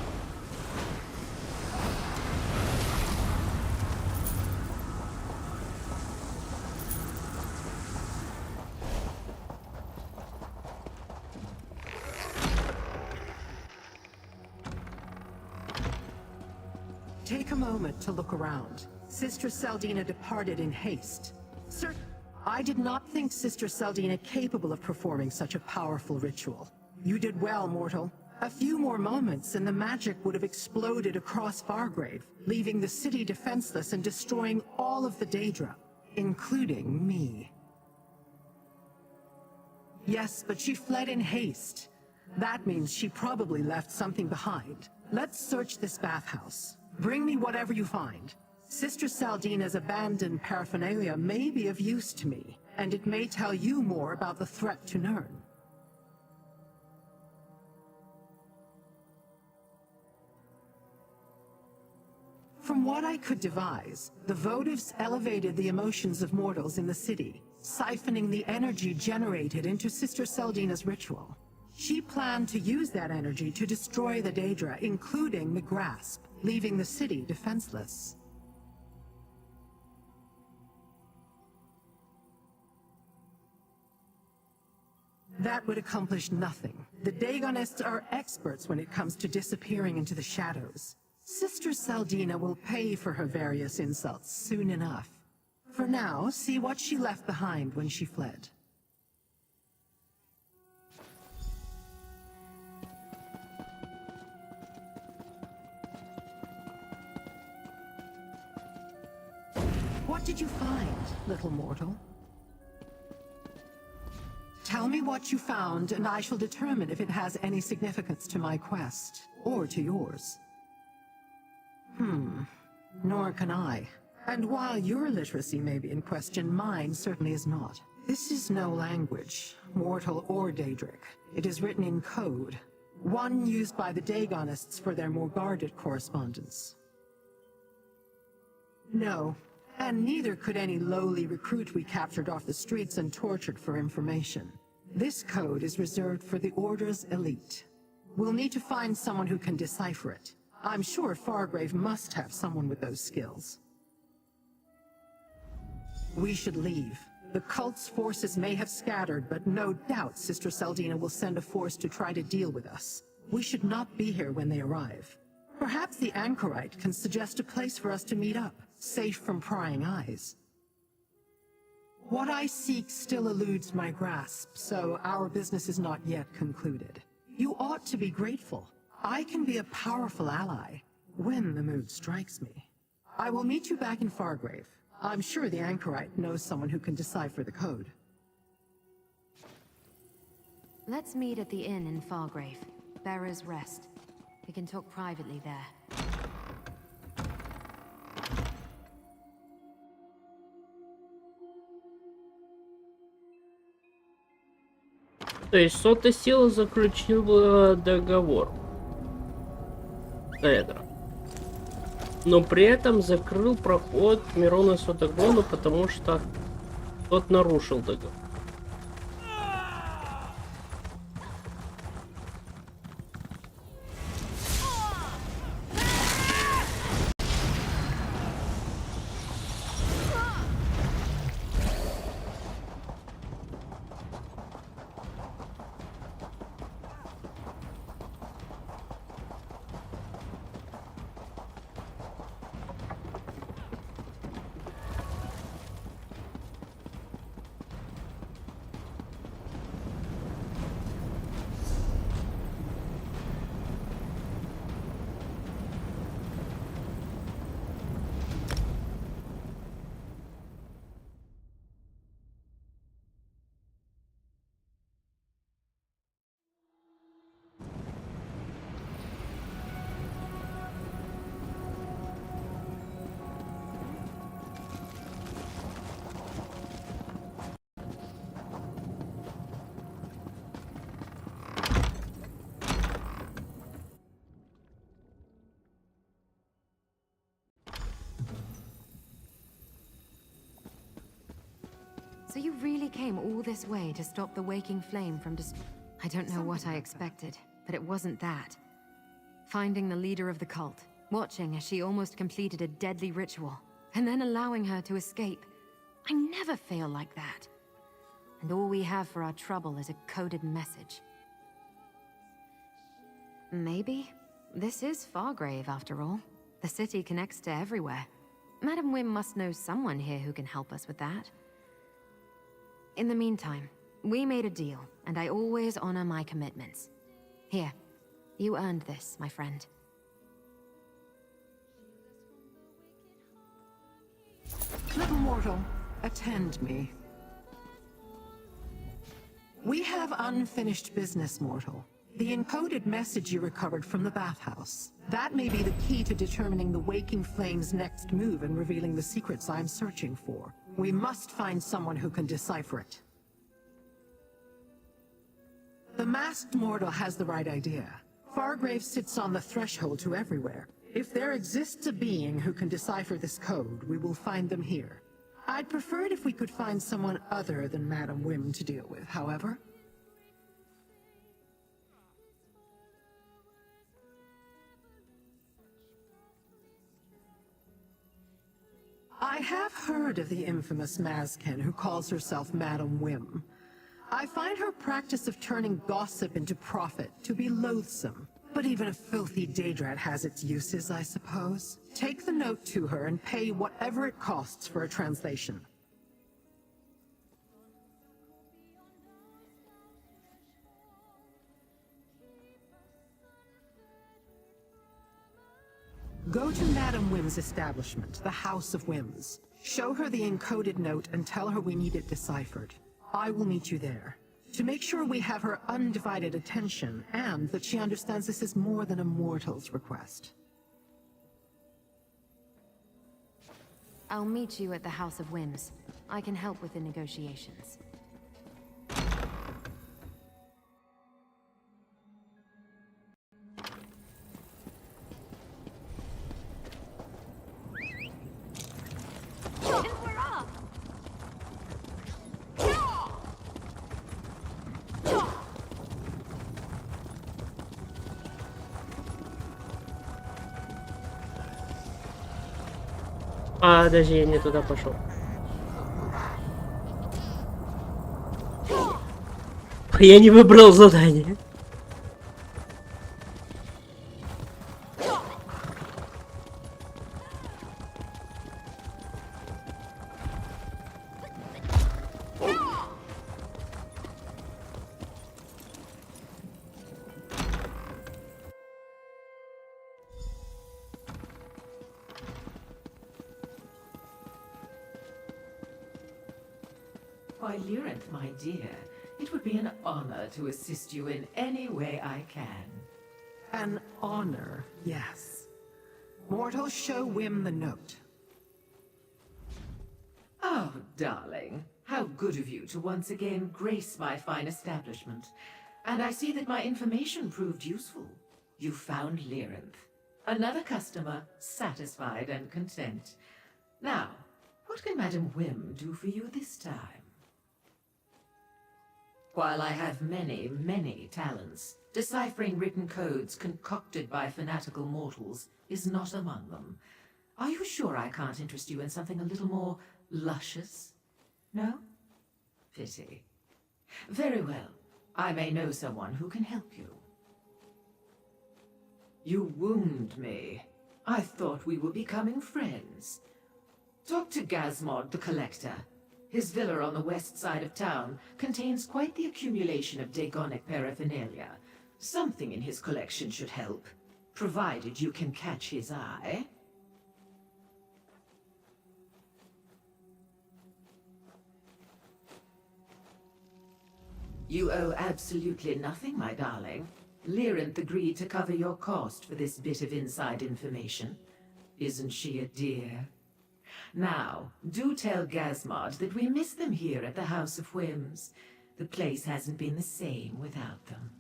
Take a moment to look around. Sister Saldina departed in haste. Sir, I did not think Sister Seldina capable of performing such a powerful ritual. You did well, mortal. A few more moments and the magic would have exploded across Fargrave, leaving the city defenseless and destroying all of the Daedra, including me. Yes, but she fled in haste. That means she probably left something behind. Let's search this bathhouse. Bring me whatever you find. Sister Saldina's abandoned paraphernalia may be of use to me, and it may tell you more about the threat to Nirn. From what I could devise, the votives elevated the emotions of mortals in the city, siphoning the energy generated into Sister Seldina's ritual. She planned to use that energy to destroy the Daedra, including the Grasp, leaving the city defenseless. That would accomplish nothing. The Daegonists are experts when it comes to disappearing into the shadows. Sister Seldina will pay for her various insults soon enough. For now, see what she left behind when she fled. What did you find, little mortal? Tell me what you found, and I shall determine if it has any significance to my quest, or to yours. Nor can I. And while your literacy may be in question, mine certainly is not. This is no language, mortal or Daedric. It is written in code, one used by the Daegonists for their more guarded correspondence. No, and neither could any lowly recruit we captured off the streets and tortured for information. This code is reserved for the Order's elite. We'll need to find someone who can decipher it. I'm sure Fargrave must have someone with those skills. We should leave. The cult's forces may have scattered, but no doubt Sister Seldina will send a force to try to deal with us. We should not be here when they arrive. Perhaps the Anchorite can suggest a place for us to meet up, safe from prying eyes. What I seek still eludes my grasp, so our business is not yet concluded. You ought to be grateful. I can be a powerful ally, when the mood strikes me. I will meet you back in Fargrave. I'm sure the Anchorite knows someone who can decipher the code. Let's meet at the inn in Fargrave. Bearer's Rest. We can talk privately there. То есть сотая сила заключила договор с Эдро, но при этом закрыл проход к Мирону Сотагону, потому что тот нарушил договор. So you really came all this way to stop the waking flame from I don't know what I expected, but it wasn't that. Finding the leader of the cult, watching as she almost completed a deadly ritual, and then allowing her to escape. I never fail like that. And all we have for our trouble is a coded message. Maybe this is Fargrave after all. The city connects to everywhere. Madam Wim must know someone here who can help us with that. In the meantime, we made a deal, and I always honor my commitments. Here, you earned this, my friend. Little mortal, attend me. We have unfinished business, mortal. The encoded message you recovered from the bathhouse. That may be the key to determining the Waking Flame's next move and revealing the secrets I'm searching for. We must find someone who can decipher it. The masked mortal has the right idea. Fargrave sits on the threshold to everywhere. If there exists a being who can decipher this code, we will find them here. I'd prefer it if we could find someone other than Madam Whim to deal with, however. I have heard of the infamous Mazken who calls herself Madam Whim. I find her practice of turning gossip into profit to be loathsome. But even a filthy Daedrat has its uses, I suppose. Take the note to her and pay whatever it costs for a translation. Go to Madam Whim's establishment, the House of Whims. Show her the encoded note and tell her we need it deciphered. I will meet you there. To make sure we have her undivided attention, and that she understands this is more than a mortal's request. I'll meet you at the House of Whims. I can help with the negotiations. А, даже я не туда пошел. Я не выбрал задание. Why, Lyrinth, my dear, it would be an honor to assist you in any way I can. An honor, yes. Mortal, show Whim the note. Oh, darling, how good of you to once again grace my fine establishment. And I see that my information proved useful. You found Lyrinth. Another customer, satisfied and content. Now, what can Madam Whim do for you this time? While I have many, many talents, deciphering written codes concocted by fanatical mortals is not among them. Are you sure I can't interest you in something a little more luscious? No? Pity. Very well. I may know someone who can help you. You wound me. I thought we were becoming friends. Talk to Gazmod the Collector. His villa on the west side of town contains quite the accumulation of Daegonic paraphernalia. Something in his collection should help, provided you can catch his eye. You owe absolutely nothing, my darling. Lyrinth agreed to cover your cost for this bit of inside information. Isn't she a dear? Now, do tell Gazmod that we miss them here at the House of Whims. The place hasn't been the same without them.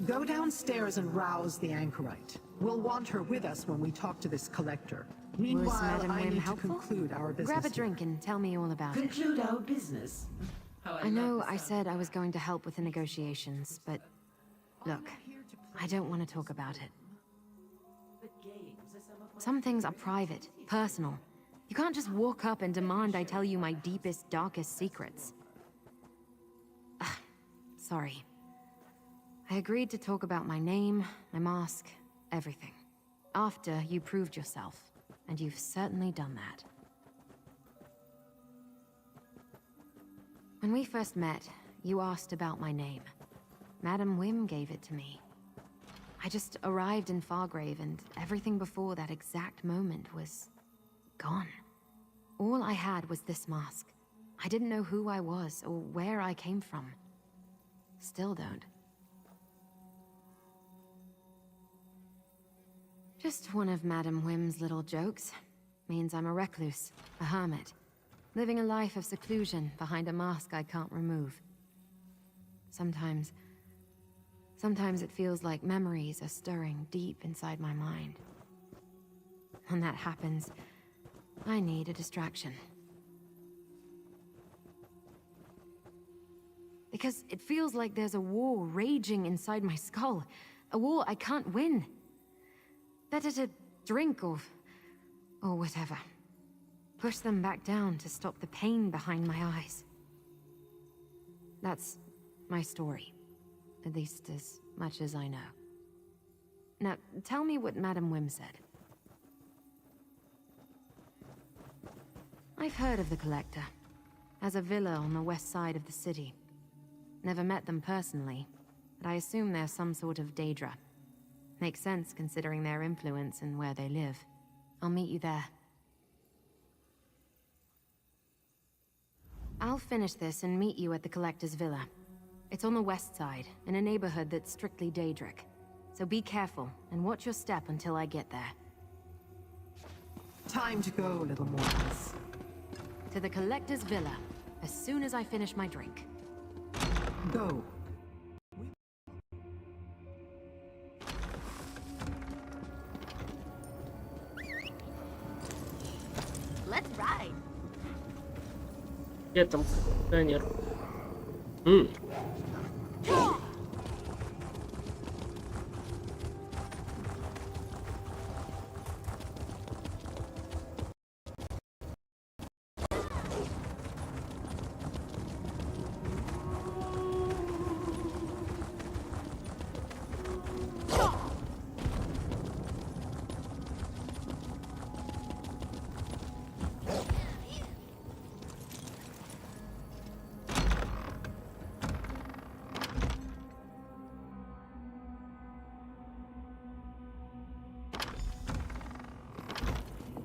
Go downstairs and rouse the anchorite. We'll want her with us when we talk to this collector. Meanwhile, Madam I Whim need helpful? to conclude our business. Grab a drink and tell me all about it. Conclude our business? I know I said I was going to help with the negotiations, but look, I don't want to talk about it. Some things are private, personal. You can't just walk up and demand I tell you my deepest, darkest secrets. Ugh, sorry. I agreed to talk about my name, my mask, everything. After you proved yourself, and you've certainly done that. When we first met, you asked about my name. Madam Wim gave it to me. I just arrived in Fargrave, and everything before that exact moment was gone. All I had was this mask. I didn't know who I was or where I came from. Still don't. Just one of Madam Wim's little jokes. Means I'm a recluse, a hermit, living a life of seclusion behind a mask I can't remove. Sometimes it feels like memories are stirring deep inside my mind. When that happens, I need a distraction. Because it feels like there's a war raging inside my skull. A war I can't win. Better to drink or whatever. Push them back down to stop the pain behind my eyes. That's my story. At least as much as I know. Now, tell me what Madam Wim said. I've heard of the Collector. Has a villa on the west side of the city. Never met them personally, but I assume they're some sort of Daedra. Makes sense considering their influence and where they live. I'll meet you there. I'll finish this and meet you at the Collector's villa. It's on the west side, in a neighborhood that's strictly Daedric. So be careful, and watch your step until I get there. Time to go, little mortals. To the Collector's villa, as soon as I finish my drink. Go. Let's ride. Где там кондиционер?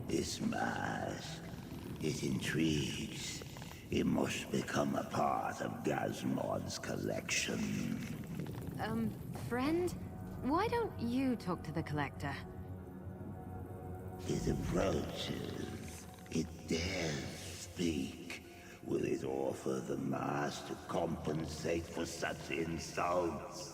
This mask, it intrigues. It must become a part of Gazmod's collection. Friend? Why don't you talk to the Collector? It approaches. It dares speak. Will it offer the mask to compensate for such insults?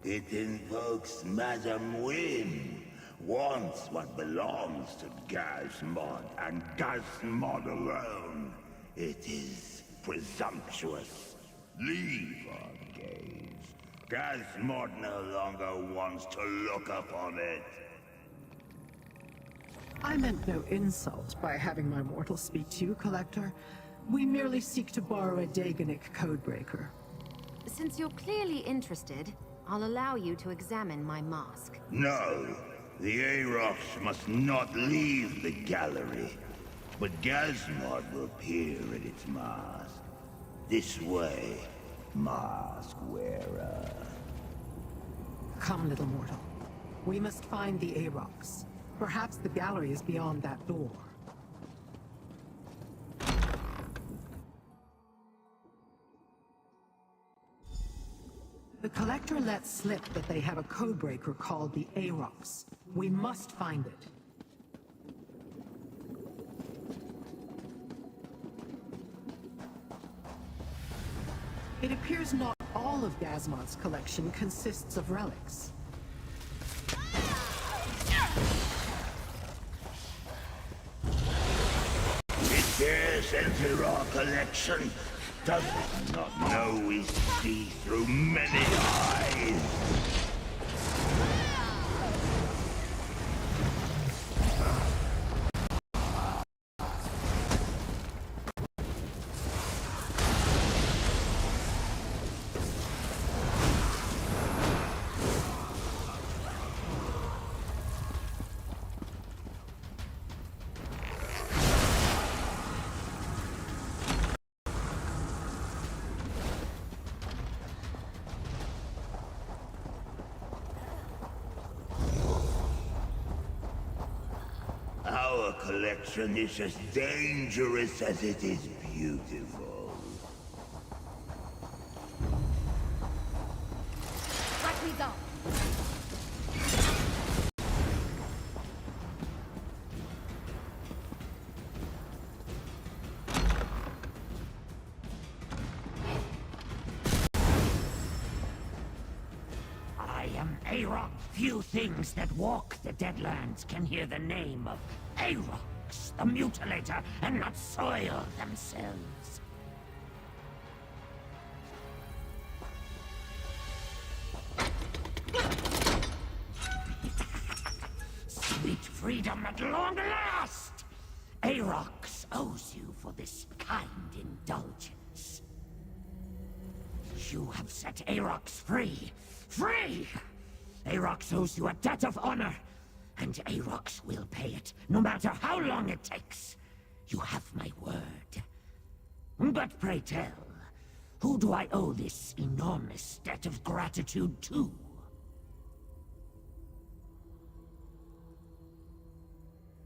It invokes Madam Wim, wants what belongs to Gazmod and Gazmod alone. It is presumptuous. Leave our gaze. Gazmod no longer wants to look upon it. I meant no insult by having my mortal speak to you, Collector. We merely seek to borrow a Daganic codebreaker. Since you're clearly interested, I'll allow you to examine my mask. No, the Arocs must not leave the gallery. But Gazmod will peer at its mask. This way, mask wearer. Come, little mortal. We must find the Arocs. Perhaps the gallery is beyond that door. The Collector lets slip that they have a codebreaker called the Arocs. We must find it. It appears not all of Gazmod's collection consists of relics. It dares enter our collection. Does it not know we see through many eyes? collection is as dangerous as it is beautiful. Let me go. I am Arox. Few things that walk the Deadlands can hear the name of Arox, the Mutilator, and not soil themselves. Sweet freedom at long last! Arox owes you for this kind indulgence. You have set Arox free. Free! Arox owes you a debt of honor, and Arox will pay it, no matter how long it takes. You have my word. But pray tell, who do I owe this enormous debt of gratitude to?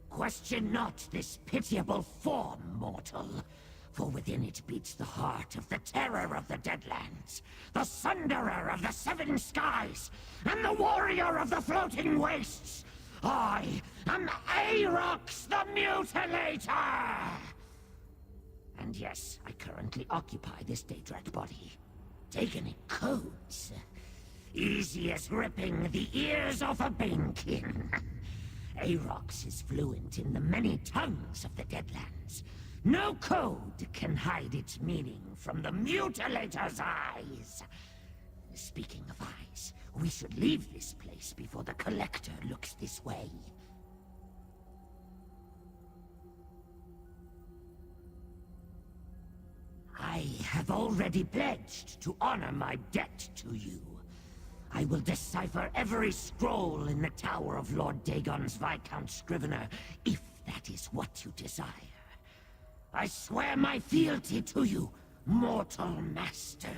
Question not this pitiable form, mortal. For within it beats the heart of the terror of the Deadlands, the sunderer of the seven skies, and the warrior of the floating wastes. I am Arox the Mutilator! And yes, I currently occupy this Daedrat body. Taken in codes. Easy as ripping the ears off a banekin. Arox is fluent in the many tongues of the Deadlands. No code can hide its meaning from the Mutilator's eyes. Speaking of eyes, we should leave this place before the Collector looks this way. I have already pledged to honor my debt to you. I will decipher every scroll in the Tower of Lord Dagon's Viscount Scrivener, if that is what you desire. I swear my fealty to you, mortal master.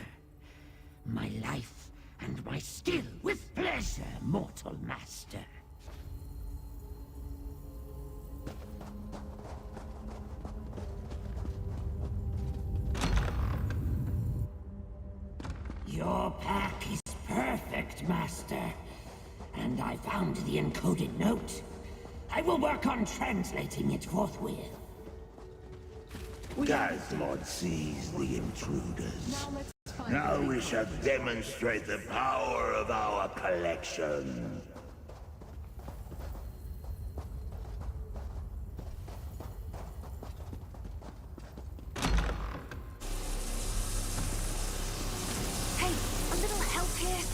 My life and my skill with pleasure, mortal master. Your pack is perfect, master. And I found the encoded note. I will work on translating it forthwith. Gazmod sees the intruders. Now we shall demonstrate the power of our collection. Hey, a little help here?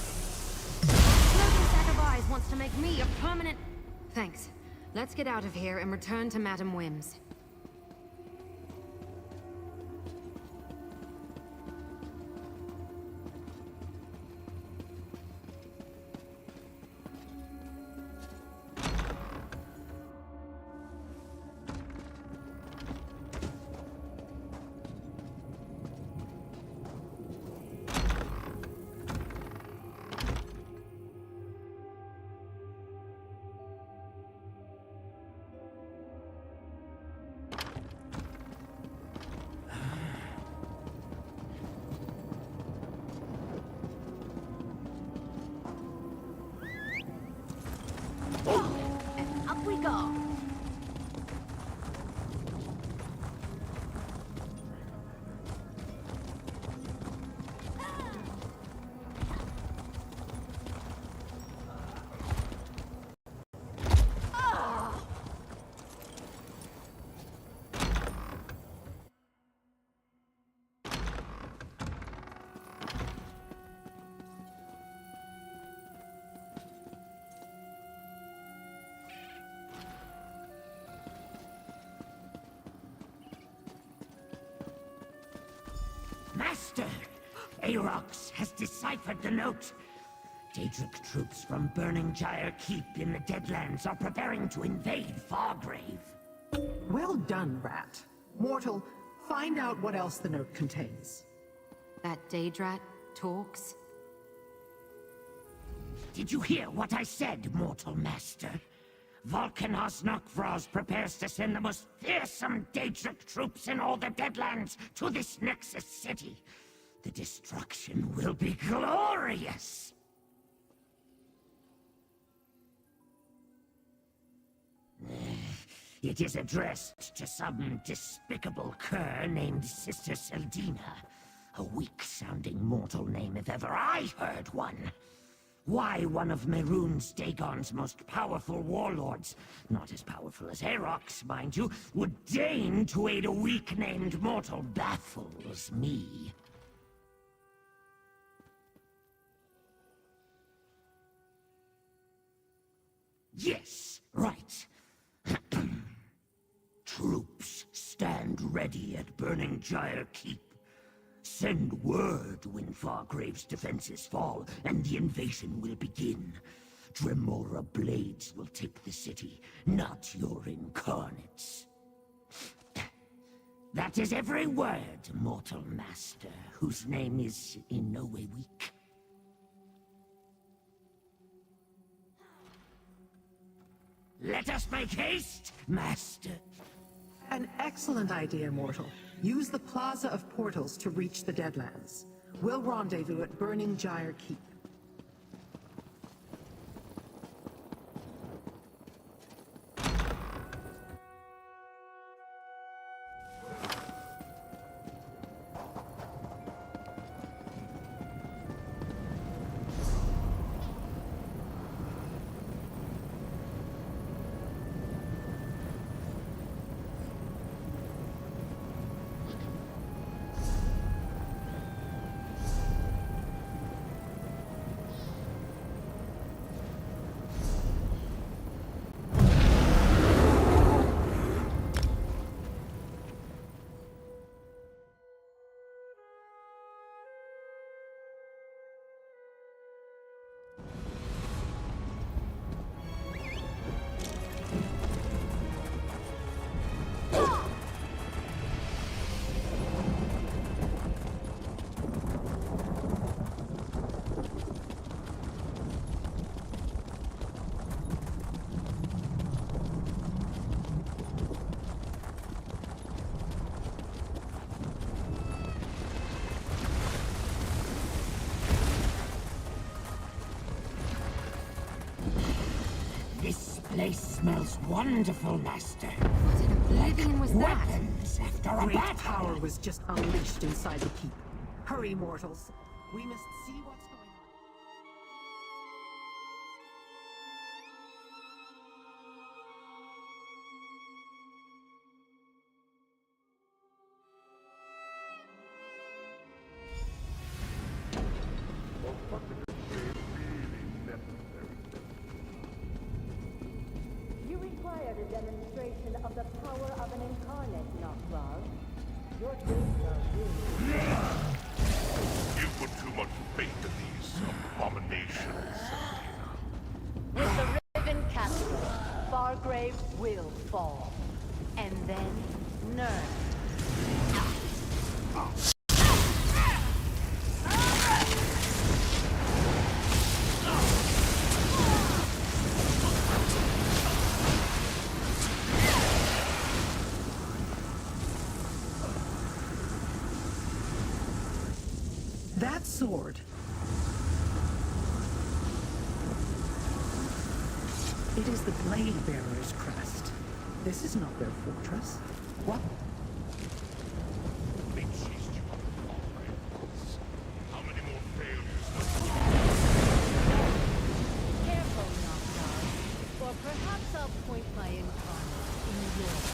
Smoking sack of eyes wants to make me a permanent... Thanks. Let's get out of here and return to Madam Whims. Up we go. Master! Arox has deciphered the note. Daedric troops from Burning Gyre Keep in the Deadlands are preparing to invade Fargrave. Well done, Rat. Mortal, find out what else the note contains. That Daedrat talks? Did you hear what I said, mortal master? Volcanos Nokvros prepares to send the most fearsome Daedric troops in all the Deadlands to this Nexus city. The destruction will be glorious! It is addressed to some despicable cur named Sister Seldina. A weak-sounding mortal name if ever I heard one. Why one of Mehrunes Dagon's most powerful warlords, not as powerful as Aerox, mind you, would deign to aid a weak-named mortal baffles me. Yes, right. Troops stand ready at Burning Gyre Keep. Send word when Fargrave's defenses fall, and the invasion will begin. Dremora blades will take the city, not your incarnates. That is every word, mortal master, whose name is in no way weak. Let us make haste, master. An excellent idea, mortal. Use the Plaza of Portals to reach the Deadlands. We'll rendezvous at Burning Gyre Keep. This place smells wonderful, master. What in oblivion was that? Weapons after a Great battle. power was just unleashed inside the keep. Hurry, mortals. We must see what's going on. You required a demonstration of the power of an incarnate, Nokvros. Your days are really... You put too much faith in these abominations. With the Riven capital, Fargrave will fall. And then Nern. That sword. It is the Blade Bearer's crest. This is not their fortress. What? They chased you up with all rifles. How many more failures must we Careful, Nokvros. Or perhaps I'll point my incarnate in yours.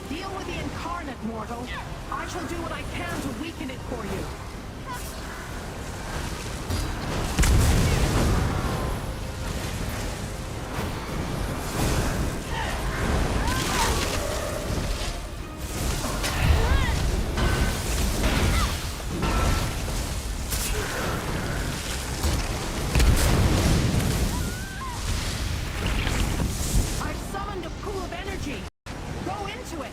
Deal with the incarnate, mortal. I shall do what I can to weaken it for you. I've summoned a pool of energy. Go into it.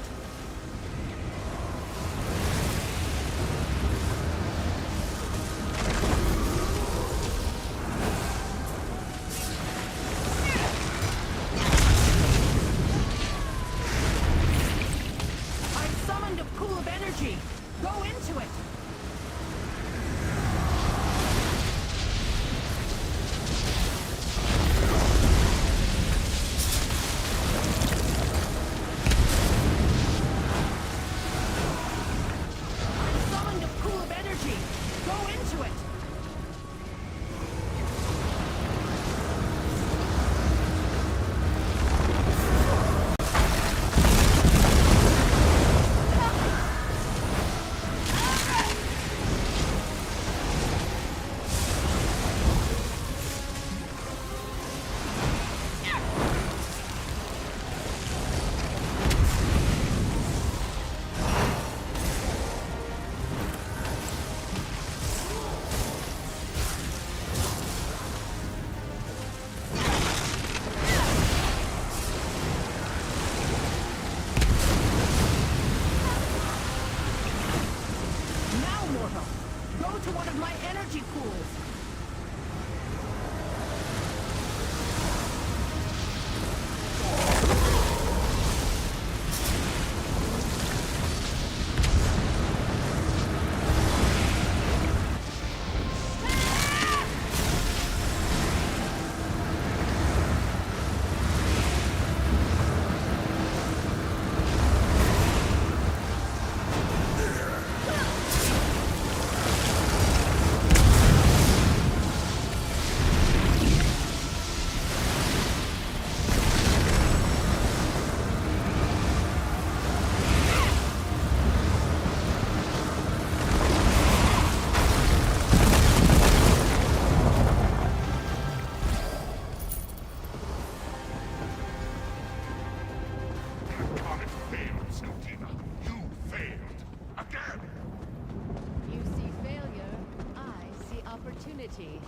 opportunity.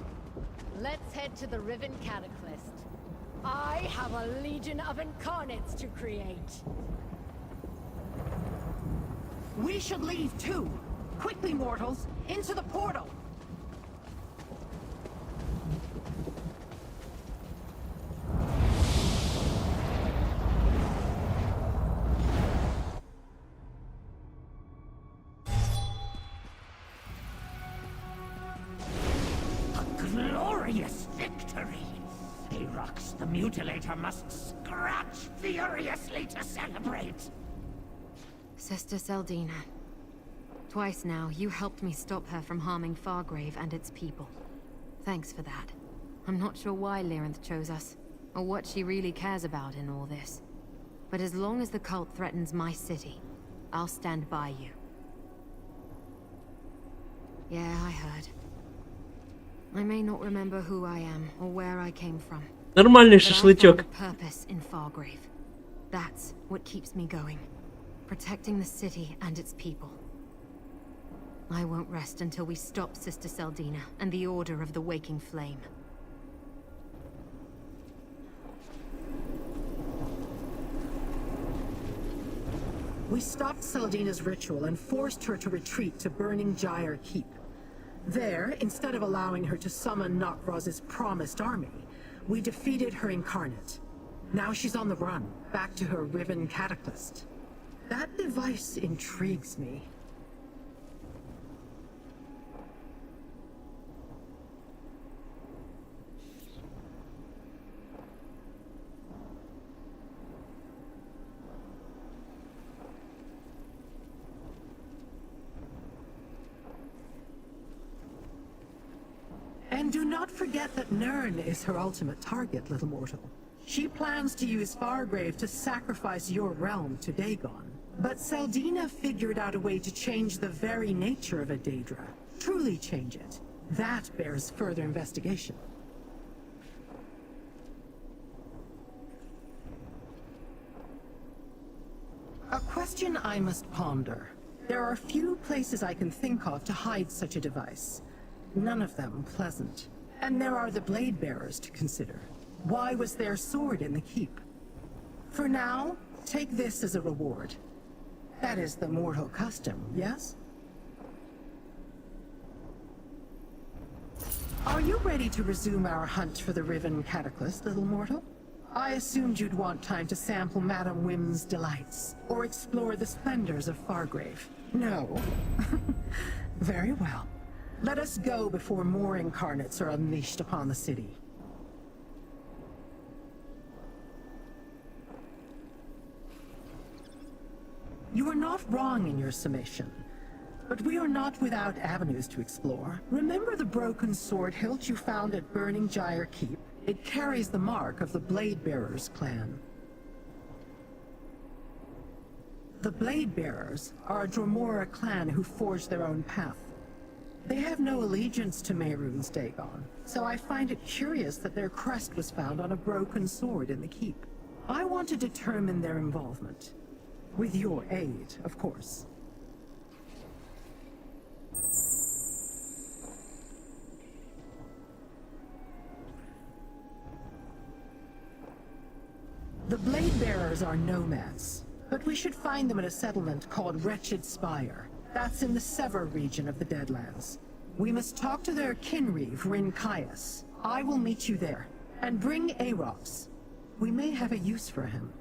Let's head to the Riven Cataclysm. I have a legion of incarnates to create. We should leave too. Quickly, mortals, into the portal. Glorious victory! Arox the Mutilator must scratch furiously to celebrate! Sister Seldina. Twice now, you helped me stop her from harming Fargrave and its people. Thanks for that. I'm not sure why Lyrinth chose us, or what she really cares about in all this. But as long as the cult threatens my city, I'll stand by you. Yeah, I heard. I may not remember who I am or where I came from. Нормальный But I шашлычок. found a purpose in Fargrave. That's what keeps me going. Protecting the city and its people. I won't rest until we stop Sister Seldina and the Order of the Waking Flame. We stopped Seldina's ritual and forced her to retreat to Burning Gyre Keep. There, instead of allowing her to summon Nokroz's promised army, we defeated her incarnate. Now she's on the run, back to her Riven Cataclysm. That device intrigues me. And do not forget that Nirn is her ultimate target, little mortal. She plans to use Fargrave to sacrifice your realm to Dagon. But Seldina figured out a way to change the very nature of a Daedra. Truly change it. That bears further investigation. A question I must ponder. There are few places I can think of to hide such a device. None of them pleasant. And there are the blade bearers to consider. Why was their sword in the keep? For now, take this as a reward. That is the mortal custom, yes? Are you ready to resume our hunt for the Riven Cataclysm, little mortal? I assumed you'd want time to sample Madame Wim's delights, or explore the splendors of Fargrave. No. Very well. Let us go before more incarnates are unleashed upon the city. You are not wrong in your summation, but we are not without avenues to explore. Remember the broken sword hilt you found at Burning Gyre Keep? It carries the mark of the Blade Bearers clan. The Blade Bearers are a Dromora clan who forged their own path. They have no allegiance to Mehrunes Dagon, so I find it curious that their crest was found on a broken sword in the keep. I want to determine their involvement. With your aid, of course. The Blade Bearers are nomads, but we should find them at a settlement called Wretched Spire. That's in the Sever region of the Deadlands. We must talk to their Kinreeve, Rincaius. I will meet you there. And bring Arox. We may have a use for him.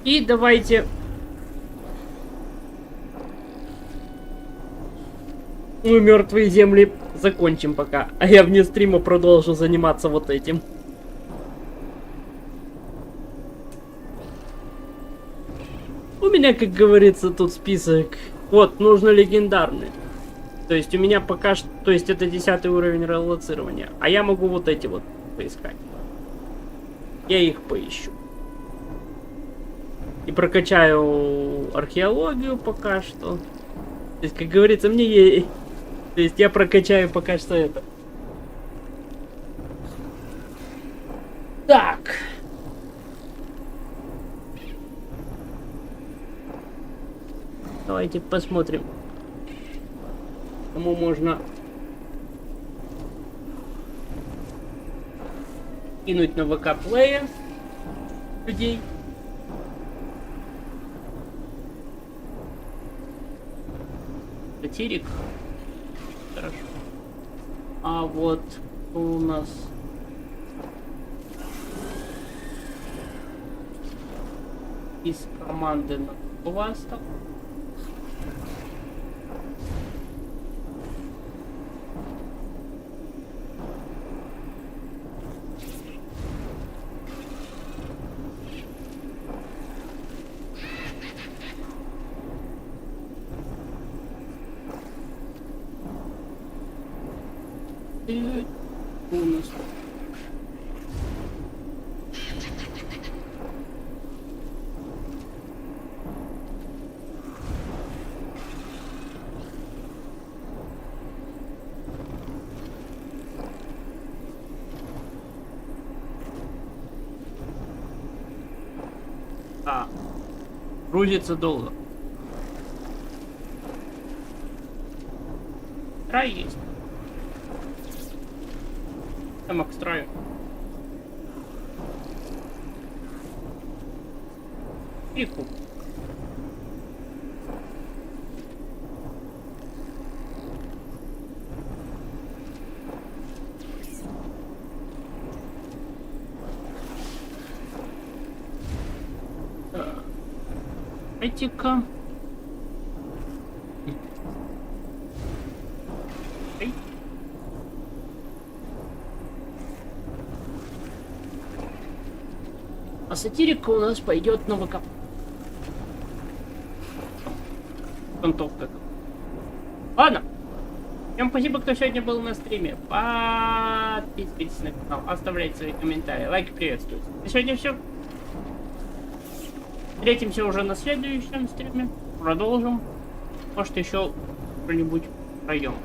И давайте... Мы мертвые земли закончим пока. А я вне стрима продолжу заниматься вот этим. У меня, как говорится, тут список. Вот, нужно легендарный. То есть у меня пока что... То есть это 10 уровень релоцирования. А я могу вот эти вот поискать. Я их поищу. И прокачаю археологию пока что. То есть, как говорится, мне... То есть я прокачаю пока что это. Так. Давайте посмотрим, кому можно кинуть на ВК-плеер людей. Сатирик. Хорошо. А вот у нас... из команды у вас там. И у нас грузится долго. Край есть. Там к строю. Пику. Этика. А сатирика у нас пойдет на ВК. Контовка. Ладно. Всем спасибо, кто сегодня был на стриме. Подписывайтесь на канал, оставляйте свои комментарии, лайки приветствуются. На сегодня все. Встретимся уже на следующем стриме. Продолжим. Может, еще что-нибудь пройдем.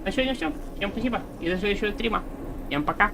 На сегодня все. Всем спасибо. И до следующего стрима. Всем пока.